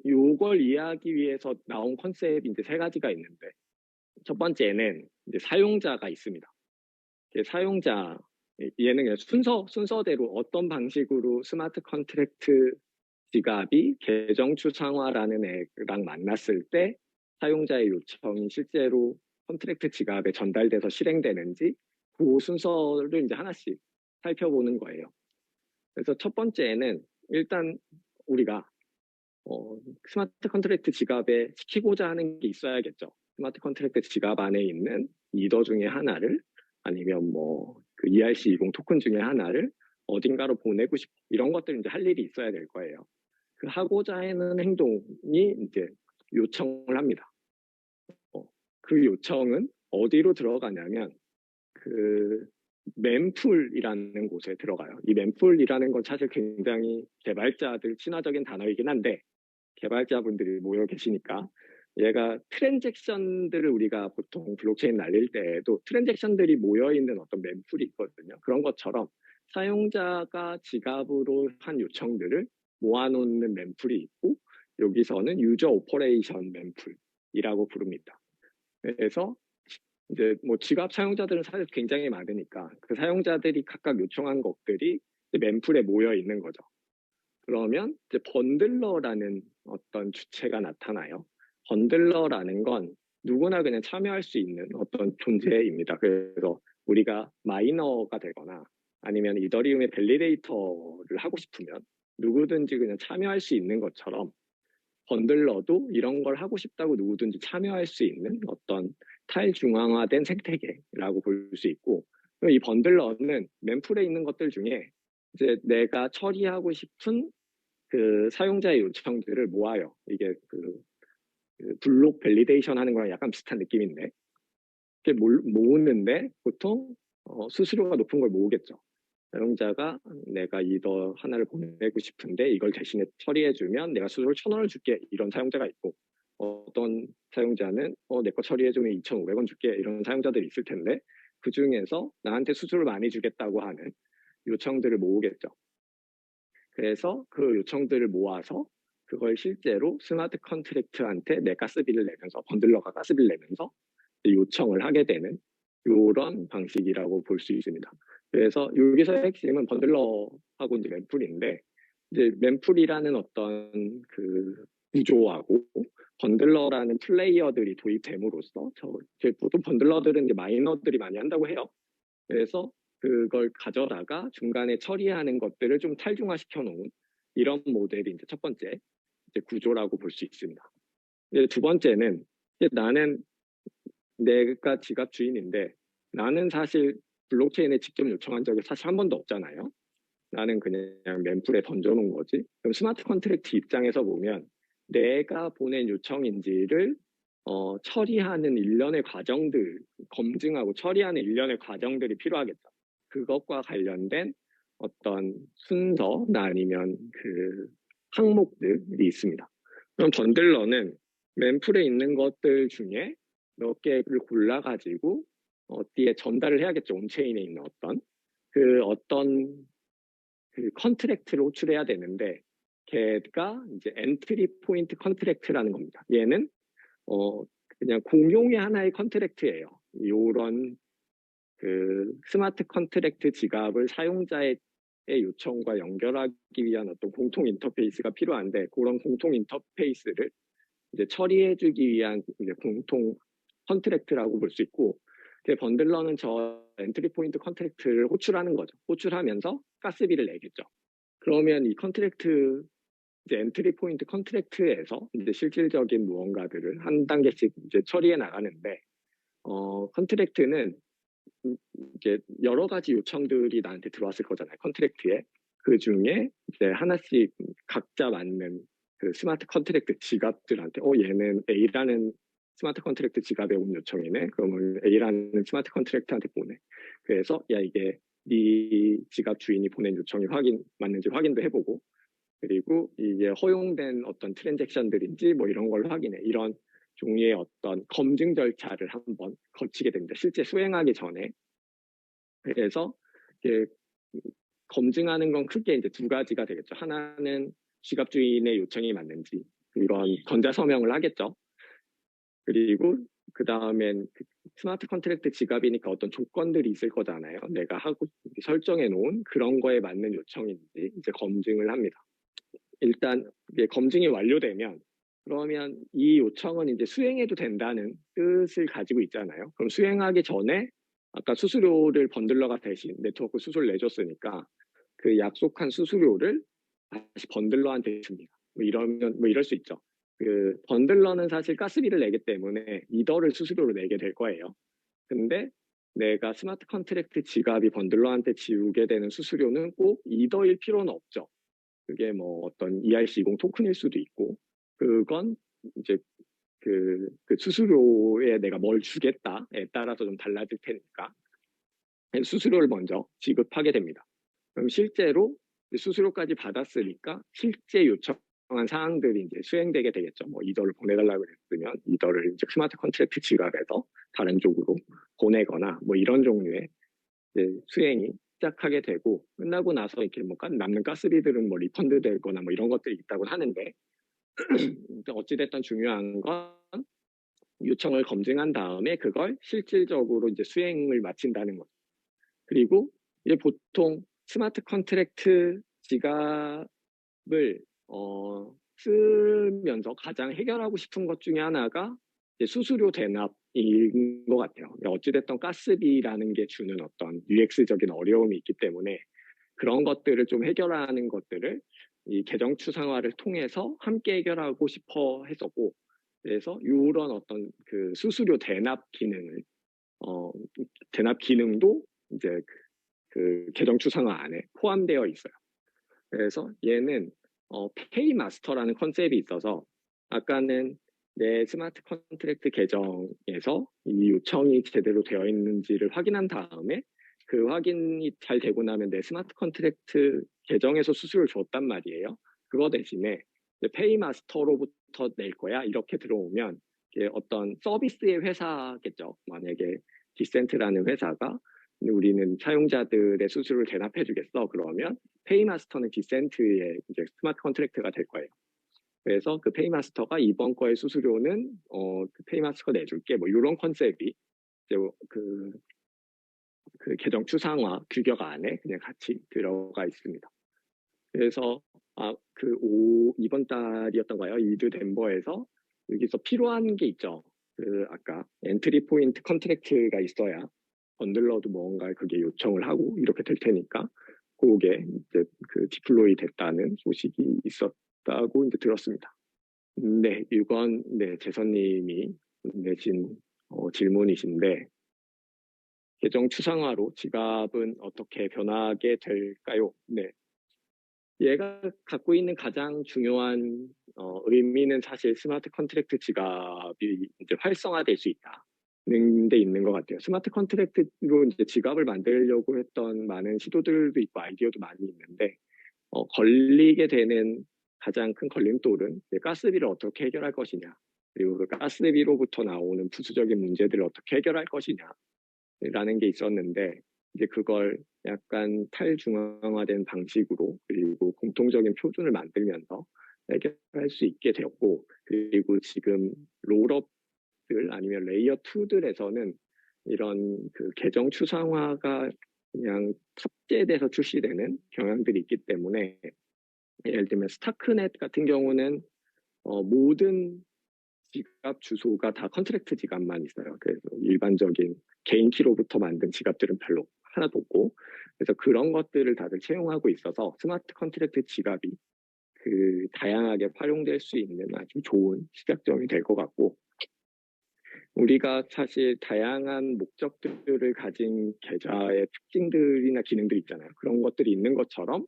A: 요걸 이해하기 위해서 나온 컨셉이 이제 세 가지가 있는데, 첫 번째는 이제 사용자가 있습니다. 사용자, 얘는 그냥 순서대로 어떤 방식으로 스마트 컨트랙트 지갑이 계정 추상화라는 애랑 만났을 때 사용자의 요청이 실제로 컨트랙트 지갑에 전달돼서 실행되는지 그 순서를 이제 하나씩 살펴보는 거예요. 그래서 첫 번째는 일단 우리가 스마트 컨트랙트 지갑에 시키고자 하는 게 있어야겠죠. 스마트 컨트랙트 지갑 안에 있는 이더 중에 하나를, 아니면 뭐 그 ERC20 토큰 중에 하나를 어딘가로 보내고 싶고, 이런 것들 이제 할 일이 있어야 될 거예요. 그 하고자 하는 행동이 이제 요청을 합니다. 그 요청은 어디로 들어가냐면 그 mempool이라는 곳에 들어가요. 이 mempool이라는 건 사실 굉장히 개발자들 친화적인 단어이긴 한데, 개발자분들이 모여 계시니까 얘가 트랜잭션들을 우리가 보통 블록체인 날릴 때에도 트랜잭션들이 모여있는 어떤 멤풀이 있거든요. 그런 것처럼 사용자가 지갑으로 한 요청들을 모아놓는 멤풀이 있고, 여기서는 유저 오퍼레이션 멤풀이라고 부릅니다. 그래서 이제 뭐 지갑 사용자들은 사실 굉장히 많으니까 그 사용자들이 각각 요청한 것들이 멤풀에 모여 있는 거죠. 그러면 이제 번들러라는 어떤 주체가 나타나요. 번들러라는 건 누구나 그냥 참여할 수 있는 어떤 존재입니다. 그래서 우리가 마이너가 되거나 아니면 이더리움의 밸리데이터를 하고 싶으면 누구든지 그냥 참여할 수 있는 것처럼 번들러도 이런 걸 하고 싶다고 누구든지 참여할 수 있는 어떤 탈중앙화된 생태계라고 볼 수 있고, 이 번들러는 멤플에 있는 것들 중에 이제 내가 처리하고 싶은 그 사용자의 요청들을 모아요. 이게 그 블록 밸리데이션 하는 거랑 약간 비슷한 느낌인데, 이게 모으는데 보통 수수료가 높은 걸 모으겠죠. 사용자가 내가 이더 하나를 보내고 싶은데 이걸 대신에 처리해주면 내가 수수료 1,000원을 줄게, 이런 사용자가 있고, 어떤 사용자는 내 거 처리해주면 2,500원 줄게, 이런 사용자들이 있을 텐데, 그 중에서 나한테 수수료를 많이 주겠다고 하는 요청들을 모으겠죠. 그래서 그 요청들을 모아서 그걸 실제로 스마트 컨트랙트한테 내 가스비를 내면서, 번들러가 가스비를 내면서 요청을 하게 되는 이런 방식이라고 볼 수 있습니다. 그래서 여기서의 핵심은 번들러하고 이제 멤플인데, 이제 멤플이라는 어떤 그 구조하고 번들러라는 플레이어들이 도입됨으로써, 보통 번들러들은 이제 마이너들이 많이 한다고 해요. 그래서 그걸 가져다가 중간에 처리하는 것들을 좀 탈중화시켜 놓은 이런 모델이 이제 첫 번째 이제 구조라고 볼 수 있습니다. 이제 두 번째는, 이제 나는 내가 지갑 주인인데 나는 사실 블록체인에 직접 요청한 적이 사실 한 번도 없잖아요. 나는 그냥 멤플에 던져놓은 거지. 그럼 스마트 컨트랙트 입장에서 보면 내가 보낸 요청인지를 처리하는 일련의 과정들, 검증하고 처리하는 일련의 과정들이 필요하겠죠. 그것과 관련된 어떤 순서나 아니면 그 항목들이 있습니다. 그럼 번들러는 멤플에 있는 것들 중에 몇 개를 골라가지고 어디에 전달을 해야겠죠. 온체인에 있는 어떤 그 컨트랙트를 호출해야 되는데, 걔가 이제 엔트리 포인트 컨트랙트라는 겁니다. 얘는 그냥 공용의 하나의 컨트랙트예요. 이런 그 스마트 컨트랙트 지갑을 사용자의 요청과 연결하기 위한 어떤 공통 인터페이스가 필요한데, 그런 공통 인터페이스를 이제 처리해주기 위한 이제 공통 컨트랙트라고 볼 수 있고, 번들러는 저 엔트리 포인트 컨트랙트를 호출하는 거죠. 호출하면서 가스비를 내겠죠. 그러면 이 컨트랙트, 이제 엔트리 포인트 컨트랙트에서 이제 실질적인 무언가들을 한 단계씩 이제 처리해 나가는데, 컨트랙트는 이제 여러 가지 요청들이 나한테 들어왔을 거잖아요. 컨트랙트에. 그 중에 이제 하나씩 각자 맞는 그 스마트 컨트랙트 지갑들한테, 얘는 A라는 스마트 컨트랙트 지갑에 온 요청이네. 그러면 A라는 스마트 컨트랙트한테 보내. 그래서 야, 이게 네 지갑 주인이 보낸 요청이 맞는지 확인도 해보고, 그리고 이게 허용된 어떤 트랜잭션들인지 뭐 이런 걸 확인해. 이런 종류의 어떤 검증 절차를 한번 거치게 됩니다. 실제 수행하기 전에. 그래서 이게 검증하는 건 크게 이제 두 가지가 되겠죠. 하나는 지갑 주인의 요청이 맞는지, 이런 전자 서명을 하겠죠. 그리고 그 다음엔 스마트 컨트랙트 지갑이니까 어떤 조건들이 있을 거잖아요. 내가 하고 설정해 놓은 그런 거에 맞는 요청인지 이제 검증을 합니다. 일단 이게 검증이 완료되면, 그러면 이 요청은 이제 수행해도 된다는 뜻을 가지고 있잖아요. 그럼 수행하기 전에 아까 수수료를 번들러가 대신 네트워크 수수료를 내줬으니까 그 약속한 수수료를 다시 번들러한테 줍니다. 뭐 이럴 수 있죠. 그 번들러는 사실 가스비를 내기 때문에 이더를 수수료로 내게 될 거예요. 근데 내가 스마트 컨트랙트 지갑이 번들러한테 지우게 되는 수수료는 꼭 이더일 필요는 없죠. 그게 뭐 어떤 ERC20 토큰일 수도 있고, 그건 이제 그 수수료에 내가 뭘 주겠다에 따라서 좀 달라질 테니까 수수료를 먼저 지급하게 됩니다. 그럼 실제로 수수료까지 받았으니까 실제 요청한 사항들이 이제 수행되게 되겠죠. 뭐 이더를 보내달라고 그랬으면 이더를 이제 스마트 컨트랙트 지갑에서 다른 쪽으로 보내거나 뭐 이런 종류의 수행이 시작하게 되고, 끝나고 나서 이렇게 뭐 남는 가스비들은 뭐 리펀드 되거나 뭐 이런 것들이 있다고 하는데, 어찌됐든 중요한 건 요청을 검증한 다음에 그걸 실질적으로 이제 수행을 마친다는 거죠. 그리고 이제 보통 스마트 컨트랙트 지갑 쓰면서 가장 해결하고 싶은 것 중에 하나가 이제 수수료 대납인 것 같아요. 어찌됐든 가스비라는 게 주는 어떤 UX적인 어려움이 있기 때문에 그런 것들을 좀 해결하는 것들을 이 계정 추상화를 통해서 함께 해결하고 싶어 했었고, 그래서 이런 어떤 그 수수료 대납 기능도 이제 그 계정 추상화 안에 포함되어 있어요. 그래서 얘는 페이 마스터라는 컨셉이 있어서 아까는 내 스마트 컨트랙트 계정에서 이 요청이 제대로 되어 있는지를 확인한 다음에 그 확인이 잘 되고 나면 내 스마트 컨트랙트 계정에서 수수료를 줬단 말이에요. 그거 대신에 페이 마스터로부터 낼 거야 이렇게 들어오면 어떤 서비스의 회사겠죠. 만약에 디센트라는 회사가 우리는 사용자들의 수수료를 대납해 주겠어. 그러면 페이마스터는 디센트의 이제 스마트 컨트랙트가 될 거예요. 그래서 그 페이마스터가 이번 거의 수수료는 그 페이마스터가 내줄게. 뭐 이런 컨셉이 이제 그 계정 추상화 규격 안에 그냥 같이 들어가 있습니다. 그래서 이번 달이었던가요? 이드 덴버에서 여기서 필요한 게 있죠. 그 아까 엔트리 포인트 컨트랙트가 있어야 번들러도 뭔가 그게 요청을 하고 이렇게 될 테니까 그게 이제 그 디플로이 됐다는 소식이 있었다고 이제 들었습니다. 네, 이건 네 재선님이 내신 질문이신데 계정 추상화로 지갑은 어떻게 변하게 될까요? 네, 얘가 갖고 있는 가장 중요한 의미는 사실 스마트 컨트랙트 지갑이 이제 활성화될 수 있다는 데 있는 것 같아요. 스마트 컨트랙트로 이제 지갑을 만들려고 했던 많은 시도들도 있고 아이디어도 많이 있는데 걸리게 되는 가장 큰 걸림돌은 가스비를 어떻게 해결할 것이냐, 그리고 그 가스비로부터 나오는 부수적인 문제들을 어떻게 해결할 것이냐라는 게 있었는데 이제 그걸 약간 탈중앙화된 방식으로 그리고 공통적인 표준을 만들면서 해결할 수 있게 되었고, 그리고 지금 롤업들 아니면 레이어 2들에서는 이런 그 계정 추상화가 그냥 탑재돼서 출시되는 경향들이 있기 때문에 예를 들면 스타크넷 같은 경우는 모든 지갑 주소가 다 컨트랙트 지갑만 있어요. 그래서 일반적인 개인 키로부터 만든 지갑들은 별로 하나도 없고, 그래서 그런 것들을 다들 채용하고 있어서 스마트 컨트랙트 지갑이 그 다양하게 활용될 수 있는 아주 좋은 시작점이 될 것 같고, 우리가 사실 다양한 목적들을 가진 계좌의 특징들이나 기능들 있잖아요. 그런 것들이 있는 것처럼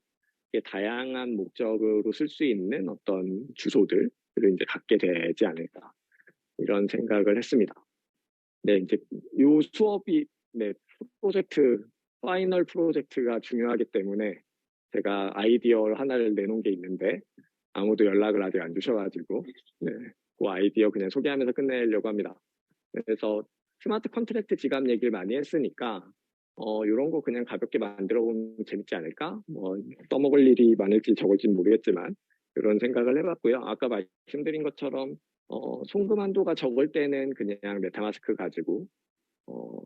A: 다양한 목적으로 쓸 수 있는 어떤 주소들을 이제 갖게 되지 않을까 이런 생각을 했습니다. 네, 이제 이 수업이 네, 파이널 프로젝트가 중요하기 때문에 제가 아이디어 하나를 내놓은 게 있는데 아무도 연락을 아직 안 주셔가지고 네, 그 아이디어 그냥 소개하면서 끝내려고 합니다. 그래서 스마트 컨트랙트 지갑 얘기를 많이 했으니까 이런 거 그냥 가볍게 만들어 보면 재밌지 않을까? 뭐 떠먹을 일이 많을지 적을지는 모르겠지만 그런 생각을 해봤고요. 아까 말씀드린 것처럼 송금 한도가 적을 때는 그냥 메타마스크 가지고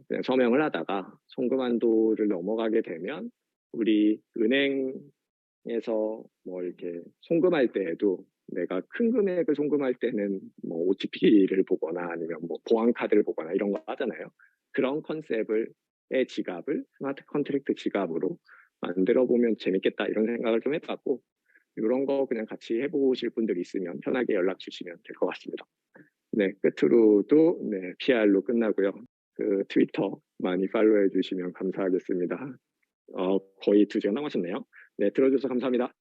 A: 그냥 서명을 하다가 송금 한도를 넘어가게 되면 우리 은행에서 뭐 이렇게 송금할 때에도 내가 큰 금액을 송금할 때는 뭐 OTP를 보거나 아니면 뭐 보안카드를 보거나 이런 거 하잖아요. 그런 컨셉의 지갑을 스마트 컨트랙트 지갑으로 만들어 보면 재밌겠다 이런 생각을 좀 해봤고, 이런 거 그냥 같이 해보실 분들 있으면 편하게 연락 주시면 될 것 같습니다. 네, 끝으로도 네, PR로 끝나고요. 그 트위터 많이 팔로우해 주시면 감사하겠습니다. 거의 2시간 남았었네요. 네, 들어주셔서 감사합니다.